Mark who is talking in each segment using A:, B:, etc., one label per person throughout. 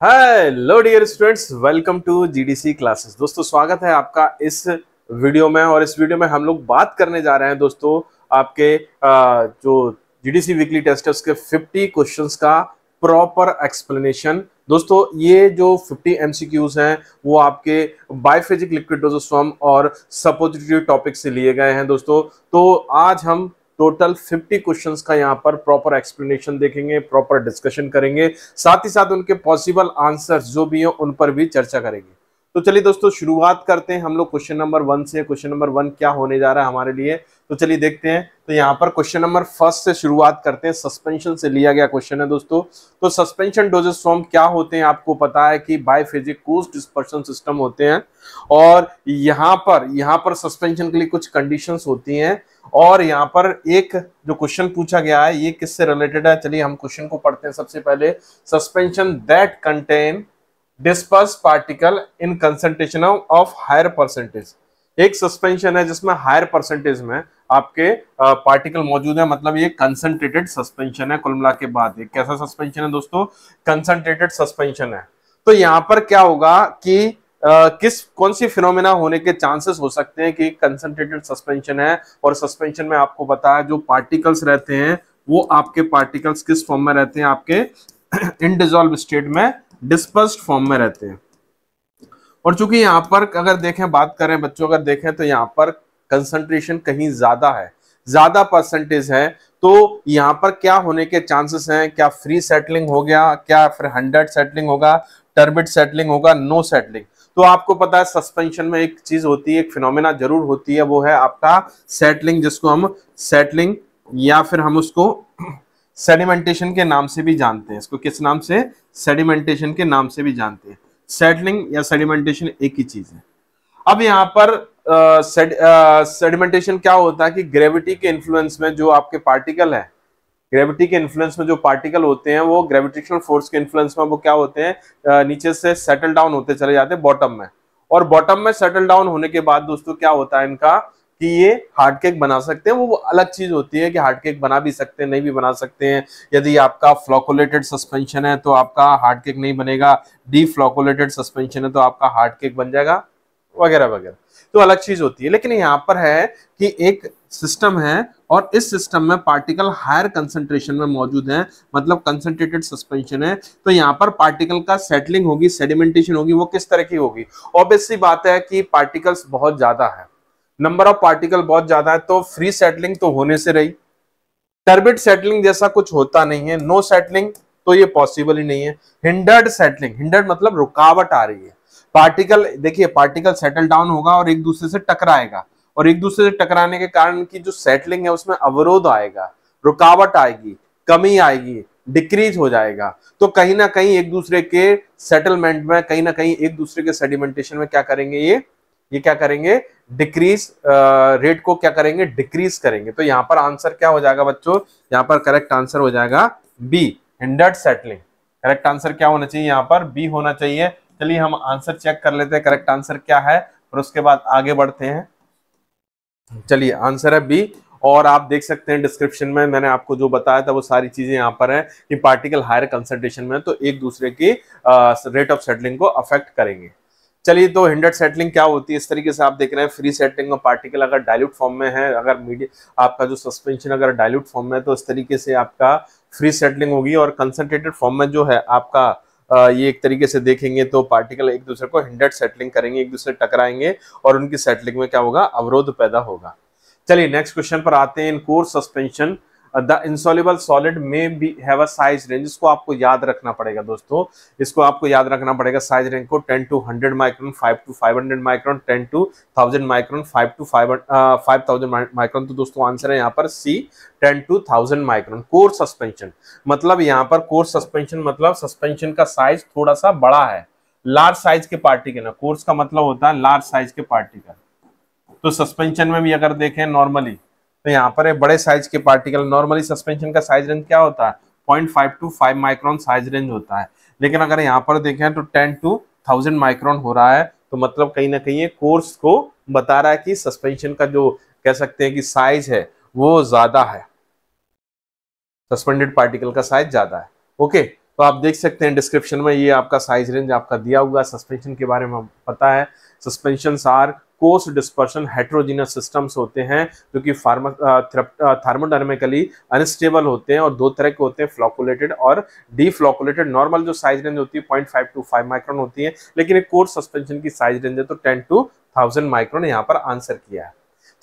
A: Hello dear students, welcome to GDC classes. दोस्तों, स्वागत है आपका इस वीडियो में। और इस वीडियो में हम लोग बात करने जा रहे हैं दोस्तों आपके जो जीडीसी वीकली टेस्ट है उसके 50 क्वेश्चंस का प्रॉपर एक्सप्लेनेशन। दोस्तों, ये जो 50 एमसीक्यूज हैं वो आपके बायफिजिक लिक्विड डोजेज फॉर्म और सपोजिटरी टॉपिक से लिए गए हैं दोस्तों। तो आज हम टोटल 50 क्वेश्चंस का यहाँ पर प्रॉपर एक्सप्लेनेशन देखेंगे, प्रॉपर डिस्कशन करेंगे, साथ ही साथ उनके पॉसिबल आंसर्स जो भी हो उन पर भी चर्चा करेंगे। तो चलिए दोस्तों, शुरुआत करते हैं हम लोग क्वेश्चन नंबर 1 से। क्वेश्चन नंबर 1 क्या होने जा रहा है हमारे लिए, तो चलिए देखते हैं। तो यहाँ पर क्वेश्चन नंबर फर्स्ट से शुरुआत करते हैं। सस्पेंशन से लिया गया क्वेश्चन है दोस्तों। तो सस्पेंशन डोजेस फॉर्म क्या होते हैं, आपको पता है कि बायफिजिक कूज डिस्पर्शन सिस्टम होते हैं। और यहाँ पर सस्पेंशन के लिए कुछ कंडीशंस होती हैं। और यहाँ पर एक जो क्वेश्चन पूछा गया है ये किससे रिलेटेड है, चलिए हम क्वेश्चन को पढ़ते हैं। सबसे पहले, suspension that contain disperse particle in concentration of higher percentage. एक सस्पेंशन है जिसमें हायर परसेंटेज में आपके पार्टिकल मौजूद है, मतलब ये कंसंट्रेटेड सस्पेंशन है। कुल मिला के बाद एक कैसा सस्पेंशन है दोस्तों, कंसंट्रेटेड सस्पेंशन है। तो यहाँ पर क्या होगा कि कौन सी फिनोमेना होने के चांसेस हो सकते हैं कि कंसंट्रेटेड सस्पेंशन है। और सस्पेंशन में आपको पता है जो पार्टिकल्स रहते हैं वो आपके पार्टिकल्स किस फॉर्म में रहते हैं, आपके इनडिसॉल्व स्टेट में डिस्पर्स्ड फॉर्म में रहते हैं। और चूंकि यहाँ पर अगर देखें, बात करें बच्चों, अगर देखें तो यहाँ पर कंसंट्रेशन कहीं ज्यादा है, ज्यादा परसेंटेज है। तो यहाँ पर क्या होने के चांसेस हैं, क्या फ्री सेटलिंग हो गया, क्या फिर 100 सेटलिंग होगा, टर्बिड सेटलिंग होगा, नो सेटलिंग। तो आपको पता है सस्पेंशन में एक चीज होती है, एक फिनोमेना जरूर होती है, वो है आपका सेटलिंग, जिसको हम सेटलिंग या फिर हम उसको सेडिमेंटेशन के नाम से भी जानते हैं। इसको किस नाम से, सेडिमेंटेशन के नाम से भी जानते हैं। सेटलिंग या सेडिमेंटेशन एक ही चीज है। अब यहाँ पर सेडिमेंटेशन क्या होता है कि ग्रेविटी के इन्फ्लुएंस में जो आपके पार्टिकल है, ग्रेविटी के इन्फ्लुएंस में जो पार्टिकल होते हैं वो ग्रेविटेशनल फोर्स के इन्फ्लुएंस में वो क्या होते हैं, नीचे से सेटल डाउन होते चले जाते हैं बॉटम में। और बॉटम में सेटल डाउन होने के बाद दोस्तों क्या होता है इनका कि ये हार्ड केक बना सकते हैं। वो अलग चीज होती है कि हार्ड केक बना भी सकते हैं, नहीं भी बना सकते हैं। यदि आपका फ्लोकुलेटेड सस्पेंशन है तो आपका हार्ड केक नहीं बनेगा, डी फ्लोकुलेटेड सस्पेंशन है तो आपका हार्ड केक बन जाएगा, वगैरह वगैरह। तो अलग चीज होती है। लेकिन यहाँ पर है कि एक सिस्टम है और इस सिस्टम में पार्टिकल हायर कंसंट्रेशन में मौजूद है, मतलब कंसंट्रेटेड सस्पेंशन है। तो यहाँ पर पार्टिकल का सेटलिंग होगी, सेडिमेंटेशन होगी, वो किस तरह की होगी। ऑब्वियस सी बात है कि पार्टिकल्स बहुत ज्यादा है, नंबर ऑफ पार्टिकल बहुत ज्यादा है, तो फ्री सेटलिंग तो होने से रही। टर्बिड सेटलिंग जैसा कुछ होता नहीं है, नो सेटलिंग तो ये पॉसिबल ही नहीं है। हिंडर्ड सेटलिंग, हिंडर्ड मतलब रुकावट आ रही है। पार्टिकल, देखिए पार्टिकल सेटल डाउन होगा और एक दूसरे से टकराएगा, और एक दूसरे से टकराने के कारण की जो सेटलिंग है उसमें अवरोध आएगा, रुकावट आएगी, कमी आएगी, डिक्रीज हो जाएगा। तो कहीं ना कहीं एक दूसरे के सेटलमेंट में, कहीं ना कहीं एक दूसरे के सेडिमेंटेशन में क्या करेंगे, ये क्या करेंगे, डिक्रीज रेट को क्या करेंगे, डिक्रीज करेंगे। तो यहाँ पर आंसर क्या हो जाएगा बच्चों, यहाँ पर करेक्ट आंसर हो जाएगा B, hindered settling. Correct answer क्या होना चाहिए, यहाँ पर बी होना चाहिए। चलिए हम आंसर चेक कर लेते हैं करेक्ट आंसर क्या है, और उसके बाद आगे बढ़ते हैं। चलिए आंसर है बी। और आप देख सकते हैं डिस्क्रिप्शन में मैंने आपको जो बताया था वो सारी चीजें यहाँ पर है कि पार्टिकल हायर कंसंट्रेशन में तो एक दूसरे की रेट ऑफ सेटलिंग को अफेक्ट करेंगे। चलिए, तो हिंडर्ड सेटलिंग क्या होती है, इस तरीके से आप देख रहे हैं। फ्री सेटलिंग में पार्टिकल अगर डाइल्यूट फॉर्म में है, अगर मीडियम आपका जो सस्पेंशन अगर डाइल्यूट फॉर्म में है तो इस तरीके से आपका फ्री सेटलिंग होगी। और कंसंट्रेटेड फॉर्म में जो है आपका ये एक तरीके से देखेंगे तो पार्टिकल एक दूसरे को हिंडर्ड सेटलिंग करेंगे, एक दूसरे टकराएंगे और उनकी सेटलिंग में क्या होगा, अवरोध पैदा होगा। चलिए नेक्स्ट क्वेश्चन पर आते हैं। In coarse suspension the insoluble solid में be have a size range. इसको आपको याद रखना पड़ेगा दोस्तों, इसको आपको याद रखना पड़ेगा साइज रेंज को। 10 to 100 micron, 5 to 500 micron, 10 to 1000 micron, 5 to 5000 micron. तो दोस्तों आंसर है यहाँ पर सी, 10 to 1000 माइक्रोन। कोर सस्पेंशन मतलब यहाँ पर कोर सस्पेंशन मतलब सस्पेंशन का साइज थोड़ा सा बड़ा है, लार्ज साइज के पार्टिकल है। कोर्स का मतलब होता है लार्ज साइज के पार्टिकल। तो सस्पेंशन में भी अगर देखें नॉर्मली तो यहाँ पर बड़े साइज के पार्टिकल, नॉर्मली सस्पेंशन का साइज रेंज क्या होता है, 0.5 to 5 माइक्रोन साइज रेंज होता है। लेकिन अगर यहाँ पर देखें तो 10 to 1000 माइक्रोन हो रहा है, तो मतलब कहीं ना कहीं ये कोर्स को बता रहा है कि सस्पेंशन का जो कह सकते हैं कि साइज है वो ज्यादा है, सस्पेंडेड पार्टिकल का साइज ज्यादा है। ओके, तो तो आप देख सकते हैं डिस्क्रिप्शन में ये आपका साइज रेंज आपका दिया हुआ। सस्पेंशन के बारे में पता है, suspension are coarse dispersion heterogeneous systems होते हैं जो कि थर्मोडायनामिकली अनस्टेबल होते हैं और दो तरह के होते हैं, फ्लॉकुलेटेड और डीफ्लॉकुलेटेड। नॉर्मल जो साइज रेंज होती है 0.5 to 5 माइक्रोन होती है, लेकिन एक कोर्स सस्पेंशन की साइज रेंज है तो 10 to 1000 माइक्रोन यहाँ पर आंसर किया है।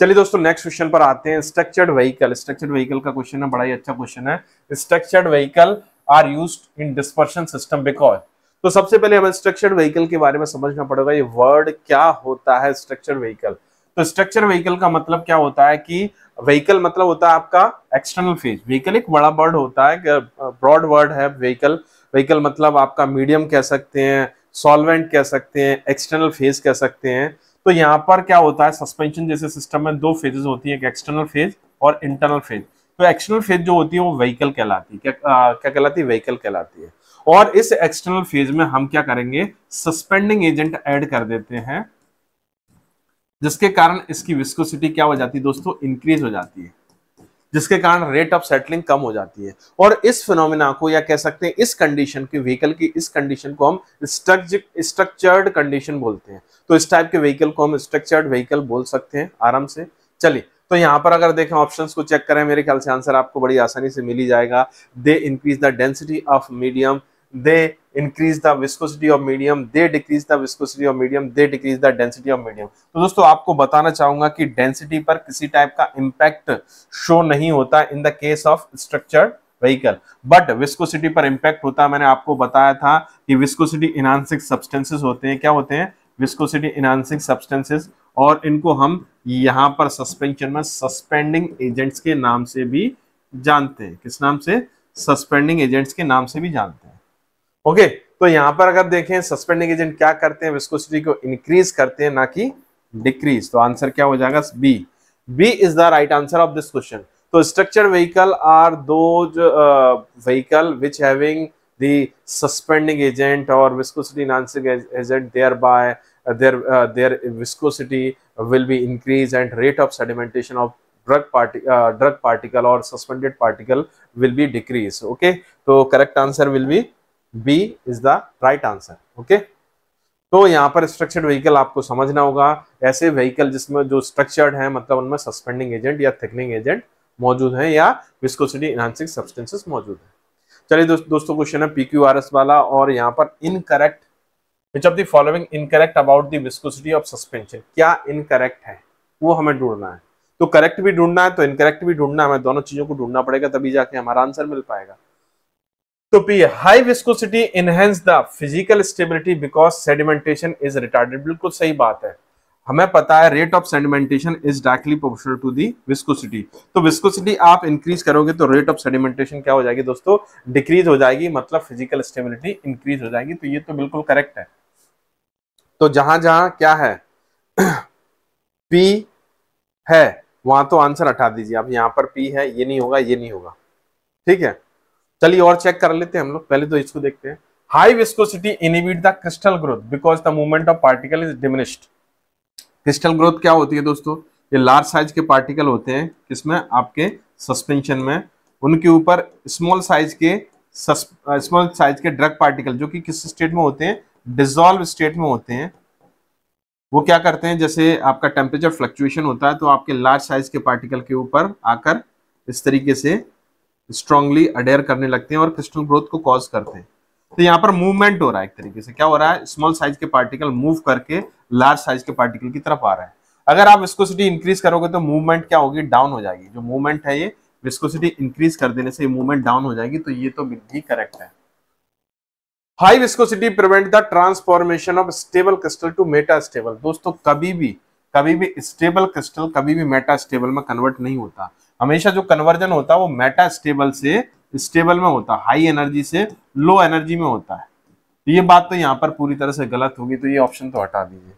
A: चलिए दोस्तों नेक्स्ट क्वेश्चन पर आते हैं। स्ट्रक्चर्ड व्हीकल, स्ट्रक्चर्ड व्हीकल का क्वेश्चन है, बड़ा ही अच्छा क्वेश्चन है। Structured vehicle are used in dispersion system because, तो सबसे पहले हमें स्ट्रक्चर्ड व्हीकल के बारे में समझना पड़ेगा, ये वर्ड क्या होता है स्ट्रक्चर्ड व्हीकल। तो स्ट्रक्चर व्हीकल का मतलब क्या होता है कि व्हीकल मतलब होता है आपका एक्सटर्नल फेज। व्हीकल एक बड़ा वर्ड होता है, ब्रॉड वर्ड है व्हीकल। व्हीकल मतलब आपका मीडियम कह सकते हैं, सॉल्वेंट कह सकते हैं, एक्सटर्नल फेज कह सकते हैं। तो यहाँ पर क्या होता है, सस्पेंशन जैसे सिस्टम में दो फेजेस होती है, एक एक्सटर्नल फेज और इंटरनल फेज। तो एक्सटर्नल फेज जो होती है वो व्हीकल कहलाती है। क्या कहलाती है? व्हीकल कहलाती है। और इस एक्सटर्नल फेज में हम क्या करेंगे, सस्पेंडिंग एजेंट ऐड कर देते हैं, जिसके कारण इसकी विस्कोसिटी क्या हो जाती है दोस्तों, इंक्रीज हो जाती है, जिसके कारण रेट ऑफ सेटलिंग कम हो जाती है। और इस फिनोमिना को या कह सकते हैं इस कंडीशन की, व्हीकल की इस कंडीशन को हम स्ट्रक्चर्ड कंडीशन बोलते हैं। तो इस टाइप के व्हीकल को हम स्ट्रक्चर्ड व्हीकल बोल सकते हैं आराम से। चलिए तो यहाँ पर अगर देखें ऑप्शंस को चेक करें, मेरे ख्याल से आंसर आपको बड़ी आसानी से मिल ही जाएगा। They increase the density of medium, they increase the viscosity of medium, they decrease the viscosity of medium, they decrease the density of medium। तो दोस्तों आपको बताना चाहूंगा कि डेंसिटी पर किसी टाइप का इंपैक्ट शो नहीं होता in the case of structured vehicle, but viscosity पर इंपैक्ट होता है। मैंने आपको बताया था कि विस्कोसिटी इनहांसिंग सब्सटेंसेस होते हैं। क्या होते हैं? Viscosity enhancing substances. और इनको हम यहाँ पर सस्पेंशन में सस्पेंडिंग एजेंट्स के नाम से भी जानते हैं। किस नाम से? सस्पेंडिंग एजेंट्स के नाम से भी जानते हैं। ओके तो यहां पर अगर देखें सस्पेंडिंग एजेंट क्या करते हैं, विस्कोसिटी को इंक्रीज करते हैं ना कि डिक्रीज। तो आंसर क्या हो जाएगा? B. B is the right answer of this question. तो structured vehicle are those vehicle which having the suspending agent और viscosity enhancing agent, thereby their viscosity will be increased and rate of sedimentation of drug particle or suspended particle will be decreased। okay तो correct answer will be B is the right answer। Okay तो यहाँ पर structured vehicle आपको समझना होगा, ऐसे vehicle जिसमें जो स्ट्रक्चर्ड है मतलब उनमें सस्पेंडिंग एजेंट या थिकनिंग एजेंट मौजूद है या विस्कोसिटी एनहांसिंग सब्सटेंसेस मौजूद है। चलिए दोस्तों क्वेश्चन है PQRS वाला, और यहाँ पर incorrect, which of the following incorrect about the viscosity of suspension, क्या इनकरेक्ट है वो हमें ढूंढना है। तो करेक्ट भी ढूंढना है तो इनकरेक्ट भी ढूंढना है, हमें दोनों चीजों को ढूंढना पड़ेगा तभी जाके हमारा आंसर मिल पाएगा। तो P, high viscosity enhance the physical stability because sedimentation is retarded. बिल्कुल सही बात है, हमें पता है rate of sedimentation is directly proportional to the viscosity. तो विस्कोसिटी आप इंक्रीज करोगे तो रेट ऑफ सेडिमेंटेशन क्या हो जाएगी दोस्तों, डिक्रीज हो जाएगी, मतलब फिजिकल स्टेबिलिटी इंक्रीज हो जाएगी। तो ये तो बिल्कुल करेक्ट है। तो जहां जहां क्या है P है वहां तो आंसर हटा दीजिए आप, यहाँ पर P है, ये नहीं होगा, ये नहीं होगा। ठीक है चलिए और चेक कर लेते हैं हम लोग, पहले तो इसको देखते हैं। High viscosity inhibit the crystal growth because the movement of particle is diminished. Crystal growth क्या होती है दोस्तों, ये लार्ज साइज के पार्टिकल होते हैं किसमें, आपके सस्पेंशन में, उनके ऊपर स्मॉल साइज के ड्रग पार्टिकल जो कि किस स्टेट में होते हैं, डिसॉल्व स्टेट में होते हैं। वो क्या करते हैं, जैसे आपका टेम्परेचर फ्लक्चुएशन होता है तो आपके लार्ज साइज के पार्टिकल के ऊपर आकर इस तरीके से स्ट्रांगली अडेयर करने लगते हैं और क्रिस्टल ग्रोथ को कॉज करते हैं। तो यहाँ पर मूवमेंट हो रहा है, एक तरीके से क्या हो रहा है, स्मॉल साइज के पार्टिकल मूव करके लार्ज साइज के पार्टिकल की तरफ आ रहा है। अगर आप विस्कोसिटी इंक्रीज करोगे तो मूवमेंट क्या होगी, डाउन हो जाएगी। जो मूवमेंट है ये विस्कोसिटी इंक्रीज कर देने से मूवमेंट डाउन हो जाएगी। तो ये तो बिल्कुल करेक्ट है। High viscosity prevent the transformation of stable crystal to metastable. दोस्तों कभी भी स्टेबल क्रिस्टल कभी भी मेटा स्टेबल में कन्वर्ट नहीं होता। हमेशा जो कन्वर्जन होता है वो मेटा स्टेबल से स्टेबल में होता है, हाई एनर्जी से लो एनर्जी में होता है। ये बात तो यहाँ पर पूरी तरह से गलत होगी, तो ये ऑप्शन तो हटा दीजिए।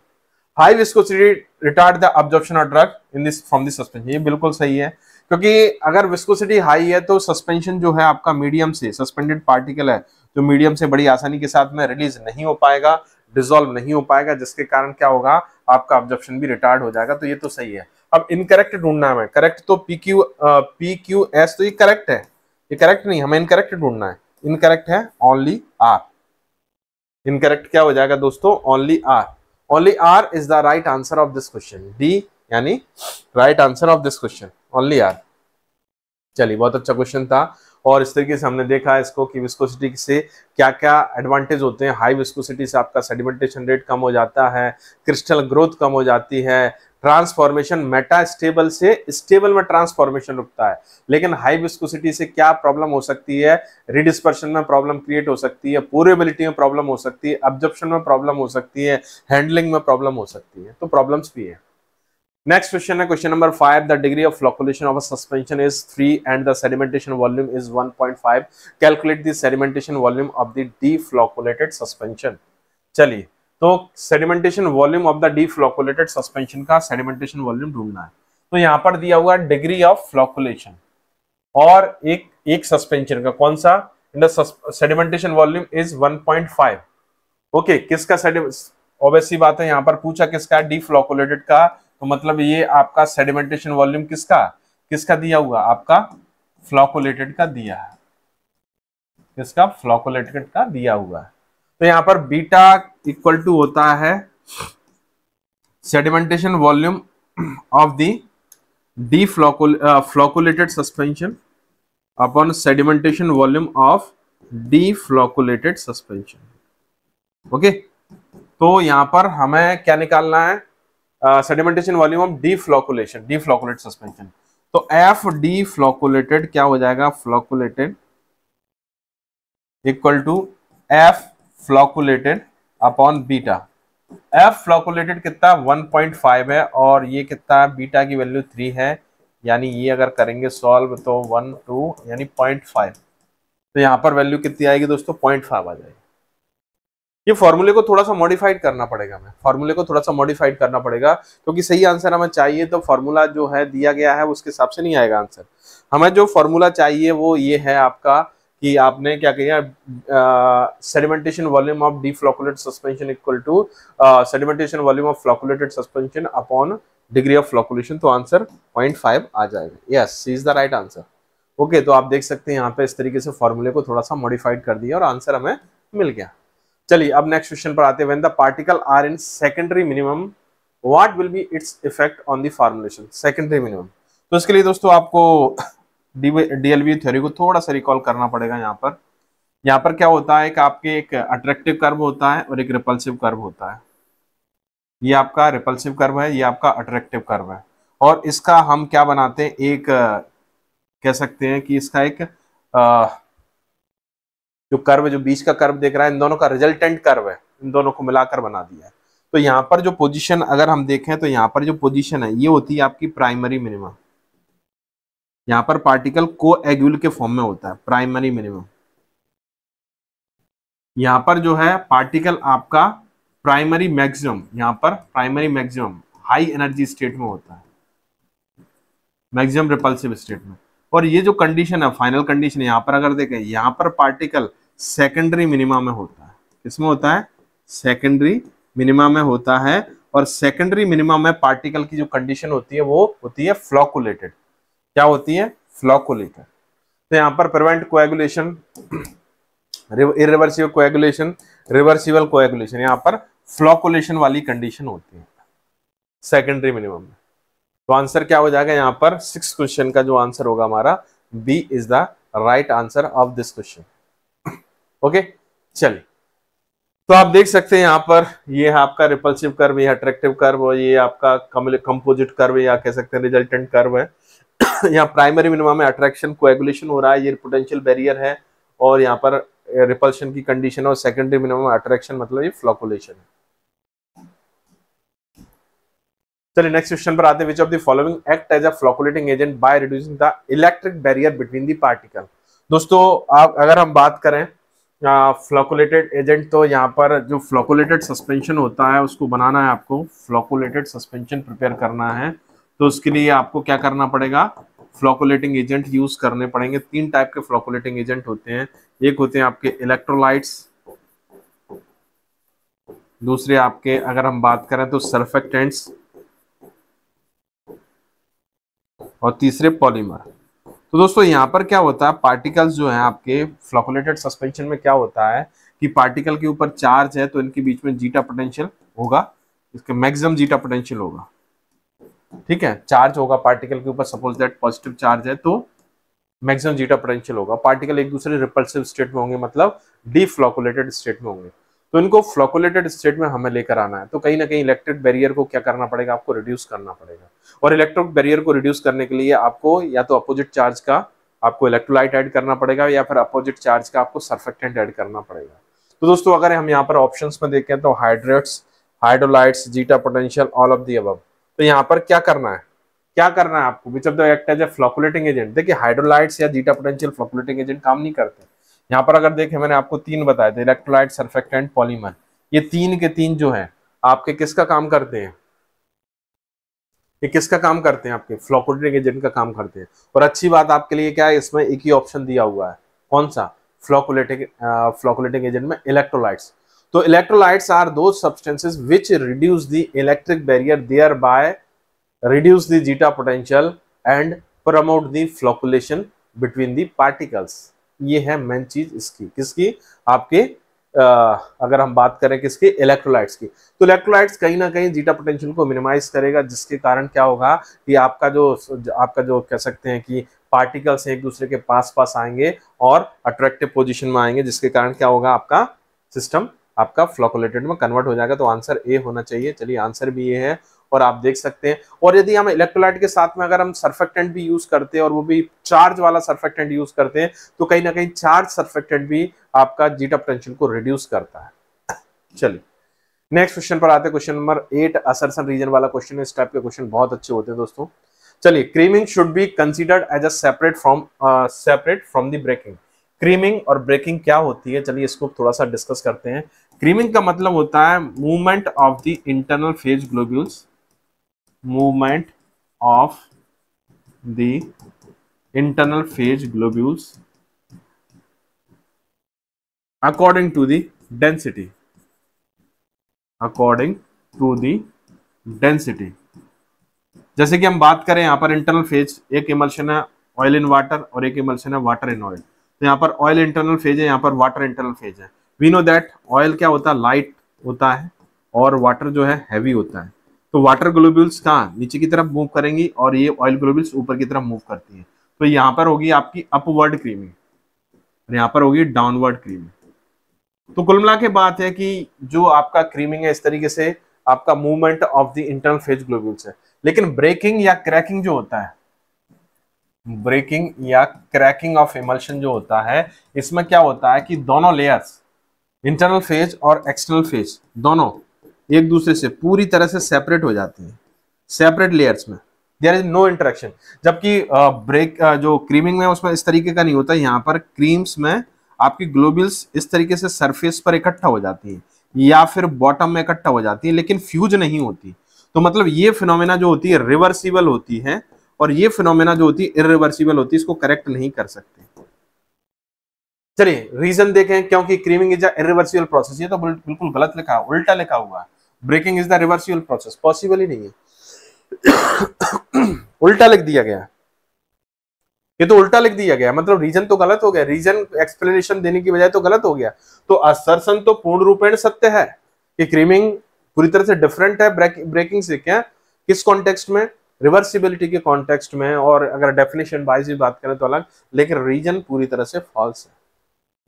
A: High viscosity retard the absorption of drug in this from this suspension, ये बिल्कुल सही है, क्योंकि अगर विस्कोसिटी हाई है तो सस्पेंशन जो है आपका मीडियम से, सस्पेंडेड पार्टिकल है जो मीडियम से बड़ी आसानी के साथ में रिलीज नहीं हो पाएगा, डिसॉल्व नहीं हो पाएगा, जिसके कारण क्या होगा, आपका अब्जॉर्प्शन भी रिटार्ड हो जाएगा। तो ये तो सही है। अब इनकरेक्ट ढूंढना है हमें, करेक्ट तो PQS तो ये करेक्ट है, ये करेक्ट नहीं, हमें इनकरेक्ट ढूंढना है। इनकरेक्ट है ओनली आर। इनकरेक्ट क्या हो जाएगा दोस्तों, only R. Only R is the right answer of this question, D यानी right answer of this question, only R. चलिए, बहुत अच्छा क्वेश्चन था। और इस तरीके से हमने देखा इसको कि विस्कोसिटी से क्या क्या एडवांटेज होते हैं। हाई विस्कोसिटी से आपका सेडिमेंटेशन रेट कम हो जाता है, क्रिस्टल ग्रोथ कम हो जाती है, ट्रांसफॉर्मेशन मेटा स्टेबल से स्टेबल में ट्रांसफॉर्मेशन रुकता है। लेकिन हाई विस्कोसिटी से क्या प्रॉब्लम हो सकती है, रिडिस्पर्शन में प्रॉब्लम क्रिएट हो सकती है, पोरेबिलिटी में प्रॉब्लम हो सकती है, अब्जॉर्प्शन में प्रॉब्लम हो सकती है, हैंडलिंग में प्रॉब्लम हो सकती है। तो प्रॉब्लम्स भी है। नेक्स्ट क्वेश्चन है question number 5, the degree of flocculation of a suspension is 3 and the sedimentation volume is 1.5, calculate the sedimentation volume of the deflocculated suspension. चलिए, तो sedimentation volume of the deflocculated suspension का sedimentation volume ढूंढना है। तो यहां पर दिया हुआ डिग्री ऑफ फ्लोकुलेशन और एक सस्पेंशन का कौन सा, in the sedimentation volume is 1.5। Okay, किसका ऑब्वियसली बात है यहां पर पूछा किसका, डीफ्लोकुलेटेड का। तो मतलब ये आपका सेडिमेंटेशन वॉल्यूम किसका किसका दिया हुआ, आपका फ्लोकुलेटेड का दिया है, किसका, फ्लोकुलेटेड का दिया हुआ है। तो यहां पर बीटा इक्वल टू होता है sedimentation volume of the flocculated suspension upon sedimentation volume of deflocculated suspension. Okay, तो यहां पर हमें क्या निकालना है, sedimentation volume of deflocculated suspension. तो एफ डीफ्लोकुलेटेड क्या हो जाएगा, flocculated equal to F flocculated upon beta. F flocculated कितना 1.5 है और ये कितना, बीटा की वैल्यू 3 है, यानी ये अगर करेंगे सॉल्व तो 1 2 यानी 0.5। तो यहां पर वैल्यू कितनी आएगी दोस्तों, 0.5 आ जाएगी। ये फॉर्मूले को थोड़ा सा मॉडिफाइड करना पड़ेगा, हमें फॉर्मूले को थोड़ा सा मॉडिफाइड करना पड़ेगा, क्योंकि सही आंसर हमें चाहिए तो फॉर्मूला जो है दिया गया है उसके हिसाब से नहीं आएगा आंसर। हमें जो फॉर्मूला चाहिए वो ये है आपका कि आपने क्या किया, sedimentation volume of deflocculated suspension equal to sedimentation volume of flocculated suspension upon degree of flocculation. तो आंसर 0.5 आ जाएगा। Yes, is the right answer. Okay, तो आप देख सकते हैं यहाँ पे इस तरीके से फॉर्मूले को थोड़ा सा मॉडिफाइड कर दिया और आंसर हमें मिल गया। चलिए, अब नेक्स्ट क्वेश्चन पर आते हैं। When the particle are in secondary minimum what will be its effect on the formulation, secondary minimum. तो इसके लिए दोस्तों आपको डीएलवी थ्योरी को थोड़ा सा रिकॉल करना पड़ेगा। यहाँ पर क्या होता है कि आपके एक अट्रैक्टिव कर्व होता है और एक रिपल्सिव कर्व होता है। ये आपका रिपल्सिव कर्व है, ये आपका अट्रैक्टिव कर्व है। और इसका हम क्या बनाते हैं, एक कह सकते हैं कि इसका एक जो कर्व, जो बीच का कर्व देख रहा है, इन दोनों का रिजल्टेंट कर्व है, इन दोनों को मिलाकर बना दिया है। तो यहाँ पर जो पोजीशन अगर हम देखें तो यहाँ पर जो पोजीशन है ये होती है आपकी प्राइमरी मिनिमम। यहाँ पर पार्टिकल कोएगुल के फॉर्म में होता है, प्राइमरी मिनिमम। यहाँ पर जो है पार्टिकल आपका प्राइमरी मैक्सिमम, यहाँ पर primary maximum high energy state में होता है, मैक्सिमम रिपल्सिव स्टेट में। और ये जो कंडीशन है, फाइनल कंडीशन, यहाँ पर अगर देखें, यहाँ पर पार्टिकल सेकेंडरी मिनिमा में होता है। किसमें होता है, सेकेंडरी मिनिमा में होता है। और सेकेंडरी मिनिमा में पार्टिकल की जो कंडीशन होती है वो होती है फ्लोकुलेटेड। क्या होती है, फ्लोकुलेटेड। तो यहाँ पर prevent coagulation, irreversible coagulation, reversible coagulation, यहाँ पर फ्लोकुलेशन वाली कंडीशन होती है सेकेंडरी मिनिमम में। तो आंसर क्या हो जाएगा यहाँ पर, 6 क्वेश्चन का जो आंसर होगा हमारा, B is the right answer of this question. Okay, चलिए, तो आप देख सकते हैं यहाँ पर ये है आपका रिपल्सिव कर्व, ये अट्रैक्टिव कर्व, और ये आपका कंपोजिट कर्व या कह सकते हैं रिजल्टेंट कर्व है। यहाँ प्राइमरी मिनिमम में अट्रैक्शन कोएगुलेशन हो रहा है, ये पोटेंशियल बैरियर है, और यहाँ पर रिपल्शन की कंडीशन, और सेकेंडरी मिनिमम में अट्रैक्शन मतलब ये फ्लोकुलेशन है। चलिए, नेक्स्ट क्वेश्चन पर आते हैं। Which of the following act as a flocculating agent by reducing the electric barrier between the particle. दोस्तों, आप अगर हम बात करें फ्लोकुलेटेड एजेंट, तो यहाँ पर जो फ्लोकुलेटेड सस्पेंशन होता है उसको बनाना है आपको, फ्लोकुलेटेड सस्पेंशन प्रिपेयर करना है। तो उसके लिए आपको क्या करना पड़ेगा, फ्लोकुलेटिंग एजेंट यूज करने पड़ेंगे। 3 टाइप के फ्लोकुलेटिंग एजेंट होते हैं। एक होते हैं आपके इलेक्ट्रोलाइट्स, दूसरे आपके अगर हम बात करें तो सर्फेक्टेंट्स, और तीसरे पॉलीमर। तो दोस्तों यहाँ पर क्या होता है, पार्टिकल्स जो है आपके फ्लोकुलेटेड सस्पेंशन में क्या होता है कि पार्टिकल के ऊपर चार्ज है तो इनके बीच में जीटा पोटेंशियल होगा, इसका मैक्सिमम जीटा पोटेंशियल होगा। ठीक है, चार्ज होगा पार्टिकल के ऊपर, सपोज दैट पॉजिटिव चार्ज है तो मैक्सिमम जीटा पोटेंशियल होगा। पार्टिकल एक दूसरे रिपल्सिव स्टेट में होंगे, मतलब डीफ्लोकुलेटेड स्टेट में होंगे। तो इनको फ्लोकुलेटेड स्टेट में हमें लेकर आना है, तो कहीं ना कहीं इलेक्ट्रिक बैरियर को क्या करना पड़ेगा, आपको रिड्यूस करना पड़ेगा। और इलेक्ट्रिक बैरियर को रिड्यूस करने के लिए आपको या तो अपोजिट चार्ज का आपको इलेक्ट्रोलाइट ऐड करना पड़ेगा या फिर अपोजिट चार्ज का आपको सर्फेक्टेंट ऐड करना पड़ेगा। तो दोस्तों अगर हम यहाँ पर ऑप्शंस में देखें तो hydrates, hydrolytes, zeta potential, all of the above. तो यहाँ पर क्या करना है, क्या करना है आपको, which of the act as a flocculating agent. देखिए हाइड्रोलाइट्स या जीटा पोटेंशियल फ्लोकुलेटिंग एजेंट काम नहीं करते। यहाँ पर अगर देखें मैंने आपको तीन बताए थे, इलेक्ट्रोलाइट, सर्फेक्टेंट, पॉलीमर, ये तीन के तीन जो है आपके किसका काम करते हैं, ये किसका काम करते हैं, आपके फ्लोकुलेटिंग एजेंट का काम करते हैं। और अच्छी बात आपके लिए क्या है, इसमें एक ही ऑप्शन दिया हुआ है, कौन सा, फ्लोकुलेटिंग एजेंट में इलेक्ट्रोलाइट्स। तो electrolytes are those substances which reduce the electric barrier, thereby reduce the zeta potential and promote the flocculation between the particles। ये है मेन चीज इसकी, किसकी, आपके अगर हम बात करें किसके, इलेक्ट्रोलाइट्स की। तो इलेक्ट्रोलाइट्स कहीं ना कहीं जीटा पोटेंशियल को मिनिमाइज करेगा, जिसके कारण क्या होगा कि आपका जो कह सकते हैं कि पार्टिकल्स एक दूसरे के पास पास आएंगे और अट्रैक्टिव पोजीशन में आएंगे, जिसके कारण क्या होगा, आपका सिस्टम आपका फ्लोकुलेटेड में कन्वर्ट हो जाएगा। तो आंसर ए होना चाहिए। चलिए आंसर भी ये है और आप देख सकते हैं। और यदि हम इलेक्ट्रोलाइट के साथ में अगर हम सर्फेक्टेंट भी यूज करते हैं और वो भी चार्ज वाला सर्फेक्टेंट यूज करते हैं, तो कहीं ना कहीं चार्ज सर्फेक्टेंट भी आपका जीटा पोटेंशियल को रिड्यूस करता है। चलिए नेक्स्ट क्वेश्चन पर आते हैं, क्वेश्चन नंबर 8 असर्शन रीजन वाला क्वेश्चन है। इस टाइप के क्वेश्चन बहुत अच्छे होते हैं दोस्तों। चलिए, creaming should be considered as a separate from the breaking. Creaming और ब्रेकिंग क्या होती है, चलिए इसको थोड़ा सा डिस्कस करते हैं। क्रीमिंग का मतलब होता है movement of the internal phase globules, movement of the internal phase globules according to the density, according to the density। जैसे कि हम बात करें यहाँ पर इंटरनल फेज, एक इमल्शन है ऑयल इन वाटर और एक इमल्शन है वाटर इन ऑयल। तो यहाँ पर ऑयल इंटरनल फेज है, यहाँ पर वाटर इंटरनल फेज है। वी नो दैट ऑयल क्या होता है, लाइट होता है और वाटर जो है हैवी होता है। तो वाटर ग्लोब्यूल्स कहाँ नीचे की तरफ मूव करेंगी और ये ऑयल ग्लोब्यूल्स ऊपर की तरफ मूव करती है। तो यहाँ पर होगी आपकी अपवर्ड क्रीमिंग और यहाँ पर होगी डाउनवर्ड क्रीमिंग। तो कुल मिला के बात है कि जो आपका क्रीमिंग है इस तरीके से आपका movement of the internal phase globules है। लेकिन ब्रेकिंग या क्रैकिंग जो होता है, ब्रेकिंग या क्रैकिंग ऑफ इमल्शन जो होता है, इसमें क्या होता है कि दोनों लेयर्स, इंटरनल फेज और एक्सटर्नल फेज, दोनों एक दूसरे से पूरी तरह से सेपरेट हो जाती हैं, सेपरेट लेयर्स में, देयर इज नो इंटरेक्शन। जबकि जो क्रीमिंग में उसमें इस तरीके का नहीं होता। यहाँ पर क्रीम्स में आपकी ग्लोब्यूल्स इस तरीके से सरफेस पर इकट्ठा हो जाती है या फिर बॉटम में इकट्ठा हो जाती है, लेकिन फ्यूज नहीं होती। तो मतलब ये फिनोमेना जो होती है रिवर्सिबल होती है और ये फिनोमेना जो होती है इरिवर्सिबल होती है, इसको करेक्ट नहीं कर सकते। चलिए रीजन देखें, क्योंकि creaming is a irreversible process. ये तो बिल्कुल गलत लिखा है, उल्टा लिखा हुआ है। Breaking is the reversible process, possible ही नहीं है। उल्टा लिख दिया गया, ये तो उल्टा लिख दिया गया, मतलब रीजन तो गलत हो गया, रीजन एक्सप्लेनेशन देने की बजाय तो गलत हो गया। तो असर्शन तो पूर्ण रूपेण सत्य है कि क्रीमिंग पूरी तरह से डिफरेंट है ब्रेकिंग से। क्या, किस कॉन्टेक्स्ट में, रिवर्सिबिलिटी के कॉन्टेक्स्ट में, और अगर डेफिनेशन वाइज भी बात करें तो अलग। लेकिन रीजन पूरी तरह से फॉल्स है।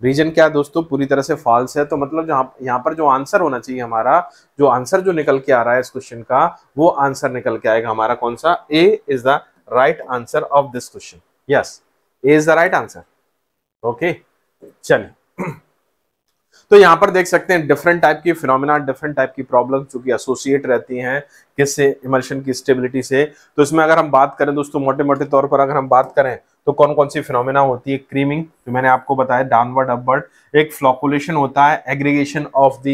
A: रीजन क्या दोस्तों, पूरी तरह से फॉल्स है। तो मतलब यहाँ पर जो आंसर होना चाहिए हमारा, जो आंसर जो निकल के आ रहा है इस क्वेश्चन का, वो आंसर निकल के आएगा हमारा कौन सा, A is the right answer of this question. Yes, A is the right answer. Okay, चलिए तो यहाँ पर देख सकते हैं डिफरेंट टाइप की फिनोमेना, डिफरेंट टाइप की प्रॉब्लम जो कि एसोसिएट रहती हैं किससे, इमल्शन की स्टेबिलिटी से। तो इसमें अगर हम बात करें दोस्तों मोटे मोटे तौर पर अगर हम बात करें तो कौन कौन सी फिनोमेना होती है। क्रीमिंग जो मैंने आपको बताया, डाउनवर्ड अपवर्ड, एक फ्लोकुलेशन होता है, aggregation of the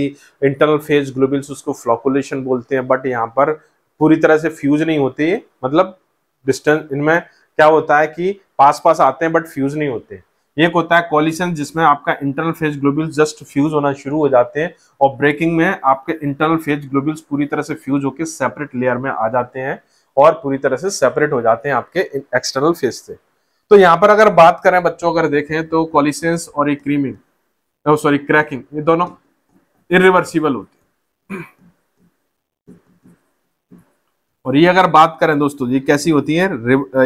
A: internal phase globules, उसको फ्लोकुलेशन बोलते हैं। बट यहाँ पर पूरी तरह से फ्यूज नहीं होती, मतलब डिस्टेंस इनमें क्या होता है कि पास पास आते हैं बट फ्यूज नहीं होते। एक होता है कॉलिशन, जिसमें आपका internal phase globules just fuse होना शुरू हो जाते हैं, और ब्रेकिंग में आपके इंटरनल फेज ग्लोब्यूल्स पूरी तरह से फ्यूज होकर सेपरेट लेयर में आ जाते हैं और पूरी तरह से सेपरेट हो जाते हैं आपके एक्सटर्नल फेज से। तो यहाँ पर अगर बात करें बच्चों, अगर देखें तो कॉलिसेंस और एक क्रीमिंग, सॉरी क्रैकिंग, ये दोनों इरिवर्सिबल होती है। और ये अगर बात करें दोस्तों, ये कैसी होती है,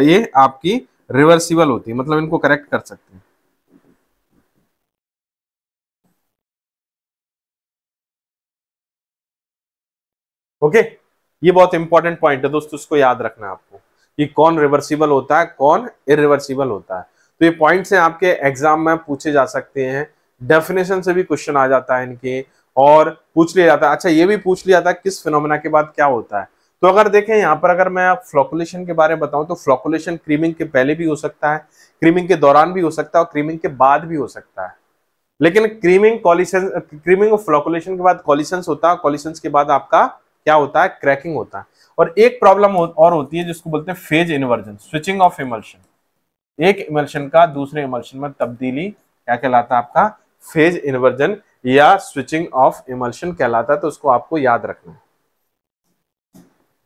A: ये आपकी रिवर्सिबल होती है, मतलब इनको करेक्ट कर सकते हैं। ओके, ये बहुत इंपॉर्टेंट पॉइंट है दोस्तों, इसको याद रखना है आपको कि कौन रिवर्सिबल होता है, कौन इरिवर्सिबल होता है। तो ये पॉइंट्स हैं आपके एग्जाम में पूछे जा सकते हैं, डेफिनेशन से भी क्वेश्चन आ जाता है इनके, और पूछ लिया जाता है। अच्छा, ये भी पूछ लिया जाता है किस फिनोमेना के बाद क्या होता है। तो अगर देखें यहाँ पर, अगर मैं फ्लोकुलेशन के बारे में बताऊं तो फ्लोकुलेशन क्रीमिंग के पहले भी हो सकता है, क्रीमिंग के दौरान भी हो सकता है, और क्रीमिंग के बाद भी हो सकता है। लेकिन क्रीमिंग और फ्लोकुलेशन के बाद कॉलिशंस होता है, कॉलिशंस के बाद आपका क्या होता है, क्रैकिंग होता है। और एक प्रॉब्लम और होती है जिसको बोलते हैं phase inversion, switching off emulsion. एक इमल्शन का दूसरे इमल्शन में तब्दीली क्या कहलाता है, आपका फेज इन्वर्जन या स्विचिंग ऑफ इमल्शन कहलाता है। तो उसको आपको याद रखना है।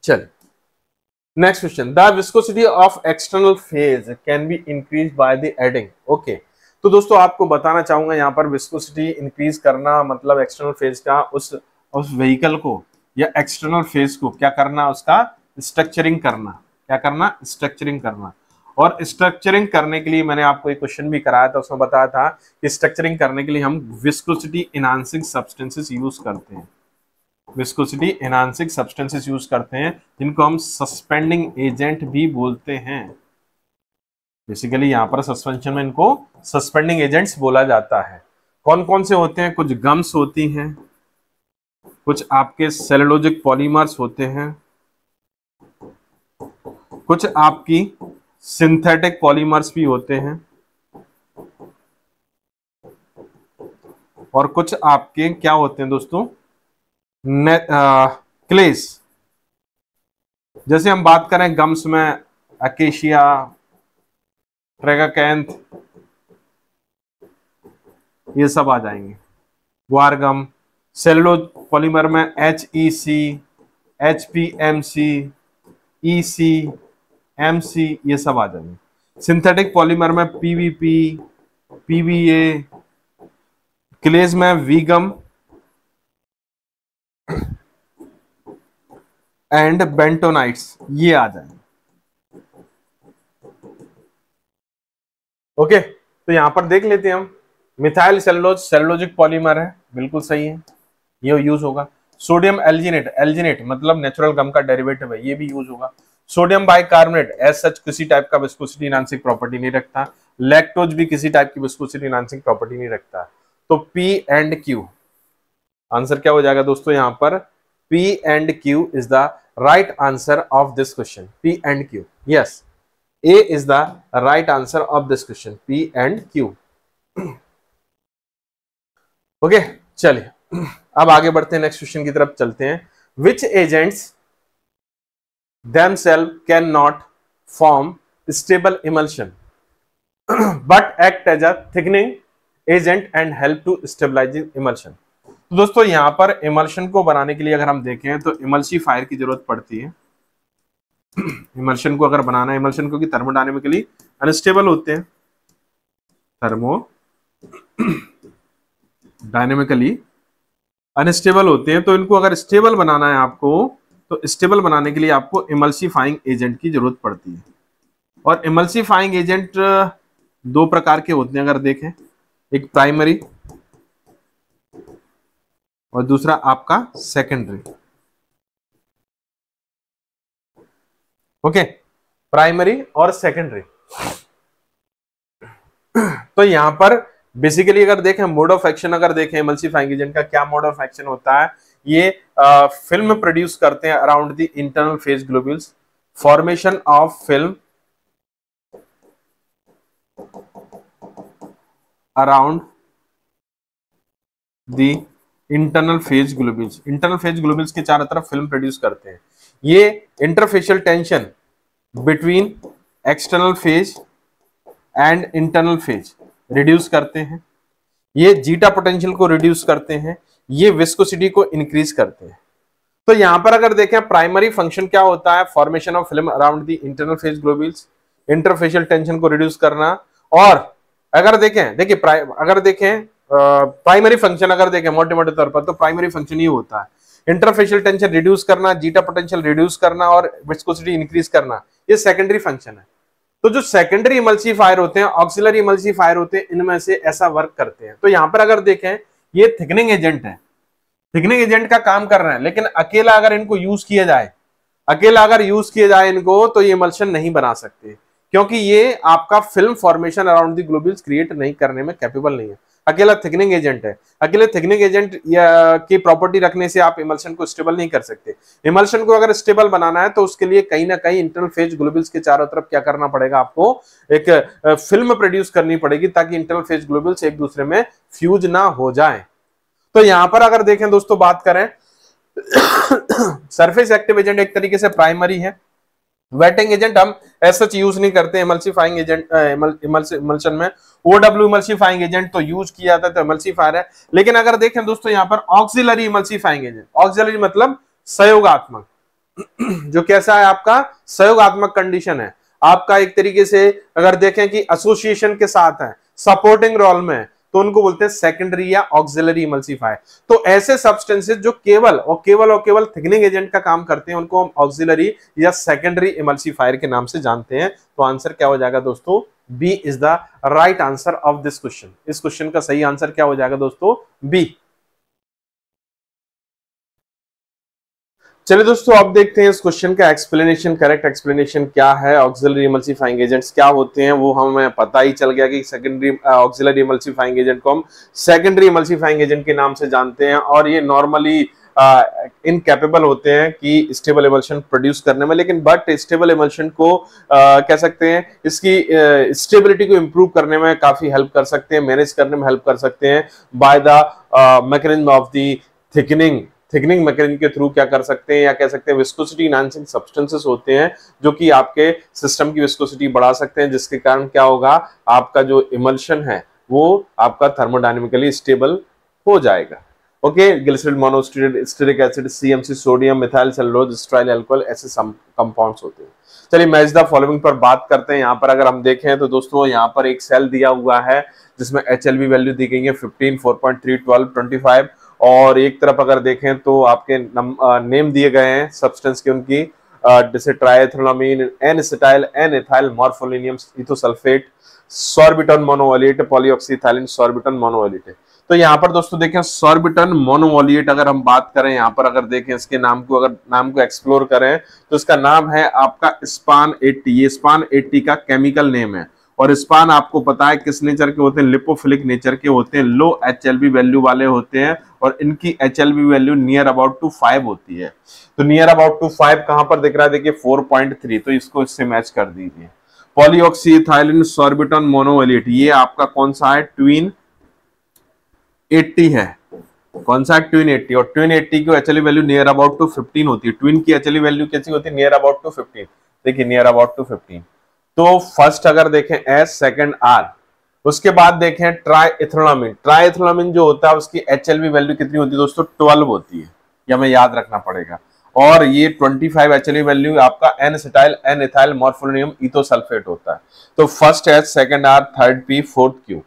A: चलिए next question, the viscosity of external phase can be increase by the adding. Okay, तो दोस्तों आपको बताना चाहूंगा यहाँ पर विस्कोसिटी इंक्रीज करना मतलब एक्सटर्नल फेज का उस व्हीकल को या एक्सटर्नल फेज को क्या करना, उसका स्ट्रक्चरिंग करना। क्या करना, स्ट्रक्चरिंग करना। और स्ट्रक्चरिंग करने के लिए मैंने आपको एक क्वेश्चन भी कराया था, उसमें बताया था कि स्ट्रक्चरिंग करने के लिए हम विस्कोसिटी एनहांसिंग सब्सटेंसेस यूज करते हैं। विस्कोसिटी एनहांसिंग सब्सटेंसेस यूज करते हैं, जिनको हम सस्पेंडिंग एजेंट भी बोलते हैं। बेसिकली यहाँ पर सस्पेंशन में इनको सस्पेंडिंग एजेंट्स बोला जाता है। कौन कौन से होते हैं, कुछ गम्स होती हैं, कुछ आपके सेलुलोजिक पॉलीमर्स होते हैं, कुछ आपकी सिंथेटिक पॉलीमर्स भी होते हैं, और कुछ आपके क्या होते हैं दोस्तों, क्लेस। जैसे हम बात करें गम्स में अकेशिया, ट्रेगाकैंथ, ये सब आ जाएंगे, ग्वारगम। सेलुलोज पॉलीमर में HEC, HPMC, EC, MC, ये सब आ जाएंगे। सिंथेटिक पॉलीमर में PVP, PVA, क्लेज में वीगम एंड बेंटोनाइट्स, ये आ जाएंगे। ओके, तो यहां पर देख लेते हैं हम। मिथाइल सेलुलोज सेलुलोजिक पॉलीमर है, बिल्कुल सही है, ये यूज होगा। सोडियम एल्जिनेट, एल्जिनेट मतलब नेचुरल गम का डेरिवेटिव है, ये भी यूज होगा। सोडियम बाइकार्बोनेट एज सच किसी टाइप का विस्कोसिटी एनहांसिंग प्रॉपर्टी नहीं रखता। लैक्टोज भी किसी टाइप की विस्कोसिटी एनहांसिंग प्रॉपर्टी नहीं रखता। तो P एंड Q, आंसर क्या हो जाएगा दोस्तों यहाँ पर, P and Q is the right answer of this question. P and Q, yes, A is the right answer of this question, P and Q. Okay, चलिए अब आगे बढ़ते हैं, नेक्स्ट क्वेश्चन की तरफ चलते हैं। Which agents themselves cannot form stable emulsion but act as a thickening agent and help to stabilize emulsion? तो दोस्तों यहाँ पर इमल्शन को बनाने के लिए अगर हम देखें तो इमल्सीफायर की जरूरत पड़ती है। इमल्शन को अगर बनाना है, इमल्शन क्योंकि थर्मोडायनेमिकली अनस्टेबल होते हैं, थर्मोडायनेमिकली अनस्टेबल होते हैं, तो इनको अगर स्टेबल बनाना है आपको, तो स्टेबल बनाने के लिए आपको इमल्सीफाइंग एजेंट की जरूरत पड़ती है। और इमल्सीफाइंग एजेंट दो प्रकार के होते हैं अगर देखें, एक प्राइमरी और दूसरा आपका सेकेंडरी। ओके, प्राइमरी और सेकेंडरी। तो यहां पर बेसिकली अगर देखें मोड ऑफ एक्शन, अगर देखें इमल्सीफाइंग एजेंट का क्या मोड ऑफ एक्शन होता है, ये फिल्म प्रोड्यूस करते हैं around the internal phase globules, formation of film around the internal phase globules. Internal phase globules के चारों तरफ फिल्म प्रोड्यूस करते हैं। ये interfacial tension between external phase and internal phase reduce करते हैं, ये जीटा पोटेंशियल को रिड्यूस करते हैं, ये विस्कोसिटी को इंक्रीज करते हैं। तो यहां पर अगर देखें प्राइमरी फंक्शन क्या होता है, formation of film around the internal phase globules, interfacial tension को रिड्यूस करना। और अगर देखिए अगर देखें प्राइमरी फंक्शन अगर देखें मोटे मोटे तौर पर, तो प्राइमरी फंक्शन ये होता है इंटरफेशियल टेंशन रिड्यूस करना, जीटा पोटेंशियल रिड्यूस करना और विस्कोसिटी इंक्रीज करना, ये सेकेंडरी फंक्शन है। तो जो सेकेंडरी इमल्सिफायर होते हैं, ऑक्सिलरी इमल्सिफायर होते हैं, इनमें से ऐसा वर्क करते हैं। तो यहां पर अगर देखें ये थिकनिंग एजेंट है, थिकनिंग एजेंट का काम कर रहे हैं, लेकिन अकेला अगर इनको यूज किया जाए, अकेला अगर यूज किया जाए इनको, तो ये इमल्शन नहीं बना सकते, क्योंकि ये आपका film formation around the globules create नहीं करने में कैपेबल नहीं है। अकेला थिकनिंग एजेंट है, अकेले थिकनिंग एजेंट की प्रॉपर्टी रखने से आप इमल्शन को स्टेबल नहीं कर सकते। इमल्शन को अगर स्टेबल बनाना है तो उसके लिए कहीं ना कहीं इंटरनल फेज ग्लोब्यूल्स के चारों तरफ क्या करना पड़ेगा, आपको एक फिल्म प्रोड्यूस करनी पड़ेगी, ताकि इंटरनल फेज ग्लोब्यूल्स एक दूसरे में फ्यूज ना हो जाए। तो यहां पर अगर देखें दोस्तों, बात करें सरफेस एक्टिव एजेंट एक तरीके से प्राइमरी है। वेटिंग एजेंट हम ऐसा यूज नहीं करते इमल्सिफाइंग एजेंट, इमल्शन में ओडब्ल्यू इमल्सिफाइंग एजेंट तो यूज किया जाता है, तो इमल्सिफायर है। लेकिन अगर देखें दोस्तों यहाँ पर ऑक्सिलरी इमल्सिफाइंग एजेंट, ऑक्सिलरी मतलब सहयोगात्मक, जो कैसा है आपका सहयोगात्मक कंडीशन है आपका, एक तरीके से अगर देखें कि एसोसिएशन के साथ है, सपोर्टिंग रोल में, तो उनको बोलते हैं सेकेंडरी या ऑक्सिलरी इमल्सिफायर। तो ऐसे सब्सटेंसेस जो केवल थिकनिंग एजेंट का काम करते हैं, उनको हम ऑक्सिलरी या सेकेंडरी इमल्सिफायर के नाम से जानते हैं। तो आंसर क्या हो जाएगा दोस्तों, B is the right answer of this question. इस क्वेश्चन का सही आंसर क्या हो जाएगा दोस्तों, बी। चलिए दोस्तों, अब देखते हैं इस क्वेश्चन का एक्सप्लेनेशन, करेक्ट एक्सप्लेनेशन क्या है। ऑक्सिलरी इमल्सिफाइंग एजेंट्स क्या होते हैं वो हमें पता ही चल गया कि सेकेंडरी ऑक्सिलरी इमल्सिफाइंग एजेंट को हम सेकेंडरी इमल्सिफाइंग एजेंट के नाम से जानते हैं, और ये नॉर्मली इनकैपेबल होते हैं कि स्टेबल इमल्शन प्रोड्यूस करने में। लेकिन बट स्टेबल इमल्शन को कह सकते हैं, इसकी स्टेबिलिटी को इंप्रूव करने में काफी हेल्प कर सकते हैं, मैनेज करने में हेल्प कर सकते हैं by the mechanism of the thickening mechanism के थ्रू क्या कर सकते हैं, या कह सकते हैं विस्कोसिटी इनहांसिंग सब्सटेंसेस होते हैं जो कि आपके सिस्टम की विस्कोसिटी बढ़ा सकते हैं, जिसके कारण क्या होगा, आपका जो इमल्शन है वो आपका थर्मोडायनेमिकली स्टेबल हो जाएगा। Okay, glycerin monostearate, stearic acid, CMC, sodium, methyl cellulose, style alcohol, ऐसे कंपाउंड्स होते हैं। चलिए मैच द फॉलोइंग पर बात करते हैं। यहाँ पर अगर हम देखें तो दोस्तों यहाँ पर एक सेल दिया हुआ है जिसमें HLV वैल्यू दी गई है 15, 4.3, 12, 25, और एक तरफ अगर देखें तो आपके नेम दिए गए हैं सब्सटेंस के, उनकी जैसे ट्राइएथाइलमाइन, एन एसिटाइल, एन एथाइल मॉर्फोलिनियम इथोसल्फेट, सॉर्बिटन मोनोवोलेट, पॉलीऑक्सीथाइलिन सॉर्बिटन मोनोवोलेट। तो यहाँ पर दोस्तों देखें सॉर्बिटन मोनोवोलेट, अगर हम बात करें यहाँ पर अगर देखें इसके नाम को, अगर नाम को एक्सप्लोर करें तो इसका नाम है आपका स्पान 80। ये स्पान 80 का केमिकल नेम है, और स्पान आपको पता है किस नेचर के होते हैं, लिपोफिलिक नेचर के होते हैं, लो HLV वैल्यू वाले होते हैं, और इनकी HLV value near about to 5 होती है। तो नियर अबाउट टू 5 कहां पर दिख रहा है, देखिए 4.3, तो इसको इससे मैच कर दीजिए। पॉलीऑक्सीथाइलिन सॉर्बिटन मोनोवोलेट, ये आपका कौन सा है, ट्विन 80 है। कौन सा ट्विन 80, और ट्विन 80 की HLV value near about to 15 होती है। ट्विन की HLV वैल्यू कैसी होती है, नियर अबाउट टू 15, देखिए नियर अबाउट टू 15। तो फर्स्ट अगर देखें S, सेकंड R, उसके बाद देखें ट्राइएथाइलमाइन। ट्राइएथाइलमाइन जो होता है उसकी HLV वैल्यू कितनी होती है दोस्तों, 12 होती है, ये हमें याद रखना पड़ेगा। और ये 25 HLV वैल्यू आपका एन एसिटाइल, एन एथाइल मॉर्फोलिनियम इथोसल्फेट होता है। तो first S, second R, third P, fourth Q,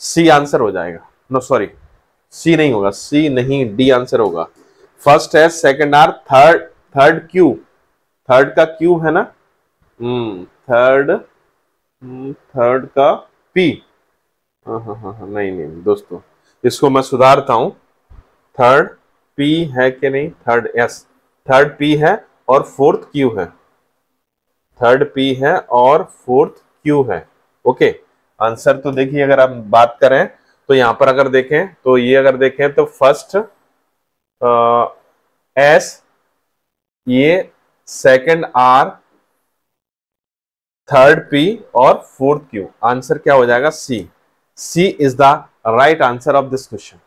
A: C answer हो जाएगा। नो सॉरी, C नहीं होगा, C नहीं, D आंसर होगा। First S, second R, third Q, third का Q है ना, थर्ड का P, हाँ नहीं दोस्तों, इसको मैं सुधारता हूं। थर्ड P है कि नहीं, थर्ड S, थर्ड P है और फोर्थ Q है, थर्ड P है और फोर्थ Q है। ओके, आंसर तो देखिए अगर हम बात करें तो यहां पर अगर देखें तो ये अगर देखें तो फर्स्ट S, ये सेकंड R, थर्ड P और फोर्थ Q, आंसर क्या हो जाएगा, C is the right answer of this question.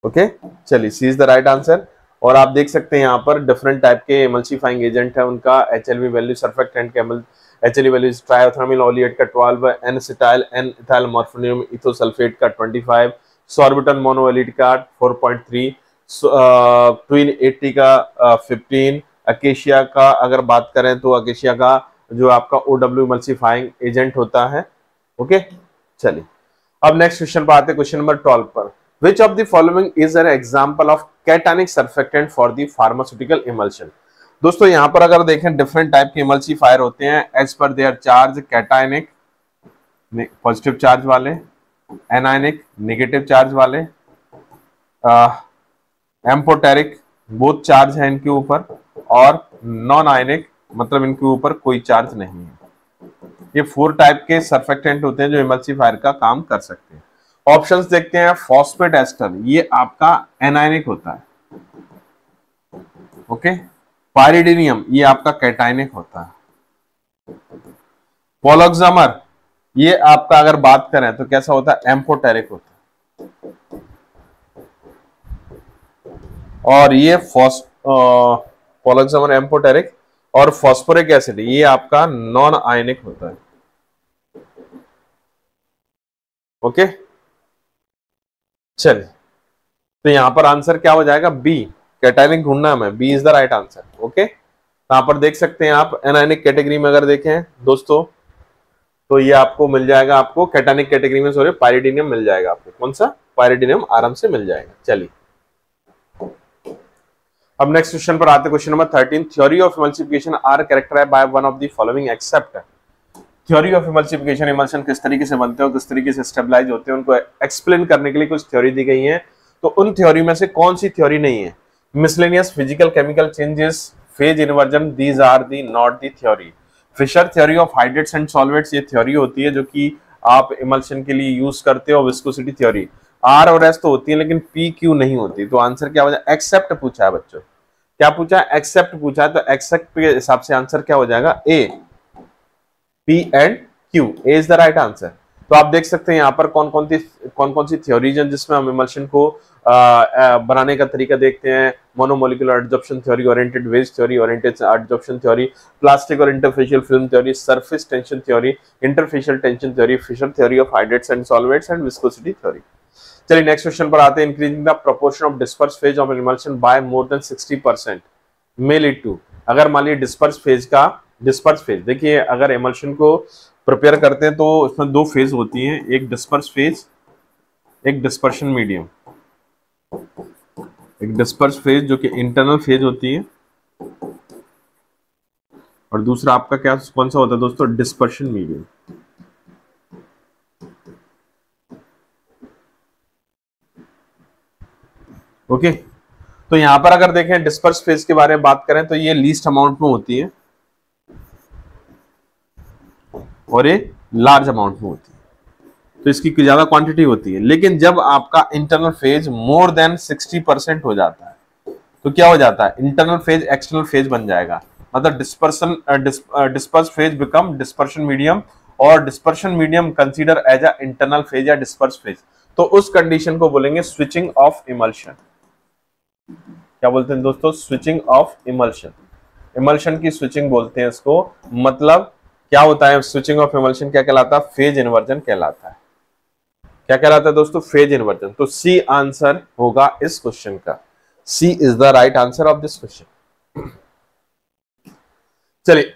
A: Okay, चलिए C is the right answer. और आप देख सकते हैं यहाँ पर डिफरेंट टाइप के एमल्सिफाइंग एजेंट है, उनका HLV वैल्यू, सर्फेक्टेंट के HLV वैल्यू ट्राइएथाइलमाइन ओलिएट का 12, एन एसिटाइल, एन एथाइल मॉर्फोनियम इथोसल्फेट का 25, सॉर्बिटन मोनोवोलेट का 4.3, ट्विन 80 का 15, अकेशिया का अगर बात करें तो अकेशिया का जो आपका OW इमल्सिफाइंग एजेंट होता है। ओके, चलिए अब नेक्स्ट क्वेश्चन पर आते हैं, क्वेश्चन नंबर 12 पर। विच of the following is an example of cationic surfactant for the pharmaceutical emulsion. दोस्तों यहाँ पर अगर देखें डिफरेंट टाइप के इमल्सिफायर होते हैं as per their charge, cationic positive charge वाले, एनायनिक नेगेटिव चार्ज वाले, एम्फोटेरिक बोथ चार्ज है इनके ऊपर, और नॉन आयनिक मतलब इनके ऊपर कोई चार्ज नहीं है। ये 4 टाइप के सर्फेक्टेंट होते हैं जो इमल्सिफायर का काम कर सकते हैं। ऑप्शंस देखते हैं। फॉस्फेट एस्टर, ये आपका एनायनिक होता है। ओके, पाइरिडिनियम ये आपका कैटायनिक होता है। पोलोक्सामर ये आपका अगर बात करें तो कैसा होता है, एम्फोटेरिक होता है। और ये पोलोक्सामर एम्फोटेरिक और फॉस्फोरिक एसिड ये आपका नॉन आयनिक होता है। ओके, चलिए तो यहां पर आंसर क्या हो जाएगा, बी, कैटायनिक ढूंढना है हमें, B is the right answer. Okay, यहां पर देख सकते हैं आप एनायनिक कैटेगरी में अगर देखें दोस्तों तो ये आपको मिल जाएगा, आपको कैटायनिक कैटेगरी में सॉरी पाइरिडिनियम मिल जाएगा। आपको कौन सा, पाइरिडिनियम आराम से मिल जाएगा। चलिए अब नेक्स्ट क्वेश्चन पर आते हैं, question number 13। Theory of emulsification are characterized by one of the following except. Theory of emulsification, emulsion किस तरीके से बनते हैं और किस तरीके से स्टेबलाइज होते हैं उनको एक्सप्लेन करने के लिए कुछ थ्योरी दी गई है। तो उन थ्योरी में से कौन सी थ्योरी नहीं है, miscellaneous physical chemical changes, phase inversion, these are the not the theory. Fisher theory of hydrates and solvates, ये थ्योरी होती है जो कि आप इमल्शन के लिए यूज करते हो। विस्कोसिटी थ्योरी, आर और एस तो होती है लेकिन पी क्यू नहीं होती। तो आंसर क्या हो जाए, एक्सेप्ट पूछा है बच्चों, क्या पूछा है, एक्सेप्ट पूछा है। तो एक्सेप्ट के हिसाब से आंसर क्या हो जाएगा, A, P and Q, A is the right answer. तो आप देख सकते हैं यहाँ पर कौन कौन सी थ्योरीज हैं जिसमें हम इमल्शन को बनाने का तरीका देखते हैं। Monomolecular adsorption theory, oriented wedge theory, oriented adsorption theory, plastic और interfacial film theory, surface tension theory, interfacial tension theory, Fisher theory of hydrates and solvates and viscosity theory. चलिए नेक्स्ट क्वेश्चन पर आते हैं। Increasing the proportion of disperse phase of emulsion by more than 60% may lead to. अगर मान लीजिए disperse phase देखिए, अगर emulsion को प्रिपेयर करते हैं तो उसमें 2 फेज होती हैं, एक डिस्पर्स फेज, एक डिस्पर्शन मीडियम। एक डिस्पर्स फेज जो कि इंटरनल फेज होती है और दूसरा आपका क्या कौन सा होता है दोस्तों, डिस्पर्शन मीडियम। ओके, तो यहां पर अगर देखें डिस्पर्स फेज के बारे में बात करें तो ये लीस्ट अमाउंट में होती है और ये लार्ज अमाउंट में होती है, तो इसकी ज्यादा क्वांटिटी होती है। लेकिन जब आपका इंटरनल फेज मोर देन 60% हो जाता है तो क्या हो जाता है, इंटरनल फेज एक्सटर्नल फेज बन जाएगा। मतलब disperse phase become dispersion medium और dispersion medium consider as a internal phase या डिस्पर्स फेज। तो उस कंडीशन को बोलेंगे स्विचिंग ऑफ इमल्शन। क्या बोलते हैं दोस्तों, स्विचिंग ऑफ इमल्शन। इमल्शन की स्विचिंग बोलते हैं इसको। मतलब क्या होता है स्विचिंग ऑफ इमल्शन, क्या कहलाता है, फेज इन्वर्जन कहलाता है। क्या कहलाता है दोस्तों, फेज इन्वर्जन। तो सी आंसर होगा इस क्वेश्चन का, C is the right answer of this question. चलिए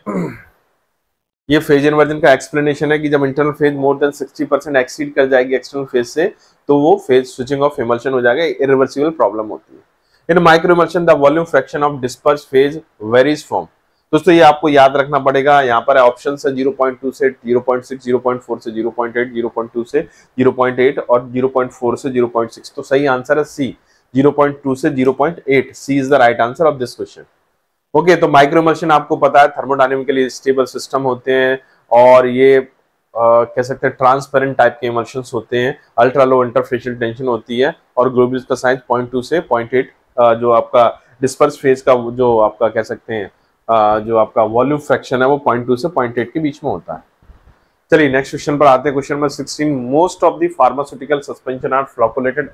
A: ये फेज इन्वर्जन का एक्सप्लेनेशन है कि जब internal phase more than 60% exceed कर जाएगी एक्सटर्नल फेज से तो वो फेज स्विचिंग ऑफ इमल्शन हो जाएगा, इरिवर्सिबल प्रॉब्लम होती है। In micro emulsion the volume fraction of disperse phase varies from. दोस्तों ये आपको याद रखना पड़ेगा, यहाँ पर ऑप्शन है 0.2 से 0.6, 0.4 से 0.8, 0.2 से 0.8 और 0.4 से 0.6। तो सही आंसर है सी, 0.2 से 0.8। C is the right answer of this question. Okay, तो माइक्रो इमल्शन आपको पता है थर्मोडायनेमिकली स्टेबल सिस्टम होते हैं और ये कह सकते हैं ट्रांसपेरेंट टाइप के इमल्शंस होते हैं। अल्ट्रा लो इंटरफेशियल टेंशन होती है और ग्लोबुलस का साइज 0.2 से 0.8। जो आपका डिस्पर्स फेज का जो आपका कह सकते हैं जो आपका वॉल्यूम फ्रैक्शन है वो 0.2 से 0.8 के बीच में होता है। चलिए नेक्स्ट क्वेश्चन पर आते हैं। Question number 16। Most of the pharmaceutical suspension are flocculated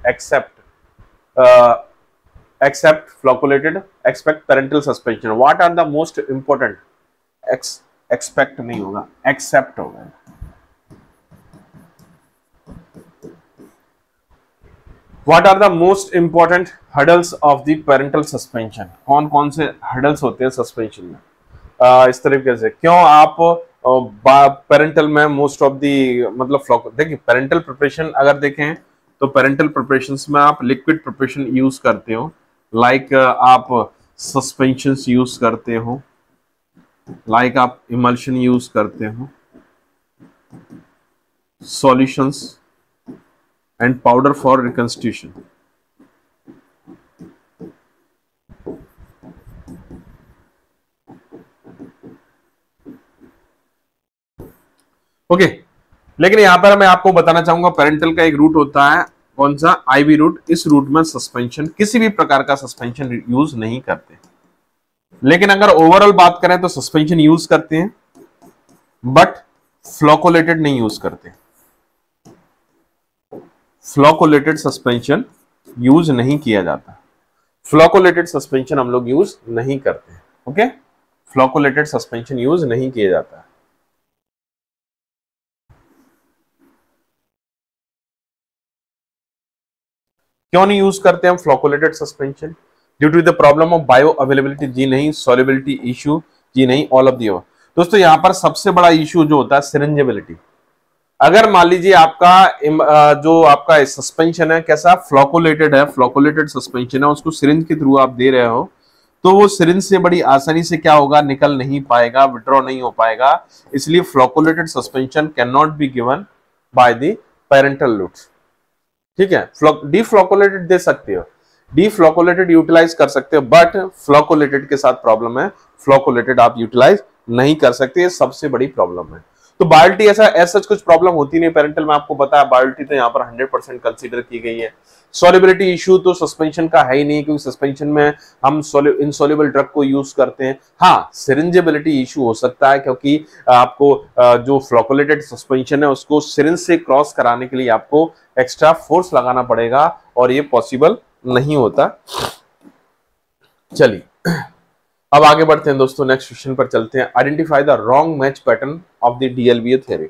A: except flocculated expect parental suspension. What are the most important? expect नहीं होगा, except होगा। What are the most important hurdles of the parental suspension? कौन कौन से hurdles होते हैं suspension में? इस तरीके से क्यों आप पेरेंटल में मोस्ट ऑफ दी मतलब फ्लॉक, देखिए पेरेंटल प्रिपरेशन अगर देखें तो पेरेंटल प्रिपरेशंस में आप लिक्विड प्रिपरेशन यूज करते हो, लाइक आप सस्पेंशंस यूज करते हो, लाइक आप इमल्शन यूज करते हो, solutions and powder for reconstitution. Okay, लेकिन यहां पर मैं आपको बताना चाहूंगा पेरेंटल का एक रूट होता है, कौन सा, आईवी रूट। इस रूट में सस्पेंशन, किसी भी प्रकार का सस्पेंशन यूज नहीं करते, लेकिन अगर ओवरऑल बात करें तो सस्पेंशन यूज करते हैं बट फ्लोकोलेटेड नहीं यूज करते। फ्लोकोलेटेड सस्पेंशन यूज नहीं किया जाता, फ्लोकोलेटेड सस्पेंशन हम लोग यूज नहीं करते। ओके, फ्लोकोलेटेड सस्पेंशन यूज नहीं किया जाता। क्यों नहीं यूज करते हम flocculated suspension? Due to the problem of bioavailability, जी नहीं, सॉल्युबिलिटी इशू, जी नहीं, ऑल ऑफ दी अबव। दोस्तों यहां पर सबसे बड़ा इशू जो होता है सिरिंजेबिलिटी। अगर मान लीजिए आपका जो आपका सस्पेंशन है कैसा, फ्लोकोलेटेड है, फ्लोकोलेटेड सस्पेंशन है, उसको सिरिंज के थ्रू आप दे रहे हो, तो वो सिरिंज से बड़ी आसानी से क्या होगा, निकल नहीं पाएगा, विड्रॉ नहीं हो पाएगा। इसलिए flocculated suspension can not be given by the parental routes. ठीक है, डीफ्लोकोलेटेड दे सकते हो, डीफ्लोकोलेटेड यूटिलाइज कर सकते हो, बट फ्लोकोलेटेड के साथ प्रॉब्लम है, फ्लोकोलेटेड आप यूटिलाइज नहीं कर सकते, ये सबसे बड़ी प्रॉब्लम है। तो बायोलिटी ऐसा कुछ प्रॉब्लम होती नहीं पेरेंटल में, आपको पता है बायोलिटी तो यहाँ पर 100% कंसीडर की गई है। सॉल्युबिलिटी इशू तो सस्पेंशन का है ही नहीं, क्योंकि सस्पेंशन में हम इनसॉल्युबल ड्रग को यूज करते हैं। हाँ, सिरिंजेबिलिटी इशू हो सकता है, क्योंकि आपको जो फ्लोकोलेटेड सस्पेंशन है उसको सिरिंज से क्रॉस कराने के लिए आपको एक्स्ट्रा फोर्स लगाना पड़ेगा, और ये पॉसिबल नहीं होता। चलिए अब आगे बढ़ते हैं दोस्तों, नेक्स्ट क्वेश्चन पर चलते हैं। Identify the wrong match pattern of the DLVO theory.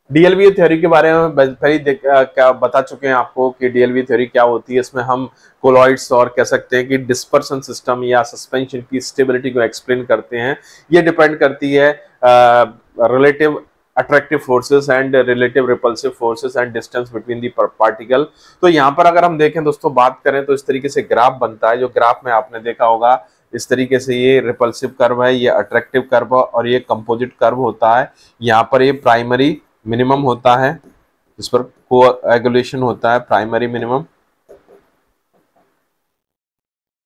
A: DLVO theory के बारे में पहले क्या बता चुके हैं आपको कि डीएलवीए थ्योरी क्या होती है। इसमें हम कोलॉइड्स और कह सकते हैं कि डिस्पर्सन सिस्टम या सस्पेंशन की स्टेबिलिटी को एक्सप्लेन करते हैं। ये डिपेंड करती है relative attractive forces and relative repulsive forces and distance between the particle. तो यहाँ पर अगर हम देखें दोस्तों, बात करें तो इस तरीके से ग्राफ बनता है, जो ग्राफ में आपने देखा होगा इस तरीके से, ये रिपल्सिव कर्व है, ये अट्रैक्टिव कर्व और ये कंपोजिट कर्व होता है। यहाँ पर ये प्राइमरी मिनिमम होता है, जिस पर कोएगुलेशन होता है, प्राइमरी मिनिमम।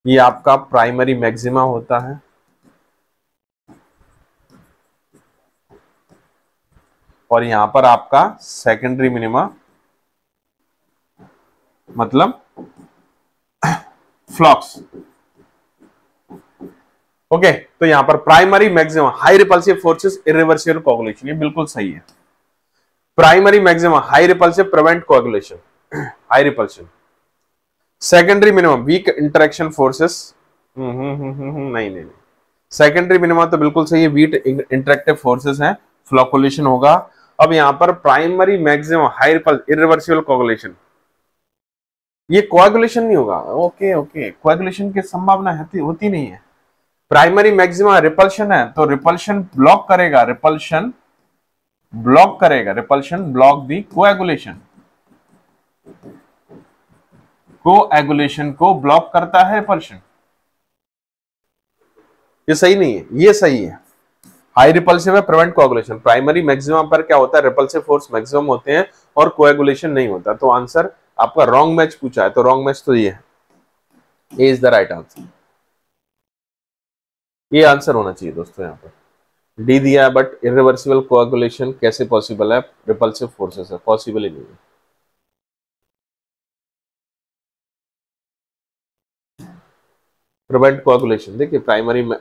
A: ये आपका प्राइमरी मैक्सिमा होता है, और यहां पर आपका सेकेंडरी मिनिमा मतलब फ्लक्स। ओके, तो यहां पर primary maximum high repulsive forces, irreversible coagulation, ये बिल्कुल सही है। Primary maximum high repulsive, prevent coagulation, high repulsion. Secondary minimum weak interaction forces, नहीं, सेकेंडरी मिनिमम तो बिल्कुल सही है, वीक इंटरेक्टिव फोर्सेस हैं, फ्लोकुलेशन होगा। अब यहां पर primary maximum high irreversible coagulation, ये कोएगुलेशन नहीं होगा। ओके, कोएगुलेशन की संभावना होती नहीं है। प्राइमरी मैक्सिमा रिपल्शन है, तो रिपल्शन ब्लॉक करेगा, रिपल्शन ब्लॉक दी कोएगुलेशन, कोएगुलेशन को ब्लॉक करता है रिपल्शन। ये सही नहीं है, ये सही है। हाई रिपल्सिव है, प्रिवेंट कोएगुलेशन। प्राइमरी मैक्सिमम पर क्या होता है, रिपल्सिव फोर्स मैक्सिमम होते हैं और कोएगुलेशन नहीं होता। तो आंसर आपका रॉन्ग मैच पूछा है, तो रॉन्ग मैच तो ये है, A is the right answer. ये आंसर होना चाहिए दोस्तों। यहाँ पर डी दिया है, बट इरिवर्सिबल कोएगुलेशन कैसे पॉसिबल है, रिपल्सिव फोर्सेस है, पॉसिबल ही नहीं है। प्रिवेंट कोएगुलेशन, देखिए प्राइमरी में,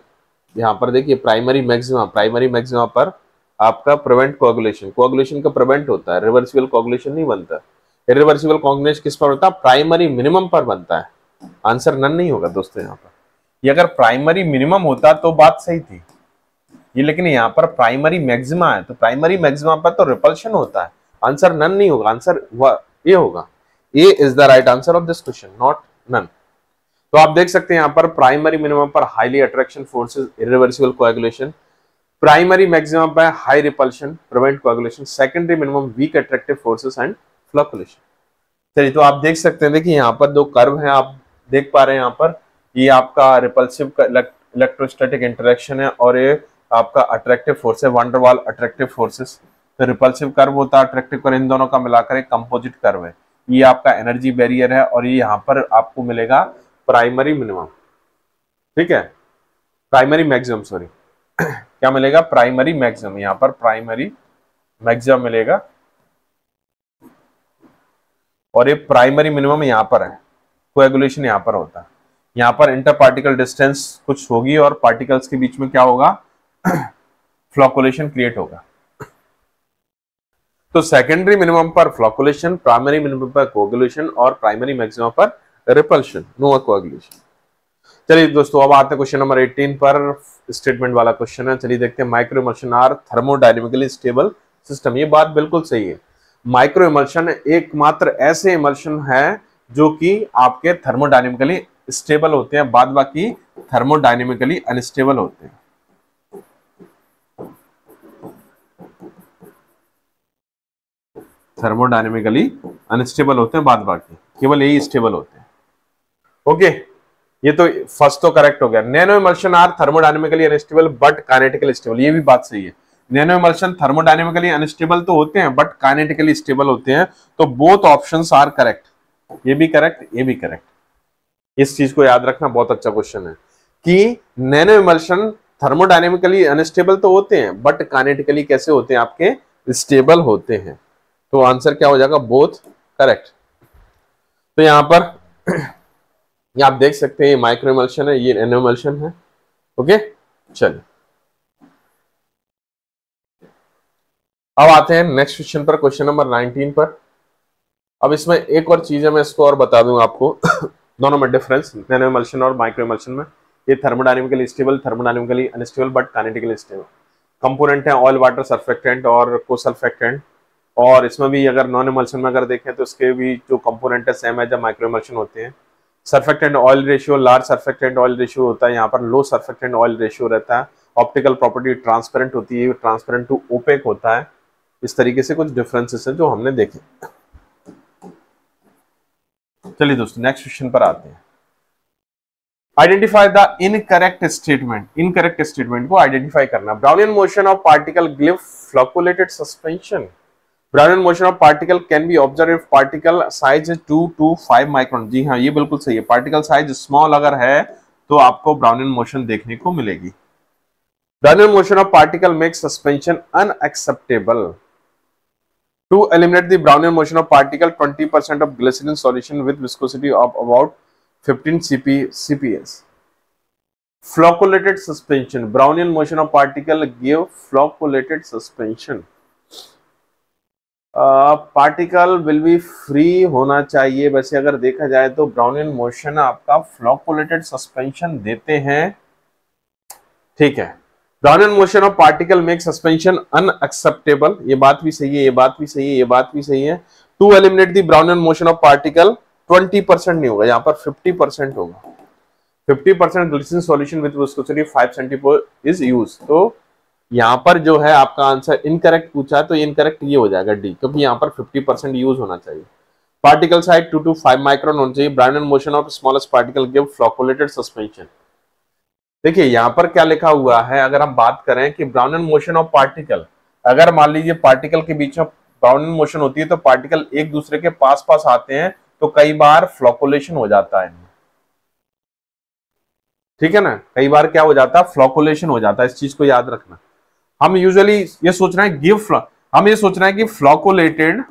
A: यहाँ पर देखिए प्राइमरी मैक्सिमा पर आपका प्रिवेंट कोएगुलेशन का प्रिवेंट होता है, रिवर्सिबल कोएगुलेशन नहीं बनता। इरिवर्सिबल कोएगुलेशन किस पर होता है, प्राइमरी मिनिमम पर बनता है। आंसर नन नहीं होगा दोस्तों यहाँ पर। ये अगर प्राइमरी मिनिमम होता तो बात सही थी ये, लेकिन यहाँ पर प्राइमरी मैक्सिमा है, तो प्राइमरी मैक्सिमा पर तो रिपल्शन होता है। आंसर नन नहीं होगा, आंसर ए होगा। A is the right answer of this question, not none. तो आप देख सकते हैं यहाँ पर प्राइमरी मिनिमम पर highly attraction forces, irreversible coagulation, primary maximum by high repulsion prevent coagulation, secondary minimum weak attractive forces and fluctuation. चलिए तो आप देख सकते हैं, देखिए यहाँ पर दो कर्व हैं, आप देख पा रहे हैं यहाँ पर, ये आपका रिपल्सिव इलेक्ट्रोस्टैटिक इंटरेक्शन है और ये आपका अट्रैक्टिव फोर्स है, वंडरवाल अट्रैक्टिव फोर्सेस। तो रिपल्सिव कर्व होता है, अट्रैक्टिव कर्व, इन दोनों का मिलाकर एक कंपोजिट कर्व है। ये आपका एनर्जी बैरियर है और ये यहाँ पर आपको मिलेगा प्राइमरी मिनिमम, ठीक है, प्राइमरी मैक्सिमम, सॉरी क्या मिलेगा, प्राइमरी मैक्सिमम, यहाँ पर प्राइमरी मैक्सिमम मिलेगा और ये प्राइमरी मिनिमम यहाँ पर है, कोएगुलेशन यहाँ पर होता है। यहाँ पर इंटर पार्टिकल डिस्टेंस कुछ होगी और पार्टिकल्स के बीच में क्या होगा, फ्लॉकुलेशन क्रिएट होगा। तो सेकेंडरी मिनिमम पर फ्लॉकुलेशन, प्राइमरी मिनिमम पर कोएगुलेशन और प्राइमरी मैक्सिमम पर रिपल्शन, नो कोएगुलेशन। चलिए दोस्तों अब आते हैं क्वेश्चन नंबर 18 पर, स्टेटमेंट वाला क्वेश्चन है। चलिए देखते हैं, micro emulsion are thermodynamically stable system. ये बात बिल्कुल सही है, माइक्रो इमल्शन एकमात्र ऐसे इमल्शन है जो कि आपके थर्मोडायनेमिकली स्टेबल होते हैं, बाद बाकी थर्मोडायनेमिकली अनस्टेबल होते हैं। थर्मोडायनेमिकली अनस्टेबल होते हैं, बाद बाकी केवल यही स्टेबल होते हैं। ओके, ये तो फर्स्ट तो करेक्ट हो गया। Nano emulsion are thermodynamically unstable but kinetically stable, ये भी बात सही है। नैनो इमल्शन थर्मोडायनेमिकली अनस्टेबल तो होते हैं बट काइनेटिकली स्टेबल होते हैं, तो बोथ ऑप्शंस आर करेक्ट। ये भी करेक्ट, ये भी करेक्ट। इस चीज को याद रखना, बहुत अच्छा क्वेश्चन है कि नैनो इमल्शन थर्मोडायनेमिकली अनस्टेबल तो होते हैं बट काइनेटिकली कैसे होते हैं, आपके स्टेबल होते हैं। तो आंसर क्या हो जाएगा, बोथ करेक्ट। तो यहां पर ये आप देख सकते हैं, ये माइक्रो इमल्शन है, ये नैनो इमल्शन है। ओके, चलिए अब आते हैं नेक्स्ट क्वेश्चन पर, क्वेश्चन नंबर 19 पर। अब इसमें एक और चीज है, मैं इसको और बता दूं आपको दोनों में डिफरेंस, नैनो इमल्शन और माइक्रो इमल्शन में। ये thermodynamically stable, thermodynamically unstable but kinetically stable. Component है ऑयल वाटर सरफेक्टेंट और कोसल्फेक्टेंट। और इसमें भी अगर नॉन इमल्शन में अगर देखें तो इसके भी जो कंपोनेंट है सेम है जब माइक्रो इमल्शन होते हैं। Surfactant oil ratio, large surfactant oil ratio होता है, यहाँ पर लो सरफेक्टेंट ऑयल रेशियो रहता है। ऑप्टिकल प्रॉपर्टी ट्रांसपेरेंट होती है, ट्रांसपेरेंट टू ओपेक होता है। इस तरीके से कुछ डिफरेंसेस हैं जो हमने देखे। चलिए दोस्तों नेक्स्ट क्वेश्चन पर आते हैं। Identify the incorrect statement. Incorrect statement को आइडेंटिफाई करना। Brownian motion of particle give fluctuated suspension. Brownian motion of particle can be observed if particle size is 2 to 5 micron। जी हाँ, ये बिल्कुल सही है। पार्टिकल साइज स्मॉल अगर है तो आपको Brownian motion देखने को मिलेगी। Brownian motion of particle makes suspension unacceptable। To eliminate the Brownian motion of particle, 20% of glycerin solution with viscosity of about 15 cps। Flocculated suspension। Brownian motion of particle give flocculated suspension। Particle will be free होना चाहिए। वैसे अगर देखा जाए तो Brownian motion आपका flocculated suspension देते हैं, ठीक है। Brownian motion of particle make suspension unacceptable, ये बात भी सही है, ये बात भी सही है, ये बात भी सही है। To eliminate the Brownian motion of particle 20% नहीं होगा, यहाँ पर 50% होगा। 50% glycerin solution with viscosity 5 cm is use. तो यहाँ पर जो है आपका आंसर इनकरेक्ट पूछा, तो इनकरेक्ट ये हो जाएगा डी, क्योंकि यहाँ पर 50% यूज होना चाहिए। पार्टिकल साइज 2 to 5 माइक्रोन होना चाहिए। Brownian motion of smallest particle give flocculated suspension. देखिए यहाँ पर क्या लिखा हुआ है, अगर हम बात करें कि ब्राउनियन मोशन ऑफ पार्टिकल, अगर मान लीजिए पार्टिकल के बीच में ब्राउनियन मोशन होती है तो पार्टिकल एक दूसरे के पास पास आते हैं तो कई बार फ्लॉकुलेशन हो जाता है, ठीक है ना। कई बार क्या हो जाता है, फ्लॉकुलेशन हो जाता है। इस चीज को याद रखना। हम यूजुअली ये सोचना है हम ये सोचना है कि फ्लॉकुलेटेड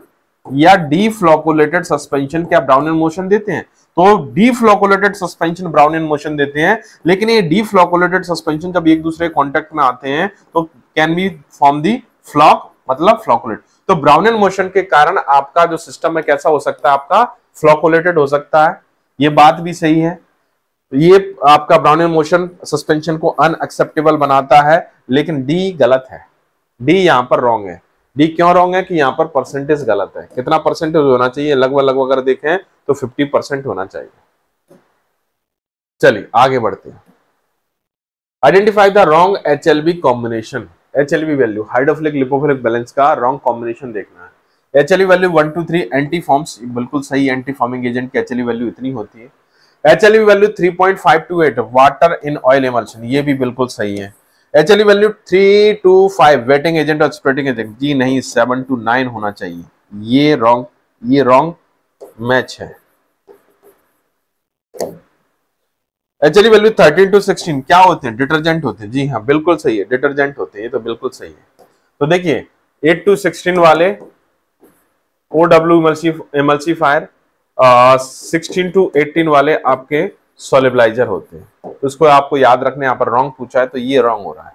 A: या डीफ्लॉकुलेटेड सस्पेंशन क्या ब्राउनियन मोशन देते हैं, तो डीफ्लॉकुलेटेड सस्पेंशन ब्राउनियन मोशन देते हैं। लेकिन ये डीफ्लॉकुलेटेड सस्पेंशन जब एक दूसरे कॉन्टेक्ट में आते हैं तो can be form the floc, मतलब फ्लॉकुलेट। तो ब्राउनियन मोशन के कारण आपका जो सिस्टम है कैसा हो सकता है, आपका फ्लॉकुलेटेड हो सकता है। ये बात भी सही है। ये आपका ब्राउनियन मोशन सस्पेंशन को अनएक्सेप्टेबल बनाता है, लेकिन डी गलत है। डी यहाँ पर रॉन्ग है। डी क्यों रॉन्ग है कि यहाँ पर परसेंटेज गलत है। कितना परसेंटेज होना चाहिए, लगभग लगभग अगर देखें तो 50% होना चाहिए। चलिए आगे बढ़ते हैं। Identify the wrong HLB combination. HLV value, hydrophilic lipophilic balance का रॉन्ग कॉम्बिनेशन देखना है। HLV वैल्यू 1 2 3 एंटी फॉर्म्स, बिल्कुल सही, एंटी फॉर्मिंग एजेंट की HLV वैल्यू इतनी होती है। HLV value 3.528 water in oil emulsion, ये भी बिल्कुल सही है। HLV value 3 to 5 waiting agent और स्प्रेडिंग एजेंट, जी नहीं, 7 to 9 होना चाहिए, ये रॉन्ग मैच है। HLV वैल्यू 13 to 16 क्या होते हैं? डिटर्जेंट होते हैं, जी हाँ बिल्कुल सही है, डिटर्जेंट होते हैं, ये तो बिल्कुल सही है। तो देखिए 8 to 16 वाले OW इमल्सीफायर, 16 to 18 वाले आपके सोलिबलाइजर होते हैं। तो इसको आपको याद रखने, यहाँ पर रॉन्ग पूछा है तो ये रॉन्ग हो रहा है,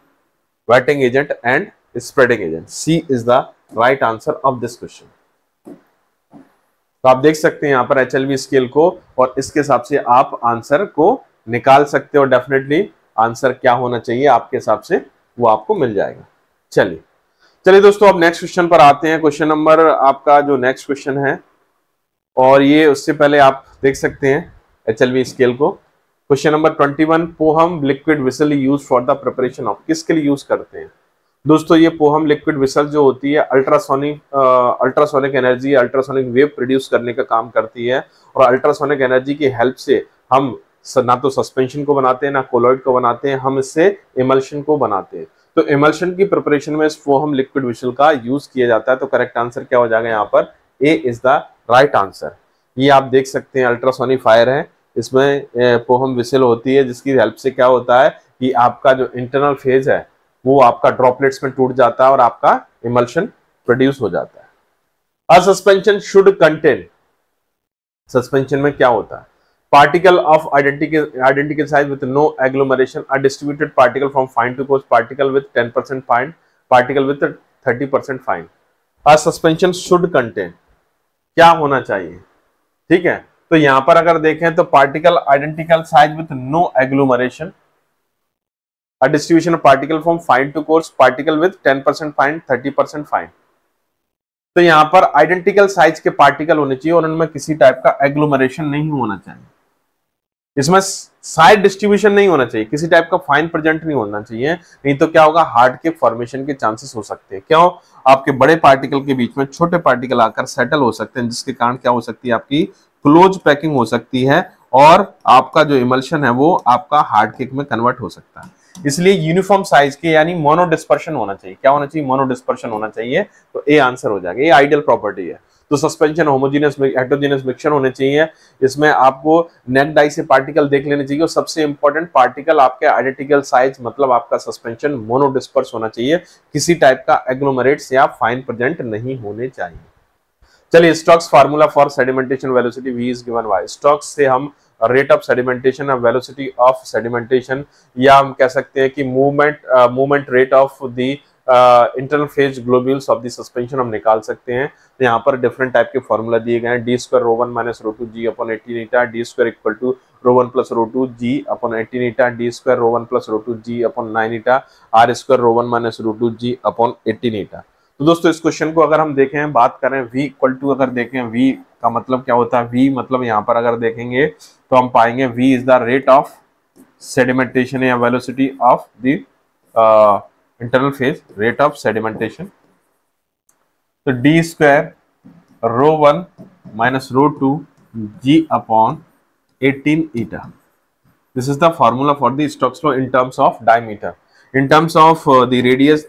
A: wetting agent and spreading agent, C is the right answer of this question. तो आप देख सकते हैं यहाँ पर HLV स्केल को, और इसके हिसाब से आप आंसर को निकाल सकते हो। डेफिनेटली आंसर क्या होना चाहिए आपके हिसाब से वो आपको मिल जाएगा। चलिए दोस्तों, अब नेक्स्ट क्वेश्चन पर आते हैं। क्वेश्चन नंबर आपका जो नेक्स्ट क्वेश्चन है, और ये उससे पहले आप देख सकते हैं HLV स्केल को। Question number 21, Pohlman liquid whistle use for the preparation of, किसके लिए यूज करते हैं दोस्तों? ये पोहम लिक्विड विसल जो होती है ultrasonic energy, ultrasonic wave produce करने का काम करती है, और अल्ट्रासोनिक एनर्जी की हेल्प से हम ना तो सस्पेंशन को बनाते हैं ना कोलॉइड को बनाते हैं, हम इससे इमल्शन को बनाते हैं। तो इमल्शन की प्रिपरेशन में इस पोहम लिक्विड विसल का यूज किया जाता है। तो करेक्ट आंसर क्या हो जाएगा यहाँ पर? A is the right answer. ये आप देख सकते हैं अल्ट्रासोनिक फायर है, इसमें पोहम विसल होती है, जिसकी हेल्प से क्या होता है कि आपका जो इंटरनल फेज है वो आपका ड्रॉपलेट्स में टूट जाता है और आपका इमल्शन प्रोड्यूस हो जाता है। अ सस्पेंशन शुड कंटेन, सस्पेंशन में क्या होता है? Particle of identical size with no agglomeration, a distributed particle from fine to coarse, particle with 10% fine, particle with 30% fine. A suspension should contain, क्या होना चाहिए? ठीक है, तो यहां पर अगर देखें तो particle identical size with no agglomeration, a distribution of particle from fine to coarse, particle with 10% fine, 30% fine. तो यहां पर आइडेंटिकल साइज के पार्टिकल होने चाहिए और उनमें किसी टाइप का एग्लोमरेशन नहीं होना चाहिए। इसमें साइड डिस्ट्रीब्यूशन नहीं होना चाहिए, किसी टाइप का फाइन प्रेजेंट नहीं होना चाहिए, नहीं तो क्या होगा, हार्ड के फॉर्मेशन के चांसेस हो सकते हैं। क्यों? आपके बड़े पार्टिकल के बीच में छोटे पार्टिकल आकर सेटल हो सकते हैं, जिसके कारण क्या हो सकती है, आपकी क्लोज पैकिंग हो सकती है और आपका जो इमल्शन है वो आपका हार्ड केक में कन्वर्ट हो सकता है। इसलिए यूनिफॉर्म साइज के यानी मोनो डिस्पर्शन होना चाहिए। क्या होना चाहिए? मोनो डिस्पर्शन होना चाहिए। तो ए आंसर हो जाएगा, ये आइडियल प्रॉपर्टी है। तो सस्पेंशन होमोजेनियस हेटेरोजेनियस मिक्सचर होने चाहिए, इसमें आपको नेक डाई से पार्टिकल देख लेने चाहिए और सबसे इंपॉर्टेंट पार्टिकल आपके आइडेंटिकल साइज, मतलब आपका सस्पेंशन मोनो डिस्पर्स होना चाहिए, किसी टाइप का एग्लोमरेट्स या फाइन प्रेजेंट नहीं होने चाहिए। चलिए, Stokes formula for sedimentation velocity v is given by, Stokes से हम रेट ऑफ सेडिमेंटेशन और वेलोसिटी ऑफ सेडिमेंटेशन, या हम कह सकते हैं कि movement rate of the internal phase globules of the suspension हम निकाल सकते हैं। तो यहाँ पर डिफरेंट टाइप के फॉर्मूला दिए गए हैं, D square rho 1 minus rho 2 ji upon 18 eta, d square equal to rho 1 plus rho 2 ji upon 18 eta, d square rho 1 plus rho 2 ji upon 9 eta, r square rho 1 minus rho 2 ji upon 18 eta. तो दोस्तों इस question को अगर हम देखें, बात करें v equal to, अगर देखें v का मतलब क्या होता है, v मतलब यहाँ पर अगर देखेंगे तो हम पाएंगे v is the rate of sedimentation या velocity of the internal phase, rate of sedimentation. तो D square rho 1 minus rho 2 g upon 18 eta, this is the formula for the Stokes law in terms of diameter. In terms of the radius,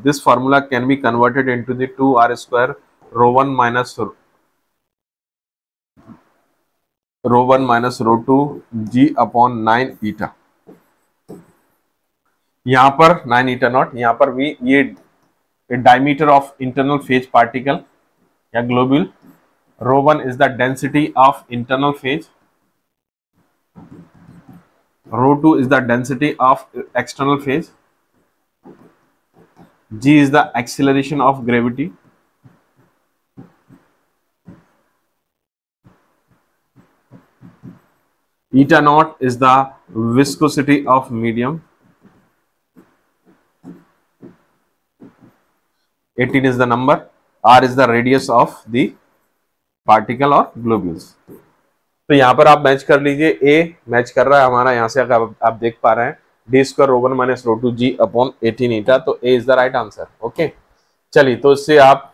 A: this formula can be converted into the 2r square rho 1 minus rho 2 g upon 9 eta। यहाँ पर 9 eta not, यहाँ पर भी ये diameter of internal phase particle या globule, rho 1 is the density of internal phase, rho 2 is the density of external phase, g is the acceleration of gravity, eta naught is the viscosity of medium, 18 is the number, r is the radius of the particle or globules। तो यहां पर आप match कर लीजिए, a match कर रहा है हमारा, यहां से अगर आप देख पा रहे हैं D square rho 1 minus rho 2 जी अपॉन 18 ईटा, तो A is the right answer. Okay, चलिए तो इससे आप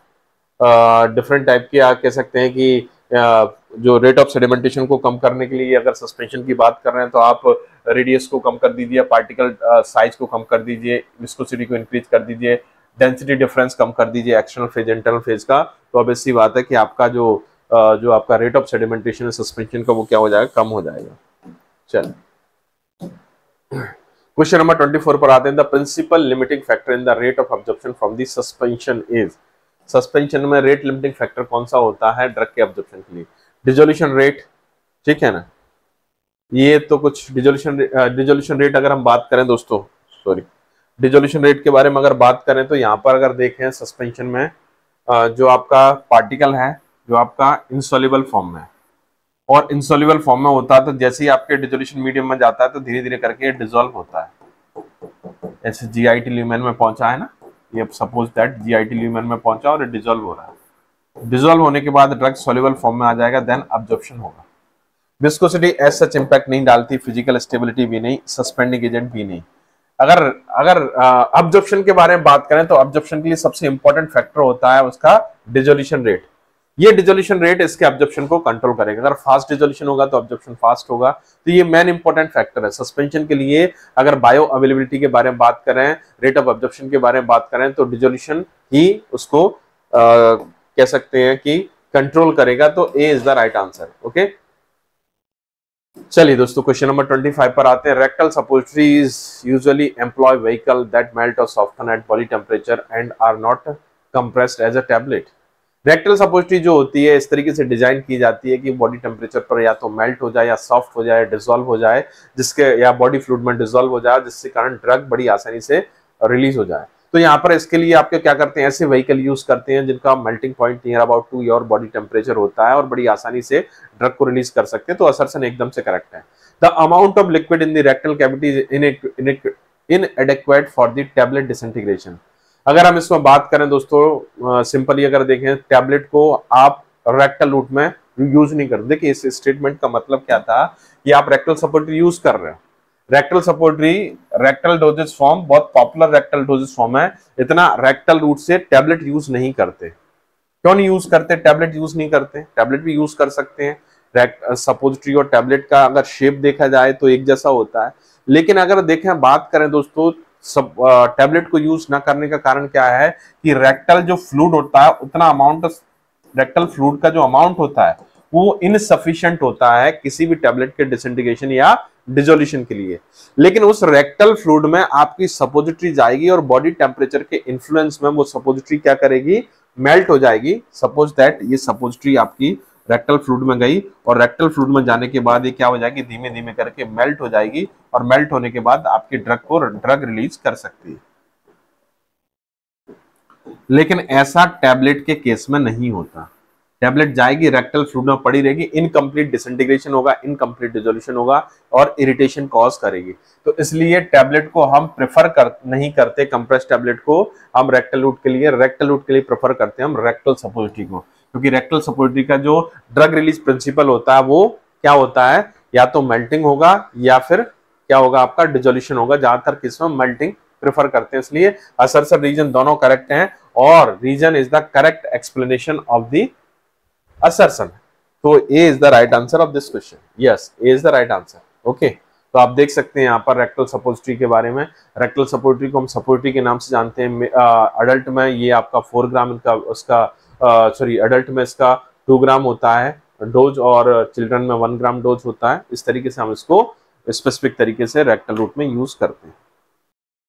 A: डिफरेंट टाइप के आप कह सकते हैं कि जो रेट ऑफ सेडिमेंटेशन को कम करने के लिए अगर सस्पेंशन की बात कर रहे हैं तो आप रेडियस को कम कर दीजिए, पार्टिकल साइज को कम कर दीजिए, विस्कोसिटी को इंक्रीज कर दीजिए, डेंसिटी डिफरेंस कम कर दीजिए एक्सटर्नल फेज इंटरनल फेज का, तो अब ऐसी बात है कि आपका जो आपका रेट ऑफ सेडिमेंटेशन है सस्पेंशन का वो क्या हो जाएगा, कम हो जाएगा। चल क्वेश्चन नंबर 24 पर आते हैं। The principal limiting factor in the rate of absorption from the suspension is, suspension में रेट लिमिटिंग फैक्टर कौन सा होता है ड्रग के एब्जॉर्प्शन के लिए? डिसोल्यूशन रेट, ठीक है ना, ये तो कुछ डिसोल्यूशन रेट अगर हम बात करें दोस्तों, सॉरी डिसोल्यूशन रेट के बारे में अगर बात करें तो यहाँ पर अगर देखें सस्पेंशन में जो आपका पार्टिकल है जो आपका इंसॉल्युबल फॉर्म में, और इंसॉल्युबल फॉर्म में होता है तो जैसे ही आपके डिसोल्यूशन मीडियम में जाता है तो धीरे धीरे करके डिसॉल्व होता है। ऐसे जीआईटी ल्यूमेन में पहुंचा है ना, ये सपोज दैट जीआईटी ल्यूमेन में पहुंचा और डिसॉल्व हो रहा है। डिसॉल्व होने के बाद ड्रग सॉल्युबल फॉर्म में आ जाएगा, देन अब्जॉर्प्शन होगा। विस्कोसिटी एज सच इंपैक्ट नहीं डालती, फिजिकल स्टेबिलिटी भी नहीं, सस्पेंडिंग एजेंट भी नहीं। अगर अगर अब्जॉर्प्शन के बारे में बात करें तो अब्जॉर्प्शन के लिए सबसे इंपॉर्टेंट फैक्टर होता है उसका डिसोल्यूशन रेट। ये डिसोल्यूशन रेट इसके अब्जॉर्प्शन को कंट्रोल करेगा। अगर फास्ट डिसोल्यूशन होगा तो अब्जॉर्प्शन फास्ट होगा, तो ये मेन इंपॉर्टेंट फैक्टर है सस्पेंशन के लिए। अगर बायो अवेलेबिलिटी के बारे में बात करें, रेट ऑफ अब्जॉर्प्शन के बारे में बात करें तो डिसोल्यूशन ही उसको कह सकते हैं कि कंट्रोल करेगा, तो A is the right answer. Okay, चलिए दोस्तों क्वेश्चन नंबर 25 पर आते हैं। Rectal suppositories usually employ vehicle that melt और soften at body temperature and are not compressed as a tablet. Rectal suppository जो होती है इस तरीके से डिजाइन की जाती है कि बॉडी टेम्परेचर पर या तो मेल्ट हो जाए या सॉफ्ट हो जाए, डिसॉल्व हो जाए, जिसके या बॉडी फ्लूइड में डिसॉल्व हो जाए, जिसके कारण ड्रग बड़ी आसानी से रिलीज हो जाए। तो यहाँ पर इसके लिए आपके क्या करते हैं, ऐसे व्हीकल यूज करते हैं जिनका melting point near about to your body temperature होता है और बड़ी आसानी से ड्रग को रिलीज कर सकते हैं। तो असर्शन एकदम से करेक्ट है। The amount of liquid in the rectal cavity is inadequate for the tablet disintegration. अगर हम इसमें बात करें दोस्तों सिंपली अगर देखें, टैबलेट को आप रेक्टल रूट में यूज नहीं करते। देखिए इस स्टेटमेंट का मतलब क्या था कि आप रेक्टल सपोर्टरी यूज कर रहे हैं। रेक्टल सपोर्टरी रेक्टल डोजेस फॉर्म बहुत पॉपुलर रेक्टल डोजेस फॉर्म है, इतना रेक्टल रूट से टैबलेट यूज नहीं करते। क्यों नहीं यूज करते? टैबलेट यूज नहीं करते, टैबलेट भी यूज कर सकते हैं। सपोजिटरी और टैबलेट का अगर शेप देखा जाए तो एक जैसा होता है, लेकिन अगर देखें बात करें दोस्तों सब टैबलेट को यूज ना करने का कारण क्या है कि रेक्टल जो फ्लूइड होता है उतना अमाउंट रेक्टल फ्लूइड का जो अमाउंट होता है वो इनसफिशिएंट होता है किसी भी टैबलेट के डिसइंटीग्रेशन या डिसोल्यूशन के लिए। लेकिन उस रेक्टल फ्लूइड में आपकी सपोजिटरी जाएगी और बॉडी टेम्परेचर के इन्फ्लुएंस में वो सपोजिटरी क्या करेगी, मेल्ट हो जाएगी। सपोज दैट ये सपोजिटरी आपकी रेक्टल फ्लूइड में गई और रेक्टल फ्लूइड में जाने के बाद ये क्या हो जाएगी, धीमे धीमे करके मेल्ट हो जाएगी और मेल्ट होने के बाद आपकी ड्रग रिलीज कर सकती है। लेकिन ऐसा टैबलेट के केस में नहीं होता। टैबलेट जाएगी रेक्टल फ्लूइड में पड़ी रहेगी, इनकम्प्लीट डिसइंटीग्रेशन होगा, इनकम्प्लीट डिसोल्यूशन होगा और इरिटेशन कॉज करेगी। तो इसलिए टैबलेट को हम प्रेफर नहीं करते, कंप्रेस टैबलेट को हम रेक्टल रूट के लिए प्रेफर करते हैं हम रेक्टल सपोजिटरी को, क्योंकि रेक्टल सपोजिटरी का जो ड्रग रिलीज प्रिंसिपल होता है वो क्या होता है, या तो मेल्टिंग होगा या फिर क्या होगा आपका डिसोल्यूशन होगा। ज्यादातर केस में मेल्टिंग प्रेफर करते हैं, इसलिए असर्शन रीजन दोनों करेक्ट हैं और reason is the correct explanation of the assertion। तो A is the right answer of this question। Yes, A is the right answer। Okay, तो आप देख सकते हैं यहाँ पर रेक्टल सपोजिटरी के बारे में। रेक्टल सपोजिटरी को हम सपोजिटरी के नाम से जानते हैं। अडल्ट में ये आपका 4 ग्राम इनका उसका अडल्ट में इसका 2 ग्राम होता है डोज और चिल्ड्रन में 1 ग्राम डोज होता है। इस तरीके से हम इसको स्पेसिफिक तरीके से रेक्टल रूट में यूज करते हैं।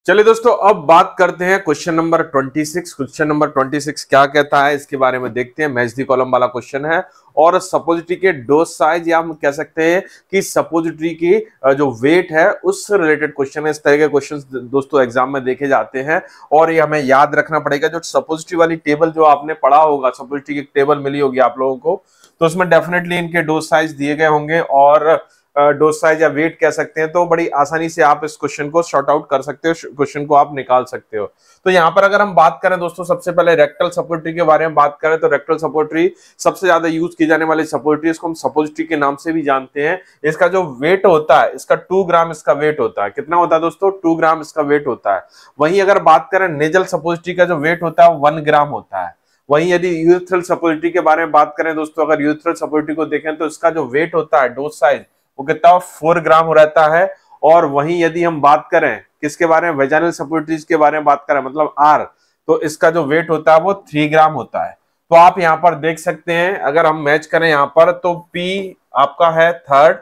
A: चलिए दोस्तों अब बात करते हैं क्वेश्चन नंबर 26। क्वेश्चन नंबर 26 क्या कहता है इसके बारे में देखते हैं। मैच दी कॉलम वाला क्वेश्चन है और सपोजिटरी के डोज साइज या हम कह सकते हैं कि सपोजिटरी की जो वेट है उससे रिलेटेड क्वेश्चन है। इस तरह के क्वेश्चन दोस्तों एग्जाम में देखे जाते हैं और ये हमें याद रखना पड़ेगा। जो सपोजिटरी वाली टेबल जो आपने पढ़ा होगा, सपोजिटरी की टेबल मिली होगी आप लोगों को, तो उसमें डेफिनेटली इनके डोज साइज दिए गए होंगे और डोज साइज या वेट कह सकते हैं, तो बड़ी आसानी से आप इस क्वेश्चन को शॉर्ट आउट कर सकते हो, क्वेश्चन को आप निकाल सकते हो। तो यहाँ पर अगर हम बात करें दोस्तों, सबसे पहले रेक्टल सपोजिटरी के बारे में बात करें तो रेक्टल सपोजिटरी सबसे ज्यादा यूज की जाने वाली सपोजिटरी, इसको हम सपोजिटरी के नाम से भी जानते हैं। इसका जो वेट होता है, इसका 2 ग्राम इसका वेट होता है। कितना होता है दोस्तों? 2 ग्राम इसका वेट होता है। वहीं अगर बात करें नेजल सपोजिटरी का जो वेट होता है 1 ग्राम होता है। वहीं यदि यूरेथ्रल सपोजिटरी के बारे में बात करें दोस्तों, अगर यूरेथ्रल सपोजिटरी को देखें तो इसका जो वेट होता है, डोज साइज, वो कितना 4 ग्राम रहता है। और वहीं यदि हम बात करें किसके बारे में, वेजाइनल सपोजिटरीज के बारे में बात करें, मतलब आर, तो इसका जो वेट होता है वो 3 ग्राम होता है। तो आप यहाँ पर देख सकते हैं, अगर हम मैच करें यहाँ पर, तो पी आपका है थर्ड,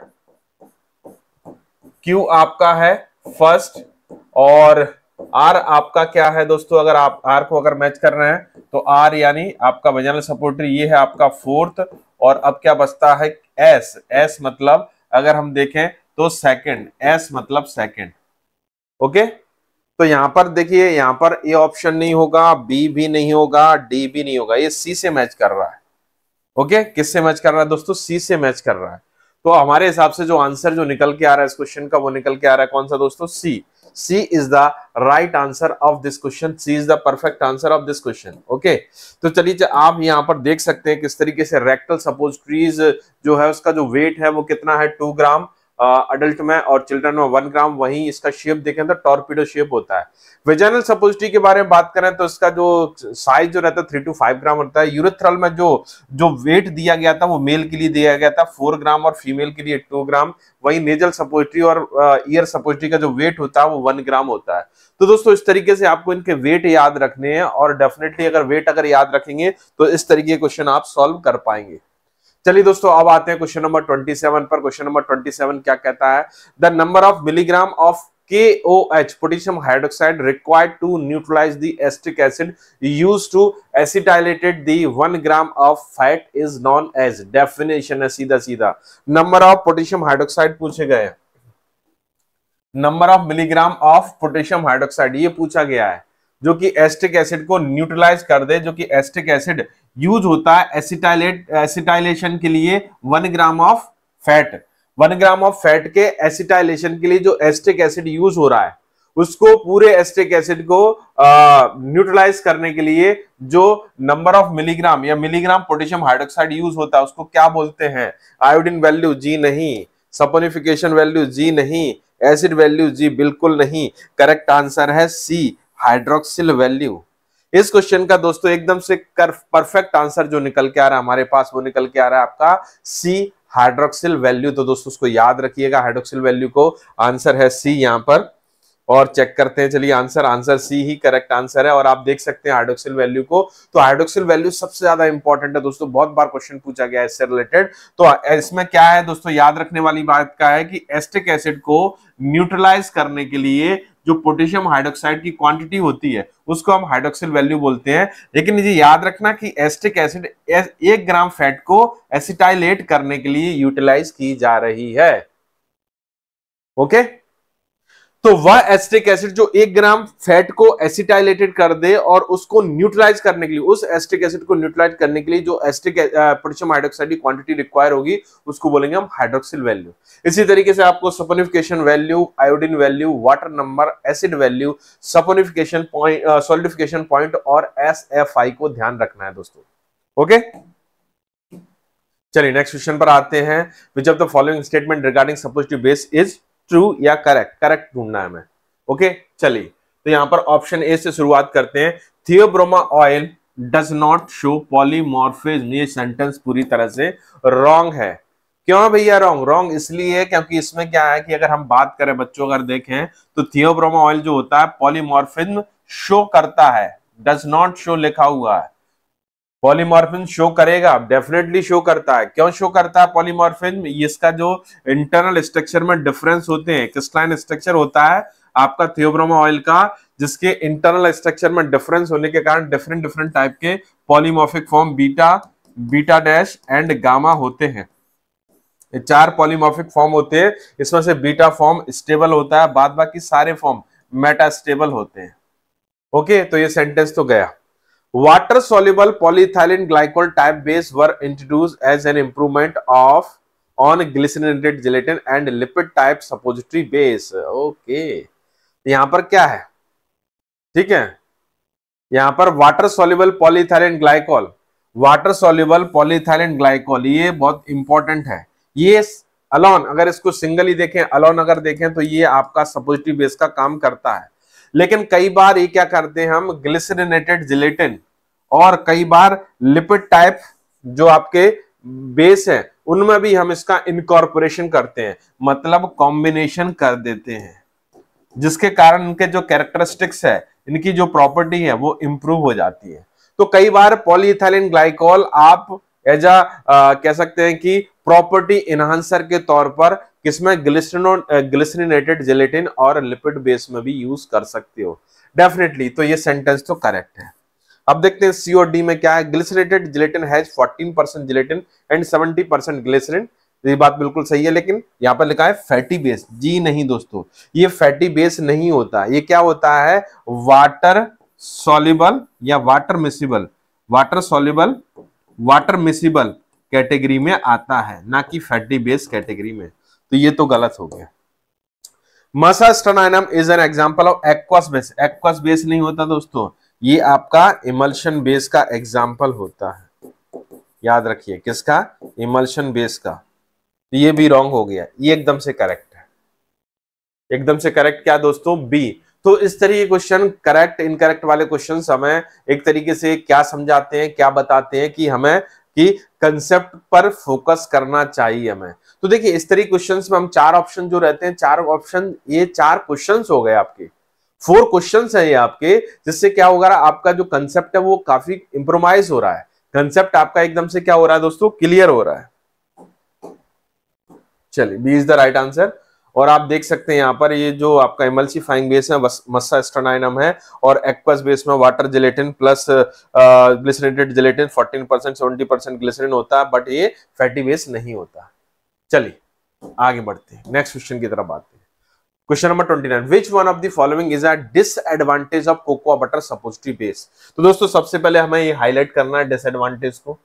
A: क्यू आपका है फर्स्ट, और आर आपका क्या है दोस्तों, अगर आप आर को अगर मैच कर रहे हैं तो आर यानी आपका वेजाइनल सपोजिटरी ये है आपका फोर्थ। और अब क्या बचता है? एस, एस मतलब अगर हम देखें तो सेकंड, एस मतलब सेकंड। ओके, तो यहां पर देखिए, यहां पर ए ऑप्शन नहीं होगा, बी भी नहीं होगा, डी भी नहीं होगा, ये सी से मैच कर रहा है। ओके, किससे मैच कर रहा है दोस्तों? सी से मैच कर रहा है। तो हमारे हिसाब से जो आंसर जो निकल के आ रहा है इस क्वेश्चन का, वो निकल के आ रहा है कौन सा दोस्तों? C. C is the right answer of this question, C is the perfect answer of this question. Okay, तो चलिए आप यहाँ पर देख सकते हैं किस तरीके से रेक्टल सपोजिटरीज जो है उसका जो वेट है वो कितना है, 2 ग्राम अडल्ट में, और चिल्ड्रन में 1 ग्राम। वहीं इसका शेप देखें तो टॉर्पिडो शेप होता है। वेजाइनल सपोजिटरी के बारे में बात करें तो इसका जो साइज जो रहता है 3 to 5 ग्राम होता है। यूरेथ्रल में जो जो वेट दिया गया था वो मेल के लिए दिया गया था 4 ग्राम और फीमेल के लिए 2 ग्राम। वहीं नेजल सपोजिटरी और ईयर सपोजिटरी का जो वेट होता है वो 1 ग्राम होता है। तो दोस्तों इस तरीके से आपको इनके वेट याद रखने हैं, और डेफिनेटली अगर वेट अगर याद रखेंगे तो इस तरीके के क्वेश्चन आप सॉल्व कर पाएंगे। चलिए दोस्तों अब आते हैं क्वेश्चन नंबर 27 पर। क्वेश्चन नंबर 27 क्या कहता है? The number of milligram of KOH potassium hydroxide required to neutralize the acetic acid used to acetylated the 1 gram of fat is known as। definition है सीधा सीधा, नंबर ऑफ पोटेशियम हाइड्रोक्साइड पूछे गए, number of milligram of potassium hydroxide ये पूछा गया है, जो कि एसिटिक एसिड को न्यूट्रलाइज कर दे। जो कि एसिटिक एसिड यूज होता है एसिटाइलेशन के लिए 1 gram of fat, 1 gram of fat के एसिटाइलेशन के लिए जो एसिटिक एसिड यूज हो रहा है, उसको पूरे एसिटिक एसिड को न्यूट्रलाइज करने के लिए जो नंबर ऑफ मिलीग्राम या मिलीग्राम पोटेशियम हाइड्रोक्साइड यूज होता है उसको क्या बोलते हैं? आयोडीन वैल्यू जी नहीं, सपोनिफिकेशन वैल्यू जी नहीं, एसिड वैल्यू जी बिल्कुल नहीं। करेक्ट आंसर है सी, हाइड्रोक्सिल वैल्यू। इस क्वेश्चन का दोस्तों एकदम से परफेक्ट आंसर जो निकल के आ रहा है हमारे पास, वो निकल के आ रहा है आपका सी, हाइड्रोक्सिल वैल्यू। तो दोस्तों उसको याद रखिएगा, हाइड्रोक्सिल वैल्यू को आंसर है सी यहाँ पर। और चेक करते हैं, चलिए आंसर सी ही करेक्ट आंसर है। और आप देख सकते हैं हाइड्रोक्सिल वैल्यू को, तो हाइड्रोक्सिल वैल्यू सबसे ज्यादा इंपॉर्टेंट है दोस्तों, बहुत बार क्वेश्चन पूछा गया है इससे रिलेटेड। तो इसमें क्या है दोस्तों, याद रखने वाली बात क्या है कि एसिटिक एसिड को न्यूट्रलाइज करने के लिए जो पोटेशियम हाइड्रोक्साइड की क्वांटिटी होती है उसको हम हाइड्रोक्सिल वैल्यू बोलते हैं। लेकिन ये याद रखना कि एसिटिक एसिड 1 ग्राम फैट को एसिटाइलेट करने के लिए यूटिलाइज की जा रही है। ओके, तो वह एसिटिक एसिड जो 1 ग्राम फैट को एसिटाइलेटेड कर दे और उसको न्यूट्रलाइज करने के लिए, उस एसिटिक एसिड को न्यूट्रलाइज करने के लिए जो एसिटिक पोटेशियम हाइड्रोक्साइड की क्वांटिटी रिक्वायर होगी उसको बोलेंगे हम हाइड्रोक्सिल वैल्यू। इसी तरीके से आपको saponification value, iodine value, water number, acid value, saponification point, solidification point और SFI को ध्यान रखना है दोस्तों। ओके, चलिए नेक्स्ट क्वेश्चन पर आते हैं। Which of the following statement regarding suppository base is true या करेक्ट? करेक्ट ढूंढना है हमें। ओके, चलिए तो यहां पर ऑप्शन ए से शुरुआत करते हैं। Theobroma oil does not show polymorphism, ये सेंटेंस पूरी तरह से रॉन्ग है। क्यों भैया रॉन्ग? रॉन्ग इसलिए है क्योंकि इसमें क्या है कि अगर हम बात करें बच्चों, अगर देखें तो थियोब्रोमा ऑयल जो होता है पॉलीमॉर्फिज्म शो करता है, डज नॉट शो लिखा हुआ है। पॉलीमॉर्फिज्म शो करेगा, डेफिनेटली शो करता है। क्यों शो करता है पॉलीमॉर्फिज्म? इसका जो इंटरनल स्ट्रक्चर में डिफरेंस होते हैं, क्रिस्टलाइन स्ट्रक्चर होता है आपका थियोब्रोमा ऑयल का, जिसके इंटरनल स्ट्रक्चर में डिफरेंस होने के कारण डिफरेंट डिफरेंट टाइप के polymorphic form beta, beta dash and gamma होते हैं। ये 4 पॉलीमॉर्फिक फॉर्म होते हैं, इसमें से बीटा फॉर्म स्टेबल होता है, बाद बाकी सारे फॉर्म मेटा स्टेबल होते हैं। ओके, तो ये सेंटेंस तो गया। Water soluble polyethylene glycol type base were introduced as an improvement on glycerinated gelatin and lipid type suppository base. Okay, यहां पर क्या है, ठीक है, यहां पर water soluble polyethylene glycol, water soluble polyethylene glycol, ये बहुत इंपॉर्टेंट है। ये अलोन, अगर इसको सिंगल ही देखें, अलोन अगर देखें तो ये आपका सपोजिटरी बेस का काम करता है। लेकिन कई बार ये क्या करते हैं हम, ग्लिसरीनेटेड जिलेटिन और कई बार लिपिड टाइप जो आपके बेस है उनमें भी हम इसका इनकॉर्पोरेशन करते हैं, मतलब कॉम्बिनेशन कर देते हैं, जिसके कारण इनके जो कैरेक्टरिस्टिक्स है, इनकी जो प्रॉपर्टी है वो इंप्रूव हो जाती है। तो कई बार पॉलीइथाइलिन ग्लाइकोल आप एज कह सकते हैं कि प्रॉपर्टी इनहांसर के तौर पर किसमें, ग्लिसरीनेटेड जिलेटिन और लिपिड बेस में भी यूज कर सकते हो डेफिनेटली। तो ये सेंटेंस तो करेक्ट है। अब देखते हैं सी और डी में क्या है। Glycerated gelatin has 14% gelatin and 70% glycerin, ये बात बिल्कुल सही है, लेकिन यहां पर लिखा है फैटी बेस। जी नहीं दोस्तों, ये फैटी बेस नहीं होता, ये क्या होता है, वाटर सॉल्युबल या water miscible, water soluble water miscible category में आता है, ना कि फैटी बेस कैटेगरी में। तो ये तो गलत हो गया। Massa esterinum is an example of aqueous base. Aqueous base नहीं होता दोस्तों, ये आपका इमल्शन बेस का एग्जांपल होता है, याद रखिए, किसका, इमल्शन बेस का। तो ये भी रॉन्ग हो गया, ये एकदम से करेक्ट है, एकदम से करेक्ट क्या दोस्तों, बी। तो इस तरीके के क्वेश्चन, करेक्ट इनकरेक्ट वाले क्वेश्चन हमें एक तरीके से क्या समझाते हैं, क्या बताते हैं कि हमें कि कंसेप्ट पर फोकस करना चाहिए हमें। तो देखिए इस तरीके क्वेश्चंस में हम 4 ऑप्शन जो रहते हैं, 4 ऑप्शन, ये 4 क्वेश्चंस हो गए आपके, 4 क्वेश्चंस है ये आपके, जिससे क्या होगा, आपका जो कंसेप्ट है वो काफी इंप्रोवाइज हो रहा है, कंसेप्ट आपका एकदम से क्या हो रहा है दोस्तों, क्लियर हो रहा है। चलिए B is the right answer. और आप देख सकते हैं यहाँ पर ये जो आपका इमल्सिफाइंग बेस है मस्सा स्टेनाइनम है, और एक्वस बेस में water gelatin plus glycerinated gelatin 14% 70% glycerin होता है, बट ये फैटी बेस नहीं होता। चलिए आगे बढ़ते हैं, नेक्स्ट क्वेश्चन की तरफ आते हैं। Question number 29, which one of the following is a disadvantage of cocoa butter suppository base. तो दोस्तों सबसे पहले हमें ये हाईलाइट करना है डिसएडवांटेज को,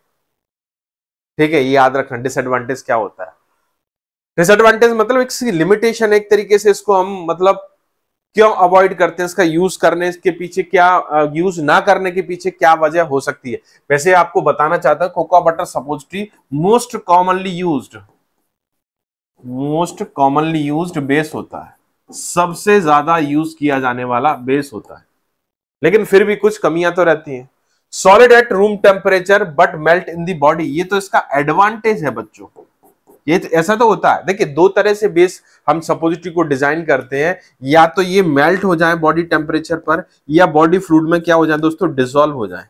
A: ठीक है, ये याद रखना डिसएडवांटेज क्या होता है। डिसएडवांटेज मतलब एक लिमिटेशन, एक तरीके से इसको हम मतलब क्यों अवॉइड करते हैं, इसका यूज करने के पीछे क्या, यूज ना करने के पीछे क्या वजह हो सकती है। वैसे आपको बताना चाहता हूं, cocoa butter suppository most commonly used base होता है, सबसे ज्यादा यूज किया जाने वाला बेस होता है, लेकिन फिर भी कुछ कमियां तो रहती हैं। Solid at room temperature but melt in the body, ये तो इसका एडवांटेज है बच्चों, ये तो ऐसा तो होता है। देखिए 2 तरह से बेस हम सपोजिटरी को डिजाइन करते हैं, या तो ये मेल्ट हो जाए बॉडी टेम्परेचर पर, या बॉडी फ्लूइड में क्या हो जाए दोस्तों, डिसॉल्व हो जाए,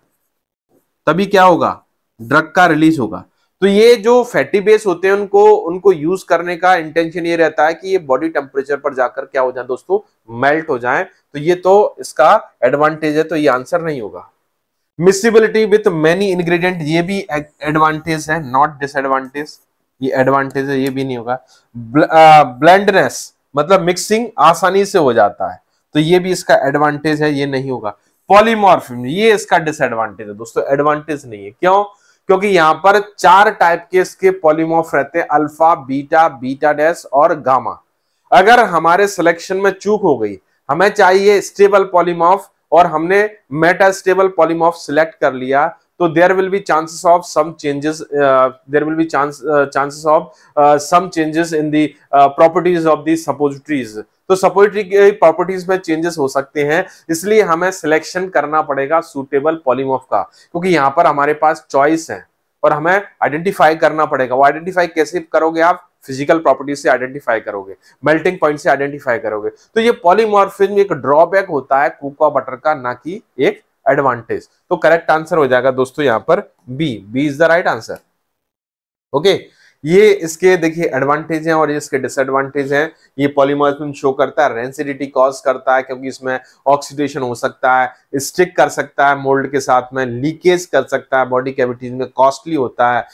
A: तभी क्या होगा, ड्रग का रिलीज होगा। तो ये जो फैटी बेस होते हैं उनको यूज करने का इंटेंशन ये रहता है कि ये बॉडी टेम्परेचर पर जाकर क्या हो जाए दोस्तों, मेल्ट हो जाए। तो ये तो इसका एडवांटेज है, तो ये आंसर नहीं होगा। मिक्सिबिलिटी विथ मेनी इंग्रेडिएंट, ये भी एडवांटेज है, नॉट डिसएडवांटेज, ये एडवांटेज है, ये भी नहीं होगा। ब्लेंडनेस मतलब मिक्सिंग आसानी से हो जाता है, तो ये भी इसका एडवांटेज है, ये नहीं होगा। पॉलीमॉर्फिज्म, ये इसका डिसएडवांटेज है दोस्तों, एडवांटेज नहीं है। क्यों, क्योंकि यहां पर 4 टाइप के इसके पॉलीमॉर्फ रहते हैं, अल्फा, बीटा, बीटा डैश और गामा। अगर हमारे सिलेक्शन में चूक हो गई, हमें चाहिए स्टेबल पॉलीमॉर्फ और हमने मेटा स्टेबल पॉलीमॉर्फ सिलेक्ट कर लिया, तो there will be chances of some changes, chances of some changes in the properties of the suppositories। तो सपोजिटरी की प्रॉपर्टीज में चेंजेस हो सकते हैं, इसलिए हमें सिलेक्शन करना पड़ेगा सूटेबल पॉलीमॉर्फ का, क्योंकि यहाँ पर हमारे पास चॉइस है और हमें आइडेंटिफाई करना पड़ेगा। वो आइडेंटिफाई कैसे करोगे आप, फिजिकल प्रॉपर्टीज से आइडेंटिफाई करोगे, मेल्टिंग पॉइंट से आइडेंटिफाई करोगे। तो ये पॉलीमॉर्फिज्म एक ड्रॉबैक होता है कोकोआ बटर का, ना कि एक एडवांटेज। तो करेक्ट आंसर हो जाएगा दोस्तों यहाँ पर B is the right answer. Okay, ये इसके देखिए एडवांटेज हैं और ये इसके डिसएडवांटेज हैं। ये पॉलीमॉर्फिज्म शो करता है, रेंसिडिटी कॉज करता है, क्योंकि इसमें ऑक्सीडेशन हो सकता है, स्टिक कर सकता है मोल्ड के साथ में, लीकेज कर सकता है बॉडी कैविटीज में, कॉस्टली होता है।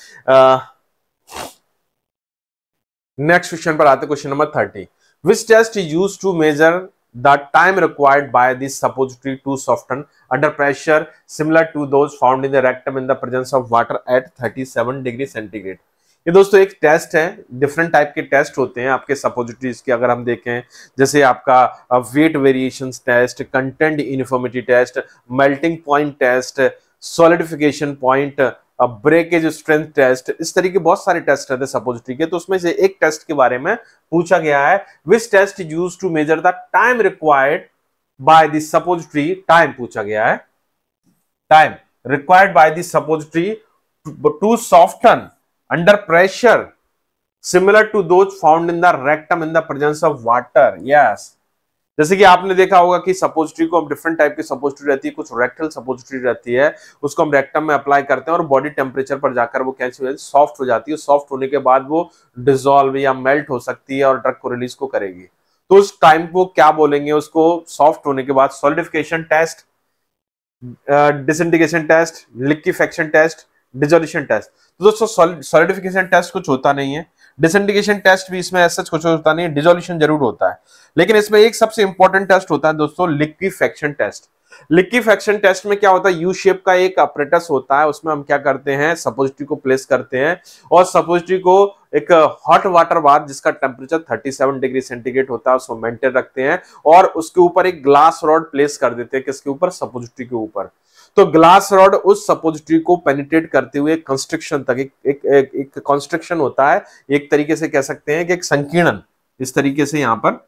A: नेक्स्ट क्वेश्चन पर आते, question number 30, which test used to measure the time required by the suppository to soften under pressure similar to those found in the rectum in the presence of water at 37 degree centigrade। ये दोस्तों एक test है, different type के test होते हैं आपके suppositories के। अगर हम देखें जैसे आपका weight variation test, content uniformity test, melting point test, solidification point, breakage strength test, इस तरीके बहुत सारे टेस्ट रहते हैं सपोजिटरी के। तो उसमें से एक टेस्ट के बारे में पूछा गया है, which test is used to measure the time required by the suppository, time पूछा गया है, time required by the suppository to soften under pressure similar to those found in the rectum in the presence of water. Yes, जैसे कि आपने देखा होगा कि suppository को हम डिफरेंट टाइप की सपोजिटरी रहती है, कुछ रेक्टल सपोजिटरी रहती है, उसको हम रेक्टम में अप्लाई करते हैं और बॉडी टेम्परेचर पर जाकर वो कैसे सॉफ्ट हो जाती है। सॉफ्ट होने के बाद वो डिसॉल्व या मेल्ट हो सकती है और ड्रग को रिलीज को करेगी। तो उस टाइम को क्या बोलेंगे, उसको सॉफ्ट होने के बाद solidification test, disintegration test, liquefaction test, dissolution test. तो दोस्तों सॉलिडिफिकेशन टेस्ट कुछ होता नहीं है, डिसइंटीग्रेशन टेस्ट भी इसमें ऐसा कुछ होता नहीं है, डिसोल्यूशन जरूर होता है। लेकिन इसमें एक सबसे इंपॉर्टेंट टेस्ट होता है दोस्तों, लिक्विफेक्शन टेस्ट। लिक्विफेक्शन टेस्ट में क्या होता है, यू शेप का एक अपरेटस होता है, उसमें हम क्या करते हैं, सपोजिटरी को प्लेस करते हैं और सपोजिटरी को एक हॉट वाटर बाथ जिसका टेम्परेचर 37 डिग्री सेंटीग्रेड होता है उसको मेंटेन रखते हैं और उसके ऊपर एक ग्लास रॉड प्लेस कर देते हैं। किसके ऊपर, सपोजिटरी के ऊपर। तो ग्लास रॉड उस सपोजिटरी को पेनिट्रेट करते हुए कंस्ट्रक्शन तक एक कंस्ट्रक्शन होता है, एक तरीके से कह सकते हैं कि एक संकीर्णन, इस तरीके से यहां पर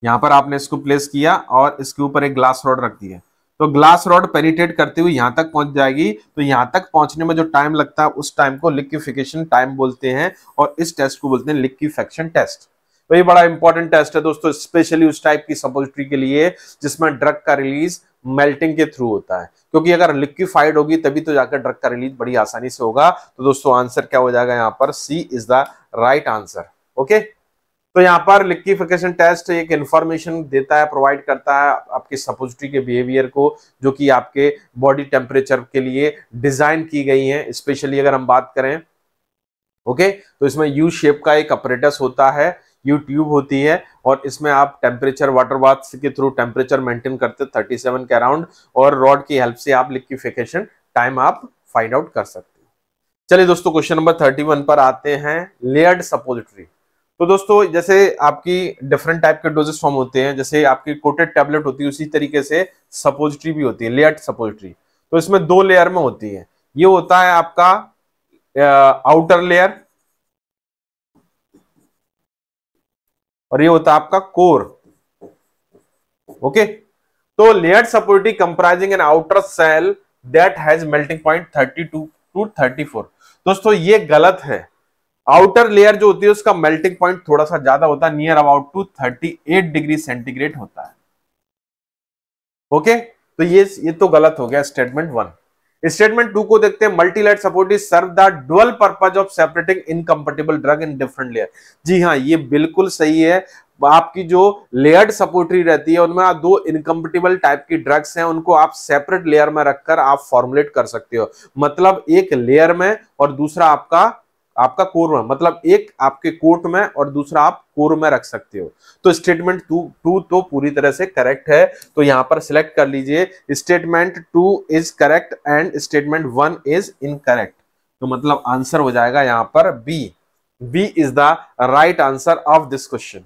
A: यहां पर आपने इसको प्लेस किया और इसके ऊपर एक ग्लास रॉड रख दिया। तो ग्लास रॉड पेनिट्रेट करते हुए यहां तक पहुंच जाएगी। तो यहां तक पहुंचने में जो टाइम लगता है उस टाइम को लिक्विफिकेशन टाइम बोलते हैं और इस टेस्ट को बोलते हैं लिक्विफेक्शन टेस्ट। तो ये बड़ा इंपॉर्टेंट टेस्ट है दोस्तों, स्पेशली उस टाइप की सपोजिटरी के लिए जिसमें ड्रग का रिलीज मेल्टिंग के थ्रू होता है, क्योंकि अगर लिक्विफाइड होगी तभी तो जाकर ड्रग का रिलीज बड़ी आसानी से होगा। तो दोस्तों आंसर क्या हो जाएगा यहाँ पर, C is the right answer. Okay, तो यहाँ पर लिक्विफिकेशन टेस्ट एक इंफॉर्मेशन देता है, प्रोवाइड करता है आपके सपोजिटरी के बिहेवियर को, जो कि आपके बॉडी टेम्परेचर के लिए डिजाइन की गई है। स्पेशली अगर हम बात करें, ओके, तो इसमें यू शेप का एक अपरेटस होता है, यू ट्यूब होती है और इसमें आप टेम्परेचर वाटर बाथ के थ्रू टेम्परेचर मेंटेन करते 37 के अराउंड और रॉड की हेल्प से आप लिक्विफिकेशन टाइम आप फाइंड आउट कर सकते हैं। चलिए दोस्तों क्वेश्चन नंबर 31 पर आते हैं, लेयर्ड सपोजिटरी। तो दोस्तों जैसे आपकी डिफरेंट टाइप के डोजेस फॉर्म होते हैं, जैसे आपकी कोटेड टैबलेट होती है उसी तरीके से सपोजिटरी भी होती है, लेयर्ड सपोजिटरी। तो इसमें दो लेयर में होती है, ये होता है आपका आउटर लेयर और ये होता है आपका कोर। ओके, तो layered suppository comprising an outer shell that has melting point 32 to 34। दोस्तों ये गलत है, आउटर लेयर जो होती है उसका मेल्टिंग पॉइंट थोड़ा सा ज्यादा होता है, near about to 38 degree centigrade होता है। ओके, तो ये तो गलत हो गया स्टेटमेंट 1। स्टेटमेंट 2 को देखते हैं, multi layer suppository serve the dual purpose of separating incompatible drug in different layer. जी हाँ, ये बिल्कुल सही है। आपकी जो लेयर्ड सपोजिटरी रहती है उनमें आप दो इनकम्पेटिबल टाइप की ड्रग्स हैं, उनको आप सेपरेट लेयर में रखकर आप फॉर्मुलेट कर सकते हो। मतलब एक लेयर में और दूसरा आपका कोर में, मतलब एक आपके कोट में और दूसरा आप कोर में रख सकते हो। तो स्टेटमेंट 2 तो पूरी तरह से करेक्ट है, तो यहां पर सिलेक्ट कर लीजिए, statement 2 is correct and statement 1 is incorrect. तो मतलब आंसर हो जाएगा यहां पर B is the right answer of this question.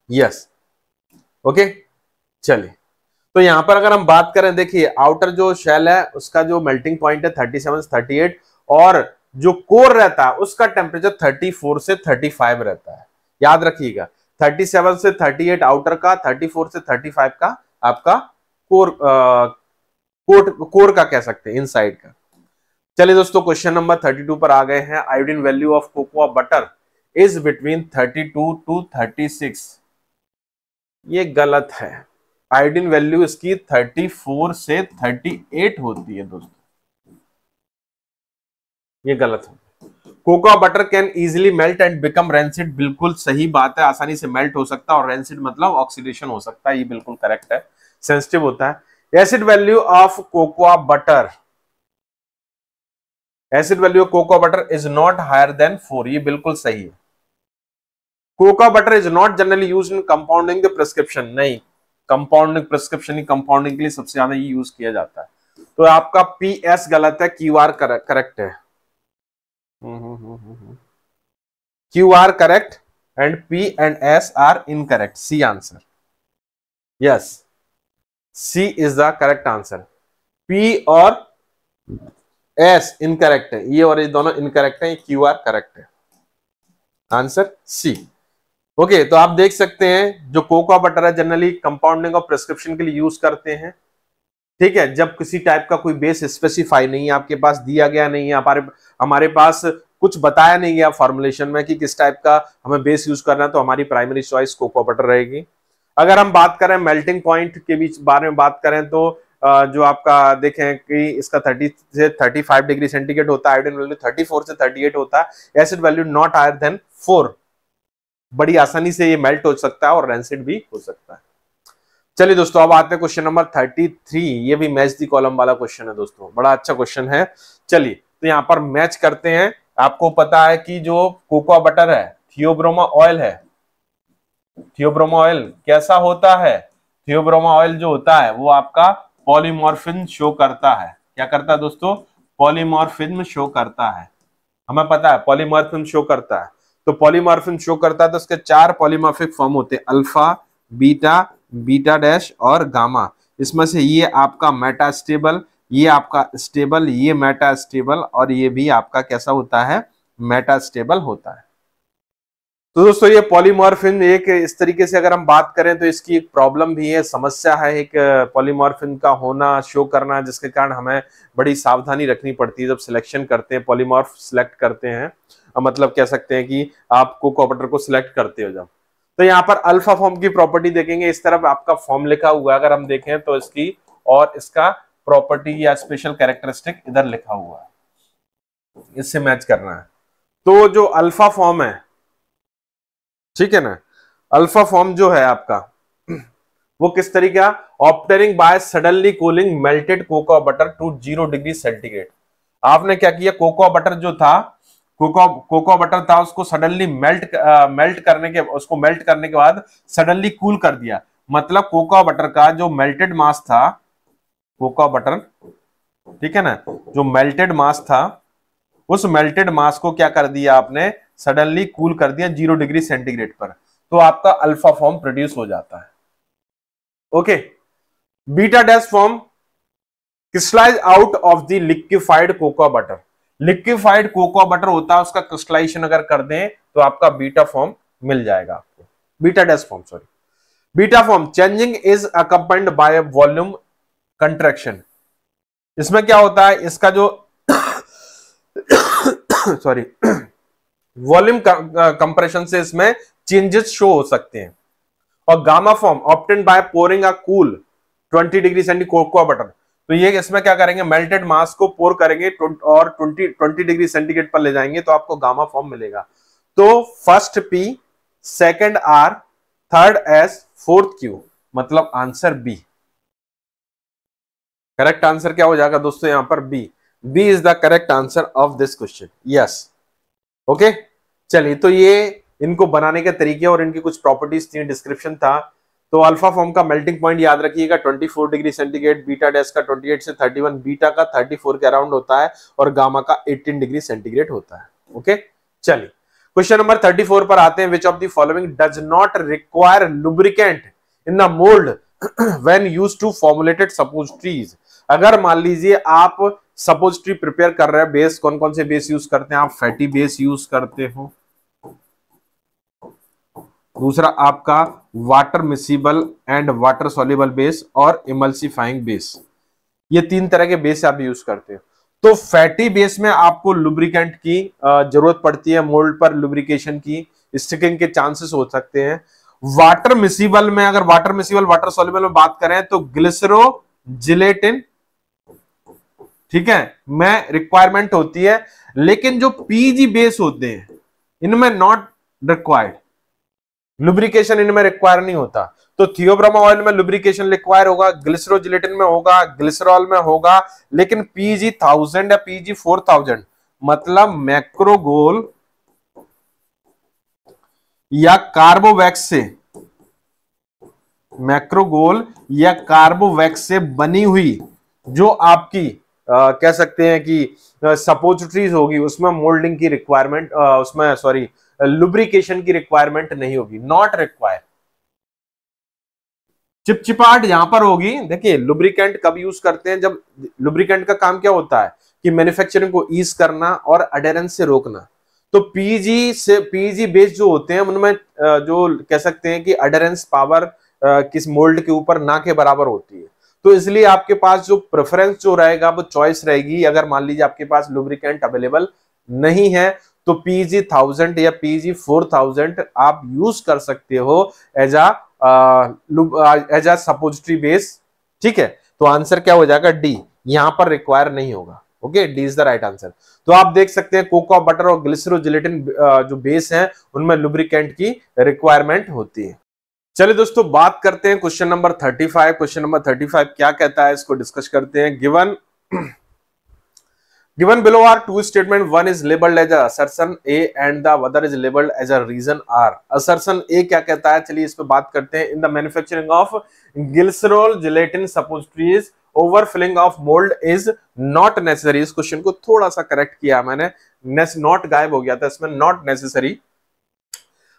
A: Yes, okay, चलिए, तो यहां पर अगर हम बात करें, देखिए आउटर जो शेल है उसका जो मेल्टिंग पॉइंट है 37 38 और जो कोर रहता है उसका टेम्परेचर 34 से 35 रहता है। याद रखिएगा, 37 से 38 आउटर का, 34 से 35 का आपका कोर का कह सकते हैं, इनसाइड का। चलिए दोस्तों क्वेश्चन नंबर 32 पर आ गए हैं, iodine value of cocoa butter is between 32 to 36। ये गलत है, आयोडीन वैल्यू इसकी 34 से 38 होती है दोस्तों, ये गलत है। Cocoa butter can easily melt and become rancid, बिल्कुल सही बात है, आसानी से मेल्ट हो सकता है और रेंसिड मतलब ऑक्सीडेशन हो सकता है, ये बिल्कुल करेक्ट है, सेंसिटिव होता है। Acid value of cocoa butter, acid value of cocoa butter is not higher than 4, ये बिल्कुल सही है। Cocoa butter is not generally used in compounding the prescription, नहीं, कंपाउंडिंग प्रिस्क्रिप्शन ही कंपाउंडिंग के लिए सबसे ज्यादा ये यूज किया जाता है। तो आपका पी एस गलत है, क्यू आर करेक्ट है। Q are correct and P and S are incorrect. C answer, yes, C is the correct answer. P और एस इनकरेक्ट है, ये और ये दोनों इनकरेक्ट है, क्यू आर करेक्ट है। Answer C. ओके, तो आप देख सकते हैं जो कोकोआ बटर है जनरली कंपाउंडिंग और प्रिस्क्रिप्शन के लिए यूज करते हैं। ठीक है, जब किसी टाइप का कोई बेस स्पेसिफाई नहीं है, आपके पास दिया गया नहीं है, हमारे पास कुछ बताया नहीं गया फॉर्मुलेशन में कि किस टाइप का हमें बेस यूज करना है, तो हमारी प्राइमरी चॉइस कोकोआ बटर रहेगी। अगर हम बात करें मेल्टिंग पॉइंट के बीच बारे में बात करें तो जो आपका देखें कि इसका 30 से 35 डिग्री सेंटीग्रेड होता है, आयोडीन वैल्यू 34 से 38 होता है, acid value not higher than 4। बड़ी आसानी से ये मेल्ट हो सकता है और रैंसिड भी हो सकता है। चलिए दोस्तों, अब आते हैं क्वेश्चन नंबर 33। ये भी मैच दी कॉलम वाला क्वेश्चन है दोस्तों, बड़ा अच्छा क्वेश्चन है। चलिए तो यहां पर मैच करते हैं। आपको पता है कि जो कोकोआ बटर है, थियोब्रोमा ऑयल है। थियोब्रोमा ऑयल कैसा होता है? थियोब्रोमा ऑयल जो होता है वो आपका पॉलीमॉर्फिज्म शो करता है। क्या करता है दोस्तों? पॉलीमॉर्फिज्म शो करता है। हमें पता है पॉलीमॉर्फिज्म शो करता है। तो पॉलीमॉर्फिज्म शो करता है तो उसके 4 पॉलीमॉर्फिक फॉर्म होते हैं, अल्फा, बीटा, बीटा डैश और गामा। इसमें से ये आपका मेटा स्टेबल, ये आपका स्टेबल, ये मेटा स्टेबल और ये भी आपका कैसा होता है? मेटा स्टेबल होता है। तो दोस्तों ये पॉलीमॉर्फिज्म एक इस तरीके से अगर हम बात करें तो इसकी एक प्रॉब्लम भी है, समस्या है एक पॉलीमॉर्फिज्म का होना, शो करना, जिसके कारण हमें बड़ी सावधानी रखनी पड़ती है जब सिलेक्शन करते हैं, पॉलीमॉर्फ सिलेक्ट करते हैं। मतलब कह सकते हैं कि आप कोकोआ बटर को सिलेक्ट करते हो जब, तो यहाँ पर अल्फा फॉर्म की प्रॉपर्टी देखेंगे, इस तरफ आपका फॉर्म लिखा हुआ है, अगर हम देखें तो इसकी और इसका प्रॉपर्टी या स्पेशल कैरेक्टरिस्टिक इधर लिखा हुआ है, इससे मैच करना है। तो जो अल्फा फॉर्म है, ठीक है ना, अल्फा फॉर्म जो है आपका वो किस तरीके का? Obtaining by suddenly cooling melted cocoa butter to 0 degree centigrade. आपने क्या किया? कोकोआ बटर जो था, कोकोआ बटर था, उसको सडनली मेल्ट करने के बाद सडनली कूल कर दिया। मतलब कोकोआ बटर का जो मेल्टेड मास था, कोकोआ बटर, ठीक है ना, जो मेल्टेड मास था, उस मेल्टेड मास को क्या कर दिया आपने? सडनली कूल कर दिया 0 डिग्री सेंटीग्रेड पर, तो आपका अल्फा फॉर्म प्रोड्यूस हो जाता है। Okay, beta dash form crystallise out of the liquefied cocoa butter. Liquefied cocoa butter होता है, उसका क्रिस्टलाइजेशन अगर कर दें तो आपका बीटा फॉर्म मिल जाएगा आपको, beta dash form, sorry. Beta form changing is accompanied by volume contraction. इसमें क्या होता है? इसका जो सॉरी वॉल्यूम कंप्रेशन से इसमें चेंजेस शो हो सकते हैं। और gamma form obtained by pouring a cool 20 degree centigrade cocoa butter. तो ये इसमें क्या करेंगे? मेल्टेड मास को पोर करेंगे और 20 डिग्री सेंटीग्रेड पर ले जाएंगे तो आपको गामा फॉर्म मिलेगा। तो first P, second R, third S, fourth Q, मतलब आंसर बी। करेक्ट आंसर क्या हो जाएगा दोस्तों? यहां पर B. B is the correct answer of this question. Yes, okay. चलिए, तो ये इनको बनाने के तरीके और इनकी कुछ प्रॉपर्टीज थी, डिस्क्रिप्शन था। तो अल्फा फॉर्म का मेल्टिंग पॉइंट याद रखिएगा 24 डिग्री सेंटीग्रेड, बीटा डैश का 28 से 31, बीटा का 34 के अराउंड होता है और गामा का 18 डिग्री सेंटीग्रेड होता है। ओके, चलिए क्वेश्चन नंबर 34 पर आते हैं। Which of the following does not require lubricant in the mold when used to formulated suppositories. अगर मान लीजिए आप सपोजिटरी प्रिपेयर कर रहे हैं, बेस कौन कौन से बेस यूज करते हैं आप? फैटी बेस यूज करते हो, दूसरा आपका water miscible and water soluble base और इमल्सिफाइंग बेस, ये 3 तरह के बेस आप यूज करते हो। तो फैटी बेस में आपको लुब्रिकेंट की जरूरत पड़ती है, मोल्ड पर लुब्रिकेशन की, स्टिकिंग के चांसेस हो सकते हैं। वाटर मिसिबल में, अगर वाटर मिसिबल वाटर सॉल्युबल में बात करें तो ग्लिसरो जिलेटिन, ठीक है, में रिक्वायरमेंट होती है। लेकिन जो पीजी बेस होते हैं इनमें नॉट रिक्वायर्ड, लुब्रिकेशन इनमें रिक्वायर नहीं होता। तो थियोब्रोमा ऑयल में लुब्रिकेशन रिक्वायर होगा, ग्लिसरोजिलेटिन में होगा, ग्लिसरॉल में होगा, लेकिन पीजी 1000 या पीजी 4000 मतलब मैक्रोगोल या कार्बोवैक्स से, मैक्रोगोल या कार्बोवैक्स से बनी हुई जो आपकी कह सकते हैं कि सपोजिटरीज होगी उसमें मोल्डिंग की रिक्वायरमेंट, उसमें सॉरी लुब्रिकेशन की रिक्वायरमेंट नहीं होगी, नॉट रिक्वायर। चिपचिपाहट यहां पर होगी। देखिए लुब्रिकेंट कब यूज करते हैं, जब लुब्रिकेंट का काम क्या होता है कि मैन्युफैक्चरिंग को ईज करना और अडेरेंस से रोकना। तो पीजी बेस्ड जो होते हैं उनमें जो कह सकते हैं कि अडेरेंस पावर किस मोल्ड के ऊपर ना के बराबर होती है। तो इसलिए आपके पास जो प्रेफरेंस जो रहेगा वो चॉइस रहेगी, अगर मान लीजिए आपके पास लुब्रिकेंट अवेलेबल नहीं है तो पीजी 1000 या पीजी 4000 आप यूज कर सकते हो as as a suppository base. ठीक है, तो आंसर क्या हो जाएगा, डी, यहां पर रिक्वायर नहीं होगा। Okay, D is the right answer. तो आप देख सकते हैं कोकोआ बटर और ग्लिसरो जिलेटिन जो बेस है उनमें लुब्रिकेंट की रिक्वायरमेंट होती है। चलिए दोस्तों बात करते हैं क्वेश्चन नंबर 35। क्वेश्चन नंबर 35 क्या कहता है, इसको डिस्कस करते हैं। Given below are two statement, one is labeled as a assertion A and the other is labeled as a reason R। assertion A क्या कहता है, चलिए इस पे बात करते हैं। In the manufacturing of glycerol gelatin suppositories overfilling of mold is not necessary। इस क्वेश्चन को थोड़ा सा करेक्ट किया मैंने, नॉट गायब हो गया था इसमें, नॉट नेसेसरी।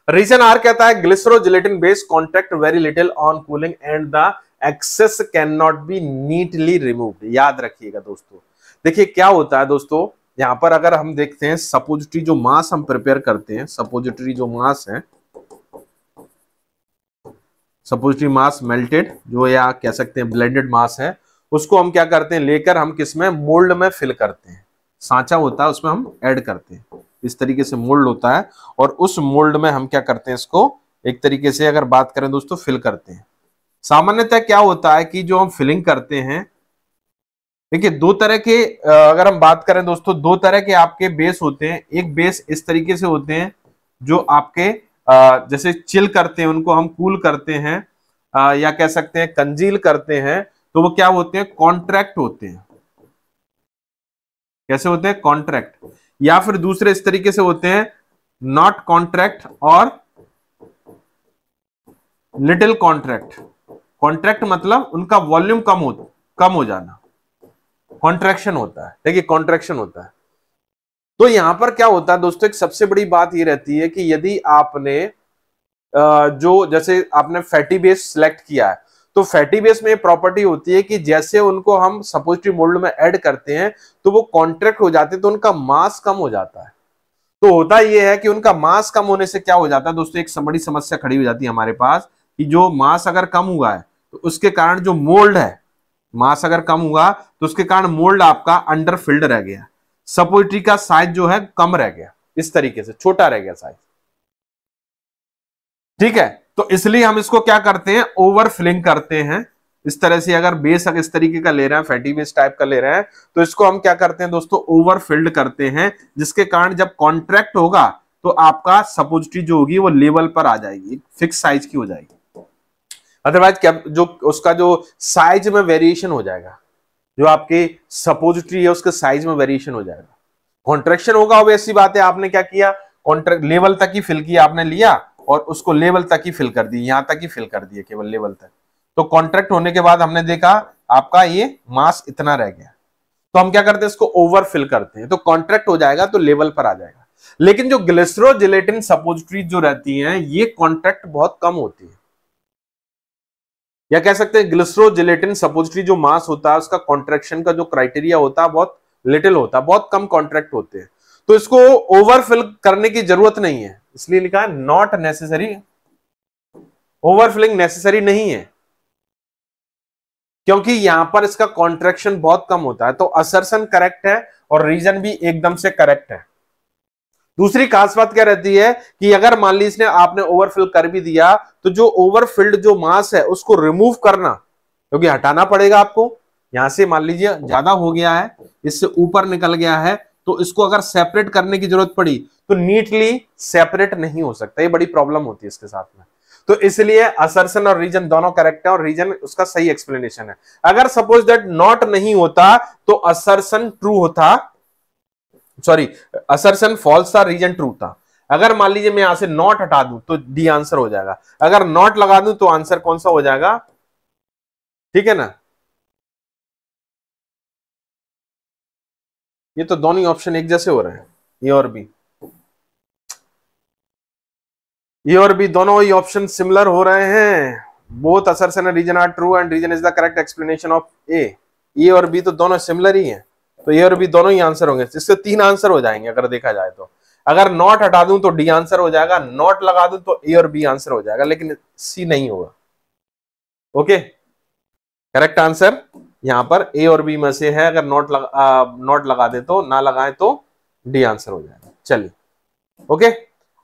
A: रीजन आर कहता है glycero gelatin base contact very little on cooling and the excess can not be neatly removed. याद रखिएगा दोस्तों, देखिए क्या होता है दोस्तों, यहां पर अगर हम देखते हैं सपोजिटरी जो मास हम प्रिपेयर करते हैं, सपोजिटरी जो मास है, सपोजिटरी मास मेल्टेड जो या कह सकते हैं ब्लेंडेड मास है, उसको हम क्या करते हैं लेकर हम किसमें, मोल्ड में फिल करते हैं। सांचा होता है उसमें हम ऐड करते हैं, इस तरीके से मोल्ड होता है और उस मोल्ड में हम क्या करते हैं, इसको एक तरीके से अगर बात करें दोस्तों फिल करते हैं। सामान्यतः क्या होता है कि जो हम फिलिंग करते हैं, देखिए दो तरह के अगर हम बात करें दोस्तों, दो तरह के आपके बेस होते हैं। एक बेस इस तरीके से होते हैं जो आपके जैसे चिल करते हैं, उनको हम कूल करते हैं या कह सकते हैं कंजील करते हैं, तो वो क्या होते हैं, कॉन्ट्रैक्ट होते हैं। कैसे होते हैं, कॉन्ट्रैक्ट। या फिर दूसरे इस तरीके से होते हैं नॉट कॉन्ट्रैक्ट और लिटिल कॉन्ट्रैक्ट। कॉन्ट्रैक्ट मतलब उनका वॉल्यूम कम हो जाना, कॉन्ट्रैक्शन होता है। देखिए कॉन्ट्रैक्शन होता है। तो यहां पर क्या होता है दोस्तों, एक सबसे बड़ी बात ये रहती है कि यदि आपने जो जैसे आपने फैटी बेस सिलेक्ट किया है, तो फैटी बेस में प्रॉपर्टी होती है कि जैसे उनको हम सपोजिटरी मोल्ड में ऐड करते हैं तो वो कॉन्ट्रैक्ट हो जाते हैं, तो उनका मास कम हो जाता है। तो होता यह है कि उनका मास कम होने से क्या हो जाता है दोस्तों, एक बड़ी समस्या खड़ी हो जाती है हमारे पास कि जो मास अगर कम हुआ है तो उसके कारण जो मोल्ड है, मास अगर कम हुआ तो उसके कारण मोल्ड आपका अंडर फिल्ड रह गया, सपोजिटरी का साइज जो है कम रह गया, इस तरीके से छोटा रह गया साइज। ठीक है, तो इसलिए हम इसको क्या करते हैं, ओवर फिलिंग करते हैं। इस तरह से अगर बेस अगर इस तरीके का ले रहे हैं, फैटी बेस टाइप का ले रहे हैं, तो इसको हम क्या करते हैं दोस्तों, ओवर फिल्ड करते हैं, जिसके कारण जब कॉन्ट्रैक्ट होगा तो आपका सपोजिटरी जो होगी वो लेवल पर आ जाएगी, फिक्स साइज की हो जाएगी। अदरवाइज क्या जो उसका जो साइज में वेरिएशन हो जाएगा, जो आपकी सपोजिटरी है उसके साइज में वेरिएशन हो जाएगा। कॉन्ट्रैक्शन होगा, ऑब्वियस सी बात है, आपने क्या किया, कॉन्ट्रैक्ट लेवल तक ही फिल किया, आपने लिया और उसको लेवल तक ही फिल कर दी, यहां तक ही फिल कर दिए, केवल लेवल तक। तो कॉन्ट्रैक्ट होने के बाद हमने देखा आपका ये मास इतना रह गया, तो हम क्या करते हैं, इसको ओवर फिल करते हैं, तो कॉन्ट्रैक्ट हो जाएगा तो लेवल पर आ जाएगा। लेकिन जो ग्लिसरो जिलेटिन सपोजिटरी जो रहती हैं ये कॉन्ट्रैक्ट बहुत कम होती है, या कह सकते हैं ग्लिसरो जिलेटिन सपोजिटरी जो मास होता है उसका कॉन्ट्रैक्शन का जो क्राइटेरिया होता है बहुत लिटिल होता है, बहुत कम कॉन्ट्रैक्ट होते हैं, तो इसको ओवरफिल करने की जरूरत नहीं है, इसलिए लिखा है नॉट नेसेसरी। ओवरफिलिंग नेसेसरी नहीं है क्योंकि यहां पर इसका कॉन्ट्रैक्शन बहुत कम होता है। तो असर्शन करेक्ट है और रीजन भी एकदम से करेक्ट है। दूसरी खास बात क्या रहती है कि अगर मान लीजिए आपने ओवरफिल कर भी दिया तो जो ओवरफिल्ड जो मास है उसको रिमूव करना, क्योंकि हटाना पड़ेगा आपको, यहां से मान लीजिए ज्यादा हो गया है, इससे ऊपर निकल गया है, तो इसको अगर सेपरेट करने की जरूरत पड़ी तो नीटली सेपरेट नहीं हो सकता, ये बड़ी प्रॉब्लम होती है इसके साथ में। तो इसलिए असर्शन और रीजन दोनों करेक्ट है और रीजन उसका सही एक्सप्लेनेशन है। अगर सपोज दैट नॉट नहीं होता तो असर्शन ट्रू होता, सॉरी असर्शन फॉल्स था, रीजन ट्रू था। अगर मान लीजिए मैं यहां से नॉट हटा दूं तो डी आंसर हो जाएगा, अगर नॉट लगा दूं तो आंसर कौन सा हो जाएगा, ठीक है ना। ये तो दोनों ही ऑप्शन एक जैसे हो रहे हैं, ए और बी। ए और बी दोनों ही ऑप्शन सिमिलर हो रहे हैं। Both assertion and reason are true and reason is the correct explanation of A। ए और बी तो दोनों सिमिलर ही हैं, तो ए और बी दोनों ही आंसर होंगे। इससे 3 आंसर हो जाएंगे अगर देखा जाए तो। अगर नॉट हटा दूं तो डी आंसर हो जाएगा, नॉट लगा दूं तो ए और बी आंसर हो जाएगा, लेकिन सी नहीं होगा। ओके, करेक्ट आंसर यहां पर ए और बी में से है। अगर नॉट लगा दे तो, ना लगाए तो डी आंसर हो जाएगा। चलिए, ओके,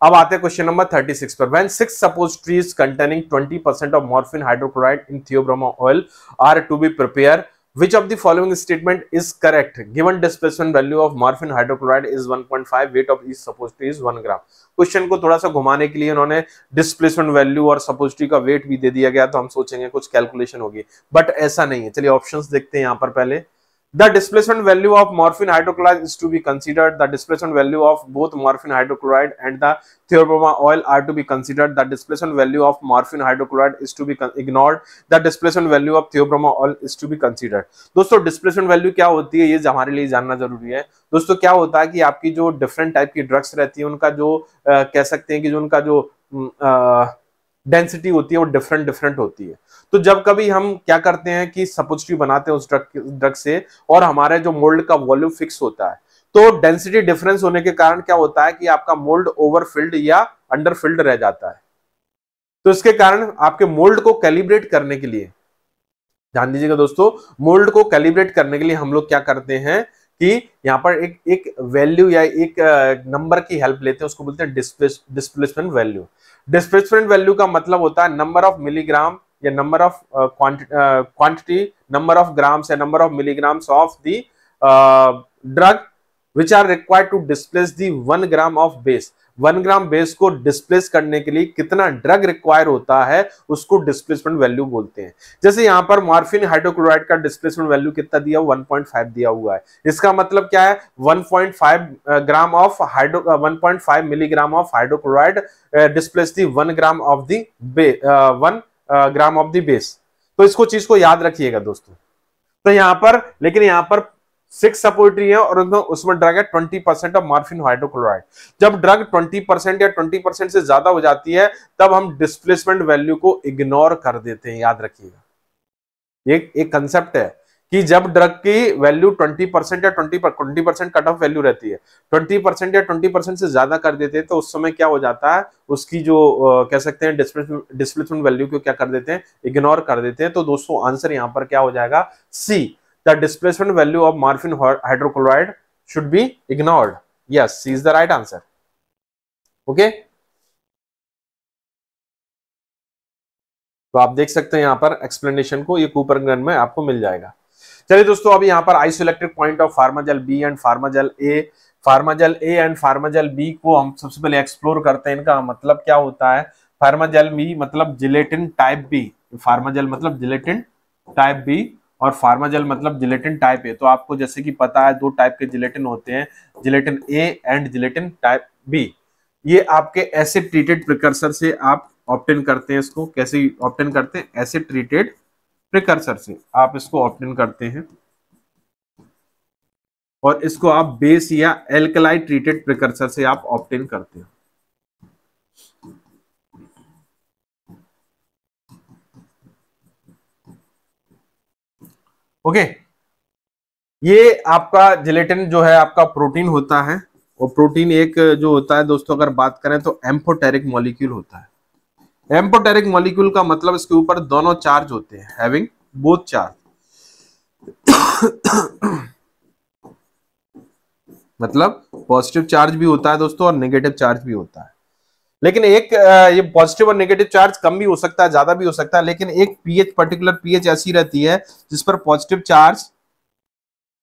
A: अब आते हैं क्वेश्चन नंबर 36 पर। When 6 supposed trees containing 20% of morphine hydrochloride in theobroma oil are to be prepared, which of the following statement is correct? Given displacement value of morphine hydrochloride is 1.5, weight of each supposed tree is 1 gram। Question को थोड़ा सा घुमाने के लिए उन्होंने displacement value और suppose tree का wait भी दे दिया गया, तो हम सोचेंगे कुछ कैलकुलेशन होगी, बट ऐसा नहीं है। चलिए ऑप्शंस देखते हैं यहां पर। पहले, the displacement value of morphine hydrochloride is to be considered, the displacement value of both morphine hydrochloride and the theobroma oil are to be considered, the displacement value of morphine hydrochloride is to be ignored, the displacement value of theobroma oil is to be considered। दोस्तों displacement value क्या होती है ये हमारे लिए जानना जरूरी है। दोस्तों क्या होता है कि आपकी जो डिफरेंट टाइप की ड्रग्स रहती है उनका जो कह सकते हैं कि जो उनका जो डेंसिटी होती है वो डिफरेंट डिफरेंट होती है। तो जब कभी हम क्या करते हैं कि सपोजिटरी बनाते हैं उस ड्रग से, और हमारे जो मोल्ड का वॉल्यूम फिक्स होता है, तो डेंसिटी डिफरेंस होने के कारण क्या होता है कि आपका मोल्ड ओवरफिल्ड या अंडरफिल्ड रह जाता है। तो इसके कारण आपके मोल्ड को कैलिब्रेट करने के लिए, ध्यान दीजिएगा दोस्तों, मोल्ड को कैलिब्रेट करने के लिए हम लोग क्या करते हैं कि यहाँ पर एक वैल्यू या एक नंबर की हेल्प लेते हैं, उसको बोलते हैं डिस्प्लेसमेंट वैल्यू। डिस्प्लेसमेंट वैल्यू का मतलब होता है नंबर ऑफ मिलीग्राम या number of quantity, number of grams या number of milligrams of the drug which are required to displace the 1 gram of base. 1 gram base को डिस्प्लेस करने के लिए कितना ड्रग रिक्वायर होता है उसको डिस्प्लेसमेंट वैल्यू बोलते हैं। जैसे यहाँ पर मॉर्फिन हाइड्रोक्लोराइड का डिस्प्लेसमेंट वैल्यू कितना दिया, 1.5 दिया हुआ है। इसका मतलब क्या है, 1.5 gram of 1.5 milligram of hydrochloride displace the 1 gram of the 1 gram of the base. तो इसको चीज को याद रखिएगा दोस्तों। तो यहाँ पर, लेकिन यहाँ पर 6 सपोर्टरी है और उसमें ड्रग है 20% ऑफ मॉर्फिन हाइड्रोक्लोराइड। जब ड्रग 20% या 20% से ज्यादा हो जाती है तब हम डिस्प्लेसमेंट वैल्यू को इग्नोर कर देते हैं, याद रखिएगा। ये एक कंसेप्ट है कि जब ड्रग की वैल्यू 20% या 20% कट ऑफ वैल्यू रहती है, 20% या 20% से ज्यादा कर देते हैं तो उस समय क्या हो जाता है, उसकी जो कह सकते हैं डिस्प्लेसमेंट वैल्यू को क्या कर देते हैं, इग्नोर कर देते हैं। तो दोस्तों आंसर यहां पर क्या हो जाएगा, C, the displacement value of morphine hydrochloride should be ignored. Yes, C is the right answer. Okay, तो आप देख सकते हैं यहां पर एक्सप्लेनेशन को, ये कूपर गन में आपको मिल जाएगा। चलिए दोस्तों, अभी यहाँ पर isoelectric point of Pharmagel B and Pharmagel A, Pharmagel A and Pharmagel B को हम सबसे पहले एक्सप्लोर करते हैं। इनका मतलब क्या होता है, फार्माजेल बी मतलब जिलेटिन टाइप बी, फार्माजेल मतलब जिलेटिन टाइप बी और फार्माजेल मतलब जिलेटिन टाइप ए। तो आपको जैसे कि पता है 2 टाइप के जिलेटिन होते हैं, gelatin A and gelatin type B. ये आपके एसिड ट्रीटेड प्रिकर्सर से आप ऑब्टेन करते हैं। इसको कैसे ऑब्टेन करते हैं, एसिड ट्रीटेड प्रिकर्सर से आप इसको ऑब्टेन करते हैं, और इसको आप बेस या एल्कलाई ट्रीटेड प्रिकर्सर से आप ऑब्टेन करते हैं। ओके, ये आपका जिलेटिन जो है आपका प्रोटीन होता है, और प्रोटीन एक जो होता है दोस्तों, अगर बात करें तो एम्फोटेरिक मॉलिक्यूल होता है। एम्फोटेरिक मॉलिक्यूल का मतलब इसके ऊपर दोनों चार्ज होते हैं, हैविंग बोथ चार्ज। मतलब पॉजिटिव चार्ज भी होता है दोस्तों और नेगेटिव चार्ज भी होता है। लेकिन एक ये पॉजिटिव और नेगेटिव चार्ज कम भी हो सकता है, ज्यादा भी हो सकता है, लेकिन एक पीएच, पर्टिकुलर पीएच ऐसी रहती है जिस पर positive charge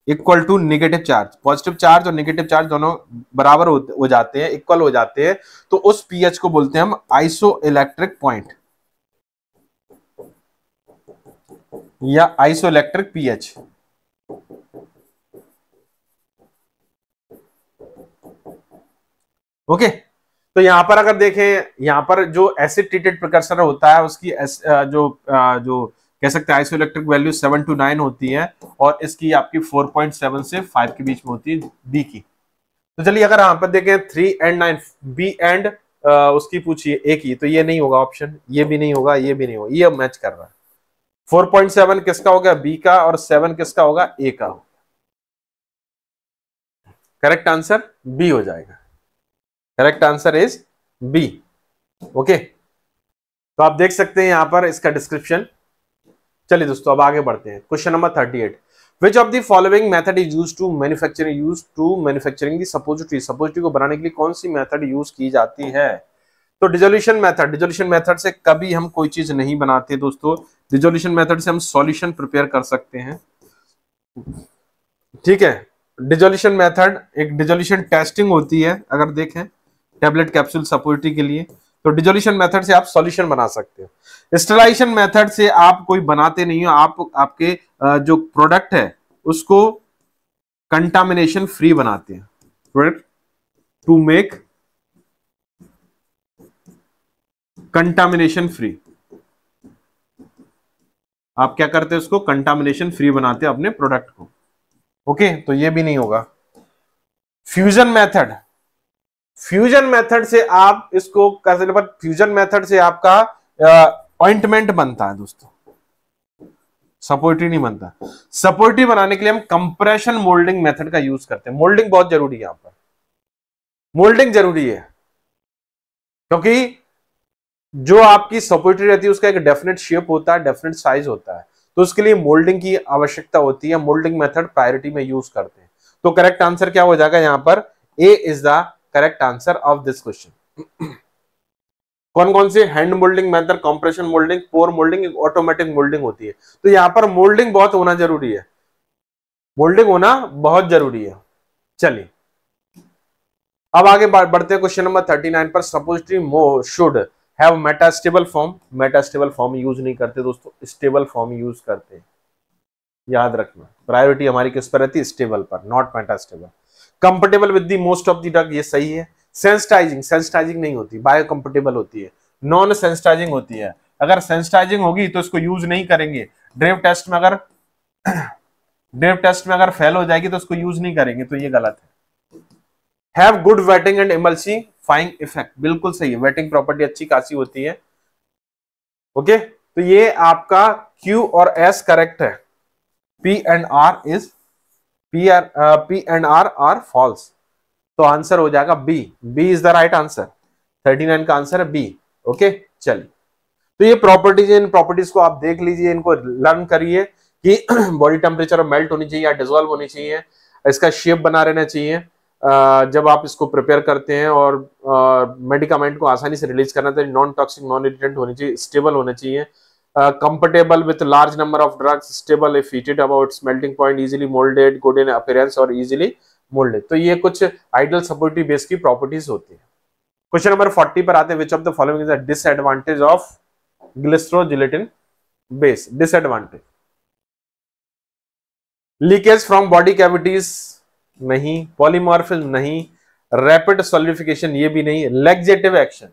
A: equal to negative charge, positive charge और नेगेटिव चार्ज दोनों बराबर हो जाते हैं, इक्वल हो जाते हैं। तो उस पीएच को बोलते हैं हम आइसो इलेक्ट्रिक पॉइंट या आइसो इलेक्ट्रिक पीएच। ओके, तो यहां पर अगर देखें, यहां पर जो एसिड ट्रीटेड प्रिकर्सर होता है उसकी जो कह सकते हैं आइसोइलेक्ट्रिक वैल्यू 7 to 9 होती है और इसकी आपकी 4.7 से 5 के बीच में होती है बी की। तो चलिए अगर यहाँ पर देखें 3 and 9 बी एंड उसकी पूछिए ए की, तो ये नहीं होगा ऑप्शन, ये भी नहीं होगा, ये भी नहीं होगा, ये मैच कर रहा है। 4.7 किसका होगा, बी का, और 7 किसका होगा, ए का। करेक्ट आंसर बी हो जाएगा। Correct answer is B. Okay, तो आप देख सकते हैं यहां पर इसका डिस्क्रिप्शन। चलिए दोस्तों अब आगे बढ़ते हैं। Question number 38, which of the following method is used to manufacturing the suppository. Suppository को बनाने के लिए कौन सी मेथड यूज की जाती है? तो डिसोल्यूशन मेथड। डिसोल्यूशन मेथड से कभी हम कोई चीज नहीं बनाते दोस्तों। डिसोल्यूशन मेथड से हम सॉल्यूशन प्रिपेयर कर सकते हैं। ठीक है, डिसोल्यूशन मेथड एक डिसोल्यूशन टेस्टिंग होती है। अगर देखें टेबलेट कैप्सूल सपोजिटरी के लिए, तो डिसोल्यूशन मेथड से आप सॉल्यूशन बना सकते हो। स्टेरिलाइजेशन मेथड से आप कोई बनाते नहीं हो, आप आपके जो प्रोडक्ट है उसको कंटामिनेशन फ्री बनाते हैं। Product to make contamination free, आप क्या करते हैं, उसको कंटामिनेशन फ्री बनाते हैं अपने प्रोडक्ट को। ओके, तो ये भी नहीं होगा। फ्यूजन मेथड, फ्यूजन मेथड से आप इसको कैसे, फ्यूजन मेथड से आपका ऑइंटमेंट बनता है दोस्तों, सपोजिटरी नहीं बनता। सपोजिटरी बनाने के लिए हम कंप्रेशन मोल्डिंग मेथड का यूज करते हैं। मोल्डिंग बहुत जरूरी है, यहां पर मोल्डिंग जरूरी है, क्योंकि जो आपकी सपोजिटरी रहती है उसका एक डेफिनेट शेप होता है, डेफिनेट साइज होता है, तो उसके लिए मोल्डिंग की आवश्यकता होती है। मोल्डिंग मेथड प्रायोरिटी में यूज करते हैं। तो करेक्ट आंसर क्या हो जाएगा यहां पर, A is the correct answer of this question. कौन कौन से, hand moulding method, compression moulding, pour moulding, automatic moulding होती है। तो यहां पर मोल्डिंग बहुत होना जरूरी है, मोल्डिंग होना बहुत जरूरी है। चलिए अब आगे बढ़ते हैं क्वेश्चन नंबर 39 पर। Suppository should have metastable form. Metastable form use नहीं करते दोस्तों, स्टेबल फॉर्म यूज करते हैं, याद रखना। प्रायोरिटी हमारी किस पर रहती है, स्टेबल पर, not metastable. Comfortable with the most of the drug, ये सही है। सेंसिटाइजिंग, सेंसिटाइजिंग नहीं होती, बायोकंफर्टेबल होती है। नॉन सेंसिटाइजिंग होती है। अगर सेंसिटाइजिंग होगी तो इसको यूज नहीं करेंगे। ड्रेव टेस्ट में अगर फेल हो जाएगी तो इसको यूज नहीं करेंगे, तो ये गलत है। Have good waiting and emulsifying effect, बिल्कुल सही है, वेटिंग प्रॉपर्टी अच्छी खासी होती है। ओके, तो ये आपका Q और S करेक्ट है। P and R are false, तो आंसर हो जाएगा B. B is the right answer. 39 का आंसर है बी। ओके, चलिए तो ये प्रॉपर्टीज, इन प्रॉपर्टीज को आप देख लीजिए, इनको लर्न करिए कि बॉडी टेम्परेचर मेल्ट होनी चाहिए या डिसॉल्व होनी चाहिए, इसका शेप बना रहना चाहिए जब आप इसको प्रिपेयर करते हैं, और मेडिकामेंट को आसानी से रिलीज करना चाहिए। नॉन टॉक्सिक, नॉन इरिटेंट होनी चाहिए, स्टेबल होना चाहिए, comfortable with large number of drugs, stable if heated about melting point, easily moulded, good in appearance और इजीली मोल्डेड। तो ये कुछ आइडियल सपोजिटरी बेस की प्रॉपर्टीज होती है। क्वेश्चन नंबर 40 पर आते हैं। Which of the following is the disadvantage of glycerogelatin base. Disadvantage, leakage from body cavities नहीं, पॉलीमॉर्फिज्म नहीं, रैपिड सॉलिडिफिकेशन ये भी नहीं, लैक्सेटिव एक्शन,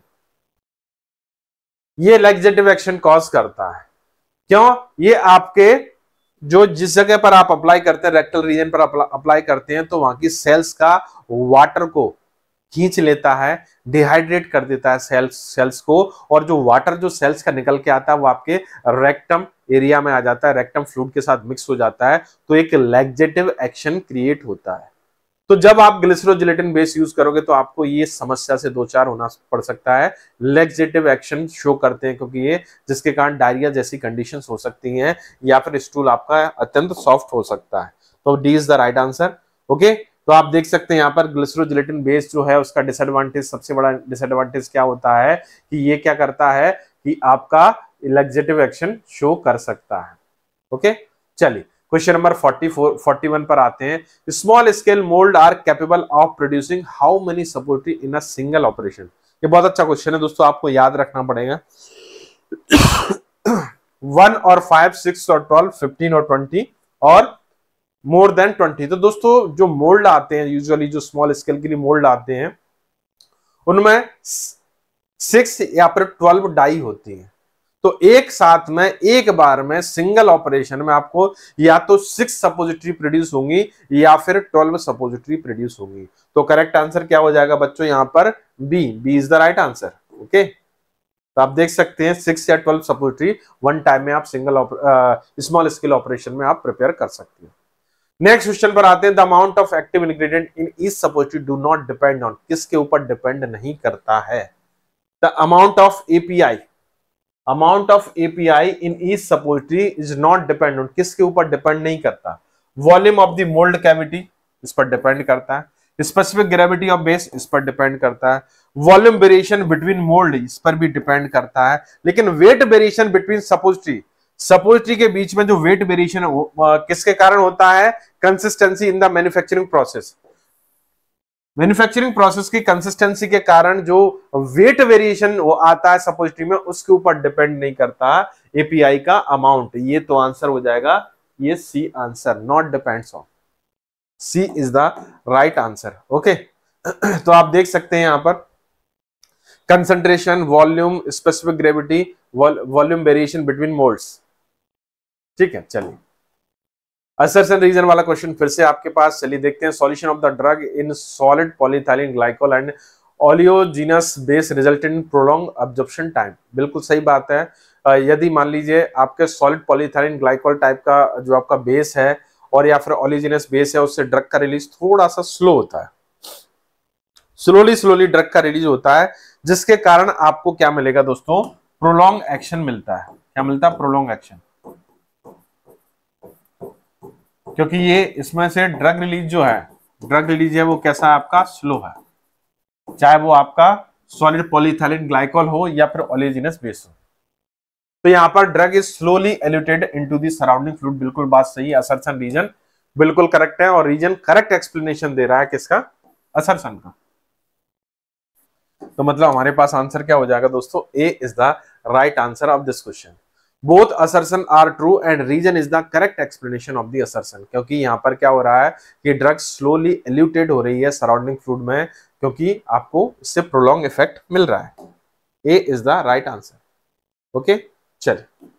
A: ये लैक्सेटिव एक्शन कॉज करता है। क्यों? ये आपके जो जिस जगह पर आप अप्लाई करते हैं, रेक्टल रीजन पर अप्लाई करते हैं, तो वहां की सेल्स का वाटर को खींच लेता है, डिहाइड्रेट कर देता है सेल्स को, और जो वाटर जो सेल्स का निकल के आता है वो आपके रेक्टम एरिया में आ जाता है, रेक्टम फ्लूइड के साथ मिक्स हो जाता है, तो एक लैक्सेटिव एक्शन क्रिएट होता है। तो जब आप ग्लिसरोजिलेटिन बेस यूज करोगे तो आपको ये समस्या से दो चार होना पड़ सकता है, लैक्सेटिव एक्शन शो करते हैं, क्योंकि ये जिसके कारण डायरिया जैसी कंडीशंस हो सकती हैं, या फिर स्टूल आपका अत्यंत सॉफ्ट हो सकता है। तो D is the right answer. Okay, तो आप देख सकते हैं यहाँ पर ग्लिसरोजिलेटिन बेस जो है उसका डिसएडवांटेज, सबसे बड़ा डिसएडवांटेज क्या होता है कि ये क्या करता है कि आपका लैक्सेटिव एक्शन शो कर सकता है। ओके, चलिए क्वेश्चन नंबर 41 पर आते हैं। Small scale mold are capable of producing how many suppository in a single operation. ये बहुत अच्छा क्वेश्चन है दोस्तों, आपको याद रखना पड़ेगा। 1 और 5, 6 और 12, 15 और 20 और मोर देन 20। तो दोस्तों जो मोल्ड आते हैं, यूजुअली जो स्मॉल स्केल के लिए मोल्ड आते हैं, उनमें 6 या फिर 12 डाई होती है। तो एक साथ में एक बार में सिंगल ऑपरेशन में आपको या तो 6 सपोजिटरी प्रोड्यूस होंगी या फिर 12 सपोजिटरी प्रोड्यूस होंगी। तो करेक्ट आंसर क्या हो जाएगा बच्चों यहां पर B is the right answer. Okay, तो आप देख सकते हैं 6 या 12 सपोजिटरी वन टाइम में आप सिंगल स्मॉल स्केल ऑपरेशन में आप प्रिपेयर कर सकते हैं। नेक्स्ट क्वेश्चन पर आते हैं। The amount of active ingredient in each suppository do not depend on, किसके ऊपर डिपेंड नहीं करता है? The amount of API, amount of API in each suppository is not depend on, किसके ऊपर डिपेंड नहीं करता? Volume of the mould cavity इस पर डिपेंड करता है, स्पेसिफिक ग्रेविटी ऑफ बेस इस पर डिपेंड करता है, वॉल्यूम वेरिएशन बिटवीन मोल्ड इस पर भी डिपेंड करता है, लेकिन वेट वेरिएशन बिटवीन सपोजिटरी के बीच में जो वेट वेरिएशन किसके कारण होता है? Consistency in the manufacturing process, manufacturing process की कंसिस्टेंसी के कारण जो वेट वेरिएशन आता है सपोजिटरी में, उसके ऊपर डिपेंड नहीं करता एपीआई का अमाउंट। ये तो आंसर हो जाएगा ये C answer, not depends on, C is the right answer. Okay, तो आप देख सकते हैं यहां पर concentration, volume, specific gravity, volume variation between molds. ठीक है, चलिए असर्शन रीजन वाला क्वेश्चन फिर से आपके पास, चलिए देखते हैं। Solution of the drug in solid polyethylene glycol and oleaginous base result in prolong absorption time. बिल्कुल सही बात है। यदि मान लीजिए आपके सॉलिड पॉलीइथाइलिन ग्लाइकोल टाइप का जो आपका बेस है और या फिर ओलियोजिनस बेस है, उससे ड्रग का रिलीज थोड़ा सा स्लो होता है, स्लोली ड्रग का रिलीज होता है, जिसके कारण आपको क्या मिलेगा दोस्तों? प्रोलॉन्ग एक्शन मिलता है। क्या मिलता है? प्रोलॉन्ग एक्शन, क्योंकि ये इसमें से ड्रग रिलीज जो है, ड्रग रिलीज है वो कैसा है आपका? स्लो है, चाहे वो आपका सॉलिड पॉलीइथाइलिन ग्लाइकोल हो या फिर ओलियोजिनस बेस हो। तो यहां पर drug is slowly eluted into the surrounding fluid. बिल्कुल बात सही है, असर्शन रीजन बिल्कुल करेक्ट है और रीजन करेक्ट एक्सप्लेनेशन दे रहा है किसका? असर्शन का। तो मतलब हमारे पास आंसर क्या हो जाएगा दोस्तों? A is the right answer of this question. Both assertion are true and reason is the correct explanation of the assertion. क्योंकि यहां पर क्या हो रहा है कि ड्रग स्लोली एल्यूटेड हो रही है सराउंडिंग फ्लूइड में, क्योंकि आपको इससे प्रोलॉन्ग इफेक्ट मिल रहा है। A is the right answer. Okay, चलिए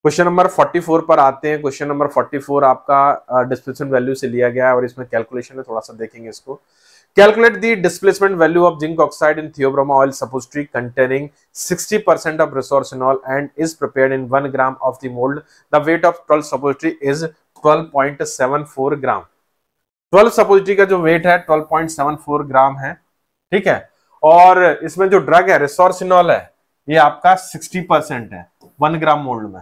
A: क्वेश्चन नंबर 44 पर आते हैं। क्वेश्चन नंबर 44 आपका डिस्प्लेसमेंट वैल्यू से लिया गया है और इसमें कैलकुलेशन है, थोड़ा सा देखेंगे इसको। Calculate the displacement value of zinc oxide in theobroma oil suppository containing 60% of resorcinol and is prepared in 1 gram of the mold. The weight of 12 suppository is 12.74 gram. 12 suppository का जो वेट है 12.74 ग्राम है। ठीक है, और इसमें जो ड्रग है रिसोर्सिनॉल है, ये आपका 60% है 1 ग्राम मोल्ड में।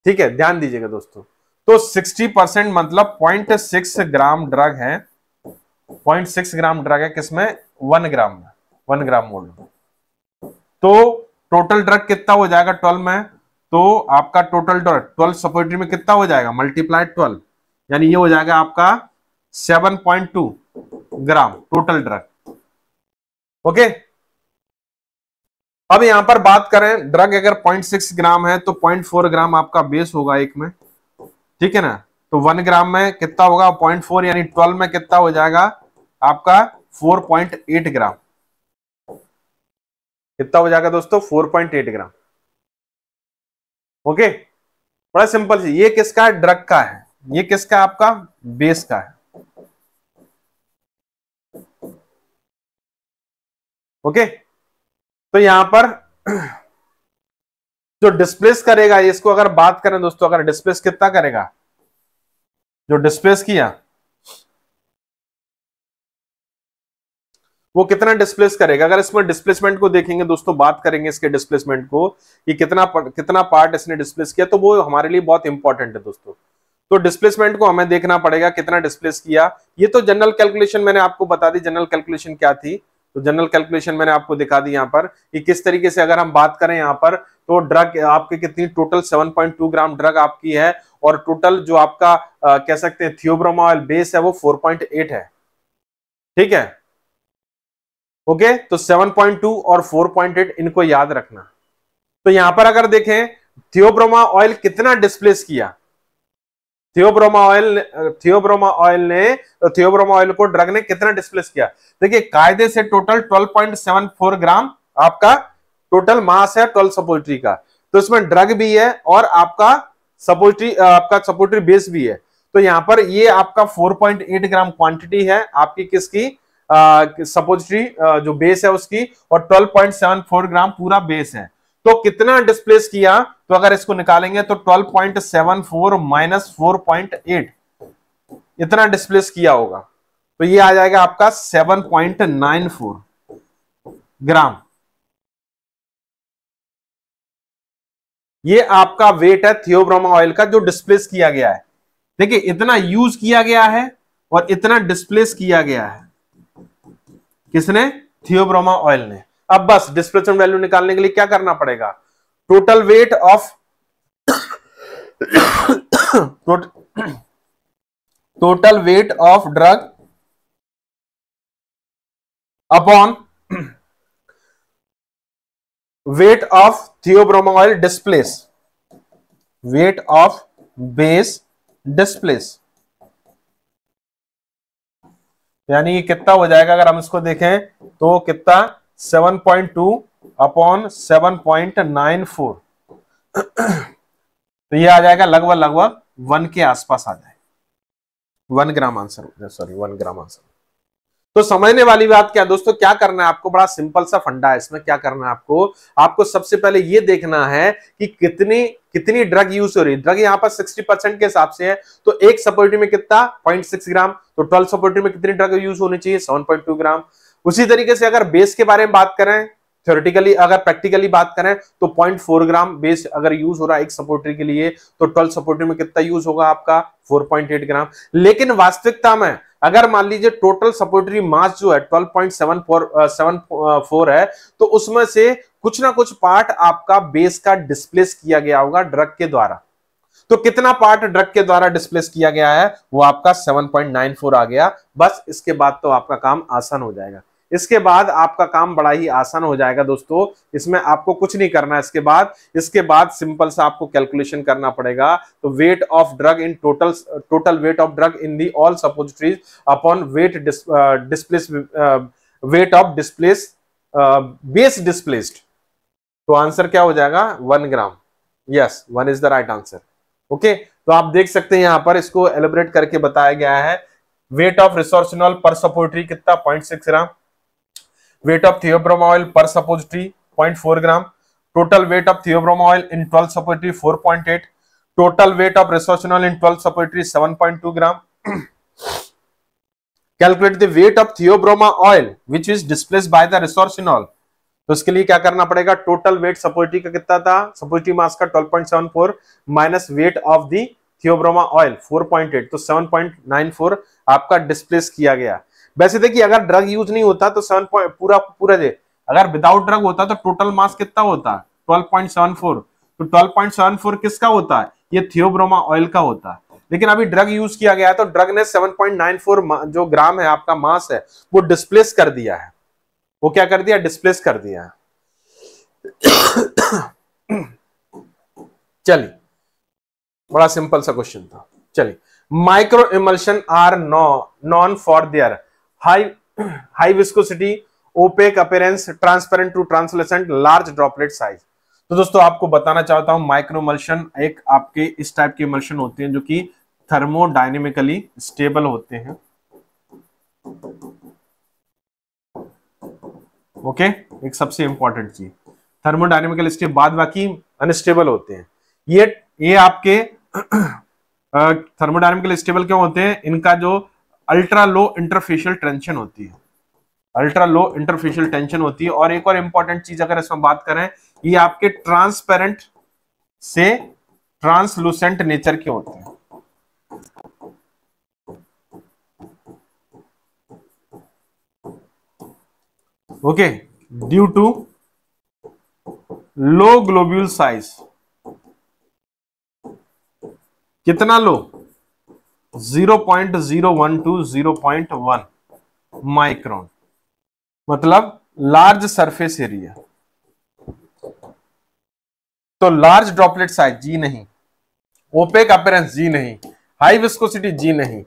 A: ठीक है, ध्यान दीजिएगा दोस्तों। तो 60% मतलब 0.6 ग्राम ड्रग है, 0.6 ग्राम ड्रग है किसमें? 1 ग्राम में, 1 ग्राम मोल्ड में। तो टोटल ड्रग कितना हो जाएगा 12 में? तो आपका टोटल ड्रग 12 सपोजिटरी में कितना हो जाएगा? मल्टीप्लाइड 12, यानी ये हो जाएगा आपका 7.2 ग्राम टोटल ड्रग। ओके, अब यहां पर बात करें, ड्रग अगर 0.6 ग्राम है तो 0.4 ग्राम आपका बेस होगा एक में। ठीक है ना, तो 1 ग्राम में कितना होगा? 0.4, यानी 12 में कितना हो जाएगा आपका? 4.8 ग्राम। कितना हो जाएगा दोस्तों? 4.8 ग्राम। ओके, बड़ा सिंपल सी। ये किसका है? ड्रग का है। ये किसका है? आपका बेस का है। ओके, तो यहां पर जो डिस्प्लेस करेगा इसको अगर बात करें दोस्तों, अगर डिस्प्लेस कितना करेगा? जो डिस्प्लेस किया वो कितना डिस्प्लेस करेगा? अगर इसमें डिस्प्लेसमेंट को देखेंगे दोस्तों, बात करेंगे इसके डिस्प्लेसमेंट को कि कितना पार्ट इसने डिस्प्लेस किया, तो वो हमारे लिए बहुत इंपॉर्टेंट है दोस्तों। तो डिस्प्लेसमेंट को हमें देखना पड़ेगा कितना डिस्प्लेस किया। ये तो जनरल कैलकुलेशन मैंने आपको बता दी, जनरल कैलकुलेशन क्या थी, तो जनरल कैलकुलेशन मैंने आपको दिखा दी यहाँ पर कि किस तरीके से अगर हम बात करें यहाँ पर, तो ड्रग आपकी कितनी टोटल 7.2 ग्राम ड्रग आपकी है और टोटल जो आपका कह सकते हैं थियोब्रोमा ऑयल बेस है वो 4.8 है। ठीक है, ओके, तो 7.2 और 4.8 इनको याद रखना। तो यहां पर अगर देखें थियोब्रोमा ऑयल कितना डिस्प्लेस किया, थियोब्रोमा ऑयल को ड्रग ने कितना डिस्प्लेस किया? देखिए कायदे से टोटल 12.74 ग्राम आपका टोटल मास है 12 सपोजिटरी का। तो इसमें ड्रग भी है और आपका सपोर्टरी बेस भी है। तो यहां पर ये आपका 4.8 ग्राम क्वांटिटी है आपकी किसकी, सपोजिटरी जो बेस है उसकी, और 12.74 ग्राम पूरा बेस है। तो कितना डिस्प्लेस किया, तो अगर इसको निकालेंगे तो 12.74 माइनस 4.8 इतना डिस्प्लेस किया होगा, तो ये आ जाएगा आपका 7.94 ग्राम। ये आपका वेट है थियोब्रोमा ऑयल का जो डिस्प्लेस किया गया है। देखिए इतना यूज किया गया है और इतना डिस्प्लेस किया गया है, किसने, थियोब्रोमा ऑयल ने। अब बस डिस्प्लेसमेंट वैल्यू निकालने के लिए क्या करना पड़ेगा, total weight of total weight of drug upon weight of Theobroma oil displace, weight of base displace, यानी ये कितना हो जाएगा, अगर हम इसको देखें तो कितना 7.2 अपॉन 7.94 तो ये आ जाएगा लगभग 1 के आसपास आ जाएगा, 1 ग्राम आंसर हो जाए, सॉरी 1 ग्राम आंसर। तो समझने वाली बात क्या दोस्तों, क्या करना है आपको, बड़ा सिंपल सा फंडा है इसमें। क्या करना है आपको सबसे पहले ये देखना है कि कितनी ड्रग यूज हो रही है। ड्रग यहाँ पर 60% के हिसाब से है, तो एक सपोर्टिव में कितना 0.6 ग्राम, तो 12 सपोर्टिव में कितनी ड्रग यूज होनी चाहिए 7.2 ग्राम। उसी तरीके से अगर बेस के बारे में बात करें, थ्योरेटिकली अगर प्रैक्टिकली बात करें तो 0.4 ग्राम बेस अगर यूज हो रहा है एक सपोर्टरी के लिए, तो 12 सपोर्टरी में कितना यूज होगा आपका 4.8 ग्राम। लेकिन वास्तविकता में अगर मान लीजिए टोटल सपोर्टरी मास जो है 12.74 है, तो उसमें से कुछ ना कुछ पार्ट आपका बेस का डिस्प्लेस किया गया होगा ड्रग के द्वारा। तो कितना पार्ट ड्रग के द्वारा डिस्प्लेस किया गया है, वो आपका 7.94 आ गया। बस इसके बाद तो आपका काम आसान हो जाएगा, इसके बाद आपका काम बड़ा ही आसान हो जाएगा दोस्तों। इसमें आपको कुछ नहीं करना है। इसके बाद सिंपल सा आपको कैलकुलेशन करना पड़ेगा। तो weight of drug in total weight of drug in the all suppositories upon weight displace weight of displace base displaced, तो आंसर क्या हो जाएगा 1 gram. Yes, 1 is the right answer. Okay, तो आप देख सकते हैं यहां पर इसको एलिब्रेट करके बताया गया है। वेट ऑफ रिसोर्सिनॉल पर सपोर्टरी कितना 0.6 ग्राम, वेट ऑफ थियोब्रोमा ऑयल पर suppository 0.4 gram, total weight of Theobroma oil in 12 suppository 4.8, total weight of resorcinol in 12 suppository 7.2 gram. Calculate the weight of Theobroma oil which is displaced by the resorcinol. तो इसके लिए क्या करना पड़ेगा, total weight suppository का कितना था, suppository मास का 12.74 minus weight of the Theobroma oil 4.8, तो 7.94 आपका डिस्प्लेस किया गया। वैसे देखिए अगर ड्रग यूज नहीं होता तो 7 पूरा दे, अगर विदाउट ड्रग होता तो टोटल मास कितना होता 12.74, तो 12.74 किसका होता है, ये थियोब्रोमा ऑयल का होता है। लेकिन अभी ड्रग यूज किया गया है तो ड्रग ने 7.94 जो ग्राम है आपका मास है वो डिस्प्लेस कर दिया है। वो क्या कर दिया, डिस्प्लेस कर दिया है। चलिए, बड़ा सिंपल सा क्वेश्चन था। चलिए, micro emulsion are known for their high viscosity, opaque appearance, transparent to translucent, large droplet size. तो दोस्तों आपको बताना चाहता हूं माइक्रो इमल्शन एक आपके इस टाइप के इमल्शन होते हैं जो कि थर्मोडायनेमिकली स्टेबल होते हैं। ओके, एक सबसे इंपॉर्टेंट चीज, थर्मोडायनेमिकल स्टेबल, बाद बाकी अनस्टेबल होते हैं। ये आपके थर्मोडायनेमिकल स्टेबल क्यों होते हैं, इनका जो अल्ट्रा लो इंटरफेशियल टेंशन होती है, अल्ट्रा लो इंटरफेशियल टेंशन होती है। और एक और इंपॉर्टेंट चीज अगर इसमें बात करें, ये आपके ट्रांसपेरेंट से ट्रांसलूसेंट नेचर के होते हैं। Okay, due to low globule size, कितना लो 0.012 0.1 माइक्रोन, मतलब लार्ज सरफेस एरिया। तो लार्ज ड्रॉपलेट साइज जी नहीं, ओपेक अपीयरेंस जी नहीं, हाई विस्कोसिटी जी नहीं,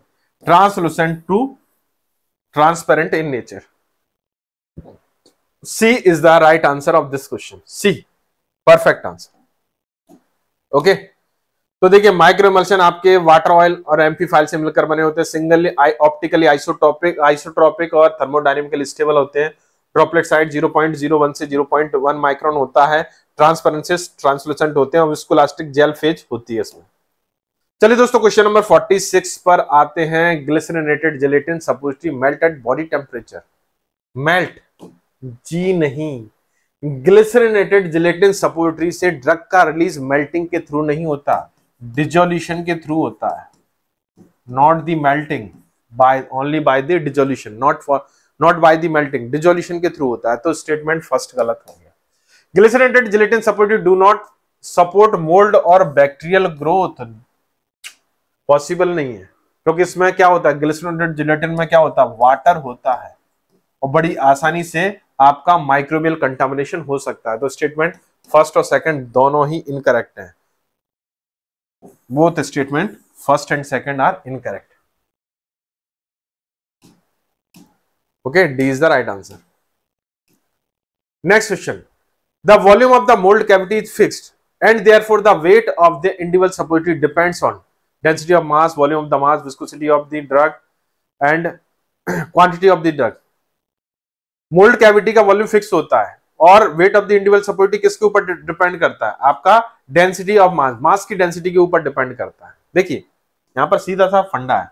A: translucent to transparent in nature. C is the right answer of this question, C perfect answer. Okay, तो देखिए माइक्रो इमल्शन आपके वाटर ऑयल और एम्फीफाइल से मिलकर बने होते हैं, सिंगल ऑप्टिकली आइसोट्रोपिक और थर्मोडायनेमिकली स्टेबल होते हैं। ड्रॉपलेट साइज 0.01 से 0.1 माइक्रोन होता है। ट्रांसपेरेंसी ट्रांसलूसेंट होते हैं और विस्कोलास्टिक जेल फेज होती है इसमें। चलिए दोस्तों क्वेश्चन नंबर 46 पर आते हैं। Glycerinated gelatin suppose melt at body temperature. Melt जी नहीं, ग्लिसरीनेटेड जेलेटिन सपोजिटरी से ड्रग का रिलीज मेल्टिंग के थ्रू नहीं होता, डिजोल्यूशन के थ्रू होता है। Not the melting, by only by the dissolution, not by the melting, dissolution के थ्रू होता है। तो स्टेटमेंट फर्स्ट गलत हो गया। Glycerinated gelatin suppository do not support mould और बैक्टीरियल ग्रोथ, पॉसिबल नहीं है, क्योंकि इसमें क्या होता है, ग्लिसरीनेटेड जेलेटिन में क्या होता है, वाटर होता है और बड़ी आसानी से आपका माइक्रोबियल कंटामिनेशन हो सकता है। तो स्टेटमेंट फर्स्ट और सेकंड दोनों ही इनकरेक्ट हैं। Both statement first and second are incorrect. Okay, D is the right answer. Next question, the volume of the mould cavity is fixed and therefore the weight of the individual suppository depends on density of mass, volume of the mass, viscosity of the drug and quantity of the drug. Mould cavity का volume fix होता है और weight of the individual suppository किसके ऊपर depend करता है, आपका density of मास, मास की डेंसिटी के ऊपर डिपेंड करता है। देखिए यहां पर सीधा सा फंडा है,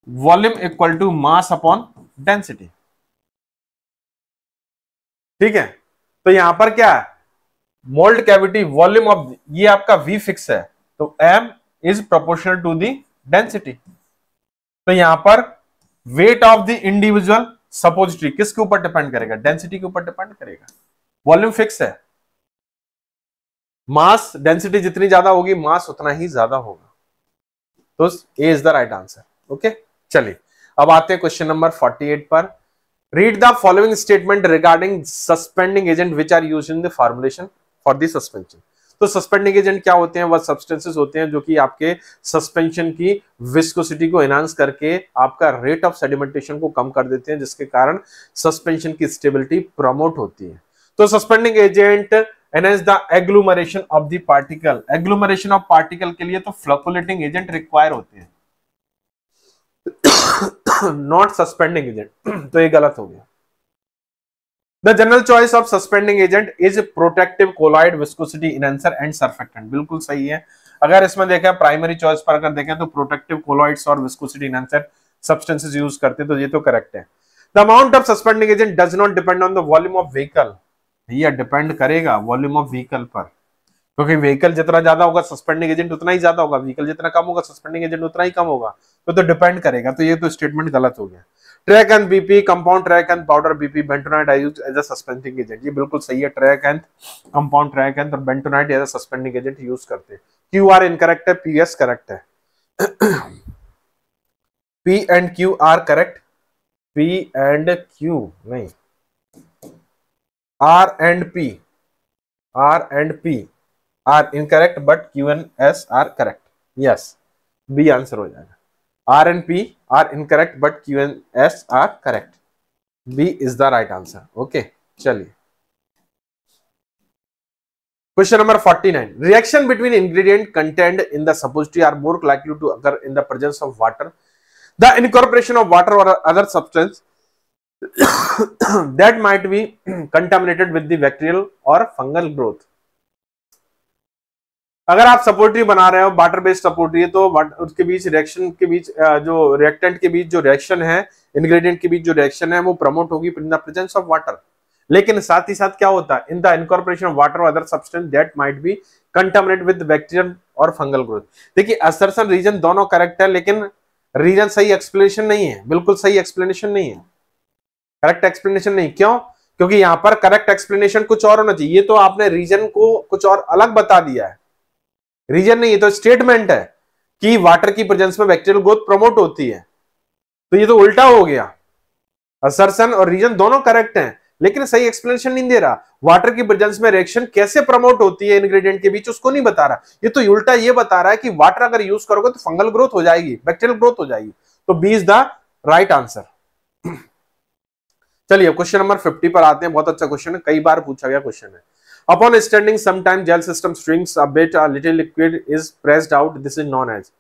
A: volume equal to mass upon density, ठीक है। तो यहां पर क्या है, मोल्ड कैविटी वॉल्यूम ऑफ, ये आपका V फिक्स है, तो M is proportional to the density. तो यहां पर weight of the individual suppository किसके ऊपर डिपेंड करेगा, डेंसिटी के ऊपर डिपेंड करेगा। वॉल्यूम फिक्स है, मास डेंसिटी जितनी ज्यादा होगी मास उतना ही ज्यादा होगा। तो A is the right answer. Okay, चलिए अब आते हैं क्वेश्चन नंबर 48 पर। Read the following statement regarding suspending agent which are used in the formulation for the suspension. तो सस्पेंडिंग एजेंट क्या होते हैं, वह सब्सटेंसेस होते हैं जो कि आपके सस्पेंशन की विस्कोसिटी को एनहांस करके आपका रेट ऑफ सेडिमेंटेशन को कम कर देते हैं, जिसके कारण सस्पेंशन की स्टेबिलिटी प्रमोट होती है। तो suspending agent enhance the agglomeration of the particle. Agglomeration of particle के लिए तो फ्लोकुलेटिंग एजेंट रिक्वायर होते हैं, नॉट सस्पेंडिंग एजेंट। तो ये गलत हो गया। The general choice of suspending agent is protective colloid viscosity enhancer and surfactant। बिल्कुल सही है। अगर इसमें देखें प्राइमरी चॉइस पर अगर देखें तो प्रोटेक्टिव कोलॉइड्स और विस्कोसिटी एनहांसर सब्सटेंसेस यूज करते हैं, तो ये तो करेक्ट है। The amount of suspending agent does not depend on the volume of vehicle. ये डिपेंड करेगा वॉल्यूम ऑफ व्हीकल पर, क्योंकि व्हीकल जितना ज्यादा होगा सस्पेंडिंग एजेंट उतना ही ज्यादा होगा, व्हीकल जितना कम होगा सस्पेंडिंग एजेंट उतना ही कम होगा। तो डिपेंड करेगा। तो ये तो स्टेटमेंट गलत हो गया। Tragacanth BP, compound tragacanth powder BP, bentonite are used as a suspending agent. ये बिल्कुल सही है। Tragacanth compound tragacanth और bentonite as a suspending agent use करते हैं। क्यू आर इनकरेक्ट है, पी एस करेक्ट है। P and Q are correct, P and Q नहीं, R and P, R and P are incorrect but Q and S are correct. Yes, B answer हो जाएगा। R and P are incorrect but Q and S are correct. B is the right answer. Okay, चलिए question number 49। Reaction between ingredient contained in the suppository are more likely to occur in the presence of water. The incorporation of water or other substance that might be contaminated with the bacterial or fungal growth. अगर आप सपोर्टरी बना रहे हो, water based सपोर्टरी है, तो उसके बीच reaction के बीच जो रिएक्टेंट के बीच जो रिएक्शन है, इंग्रेडिएंट के बीच जो रिएक्शन है वो प्रमोट होगी in the presence of water. लेकिन साथ ही साथ क्या होता है, in the incorporation of water और other substance that might be contaminated with bacterial और फंगल ग्रोथ। देखिए असर्शन रीजन दोनों करेक्ट है, लेकिन रीजन सही एक्सप्लेनेशन नहीं है, बिल्कुल सही एक्सप्लेनेशन नहीं है, करेक्ट एक्सप्लेनेशन नहीं। क्यों? क्योंकि यहां पर करेक्ट एक्सप्लेनेशन कुछ और होना चाहिए। ये तो आपने रीजन को कुछ और अलग बता दिया है, रीजन नहीं, ये तो स्टेटमेंट है कि वाटर की प्रेजेंस में बैक्टीरियल ग्रोथ प्रमोट होती है। तो ये तो उल्टा हो गया। असर्शन और रीजन दोनों करेक्ट हैं, लेकिन सही एक्सप्लेनेशन नहीं दे रहा। वाटर की प्रेजेंस में रिएक्शन कैसे प्रमोट होती है इंग्रेडिएंट के बीच, उसको नहीं बता रहा। ये तो उल्टा ये बता रहा है कि वाटर अगर यूज करोगे तो फंगल ग्रोथ हो जाएगी, बैक्टीरियल ग्रोथ हो जाएगी। तो B is the right answer. चलिए क्वेश्चन नंबर 50 पर आते हैं। बहुत अच्छा क्वेश्चन है, कई बार पूछा गया क्वेश्चन है। Upon standing sometime gel system shrinks a bit, a little liquid is pressed out, this is known as.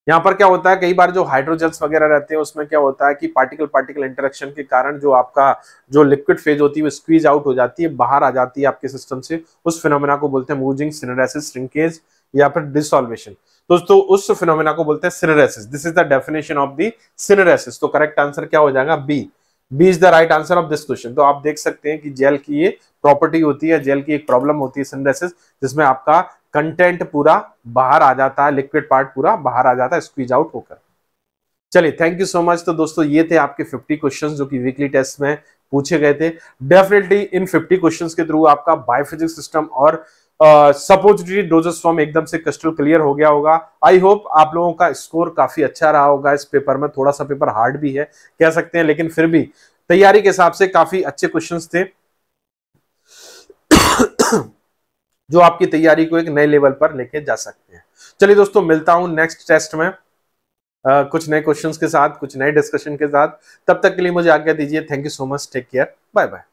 A: यहाँ पर क्या होता है, कई बार जो हाइड्रोजेल्स वगैरह रहते हैं उसमें क्या होता है कि पार्टिकल पार्टिकल इंटरेक्शन के कारण जो आपका जो लिक्विड फेज होती है वो स्क्वीज आउट हो जाती है, बाहर आ जाती है आपके सिस्टम से। उस फिनोमेना को बोलते हैं मूजिंग, सिनेरेसिस, श्रिंकेज या फिर डिसॉल्वेशन। दोस्तों उस फिनोमेना को बोलते हैं syneresis. This is the definition of the syneresis. तो करेक्ट आंसर क्या हो जाएगा, B. B is the right answer of this question. तो आप देख सकते हैं कि जेल की ये प्रॉपर्टी होती है, जेल की एक प्रॉब्लम होती है सिनेरेसिस, जिसमें आपका कंटेंट पूरा बाहर आ जाता है, लिक्विड पार्ट पूरा बाहर आ जाता है स्क्वीज आउट होकर। चलिए थैंक यू सो मच। तो दोस्तों ये थे आपके 50 क्वेश्चंस जो कि वीकली टेस्ट में पूछे गए थे। डेफिनेटली इन 50 क्वेश्चंस के थ्रू आपका बायोफिजिक्स सिस्टम और सपोजिटरी डोजेस फॉर्म एकदम से क्रिस्टल क्लियर हो गया होगा। आई होप आप लोगों का स्कोर काफी अच्छा रहा होगा इस पेपर में। थोड़ा सा पेपर हार्ड भी है कह सकते हैं, लेकिन फिर भी तैयारी के हिसाब से काफी अच्छे क्वेश्चंस थे जो आपकी तैयारी को एक नए लेवल पर लेके जा सकते हैं। चलिए दोस्तों मिलता हूं नेक्स्ट टेस्ट में कुछ नए क्वेश्चंस के साथ, कुछ नए डिस्कशन के साथ। तब तक के लिए मुझे आज्ञा दीजिए। Thank you so much, take care, bye bye.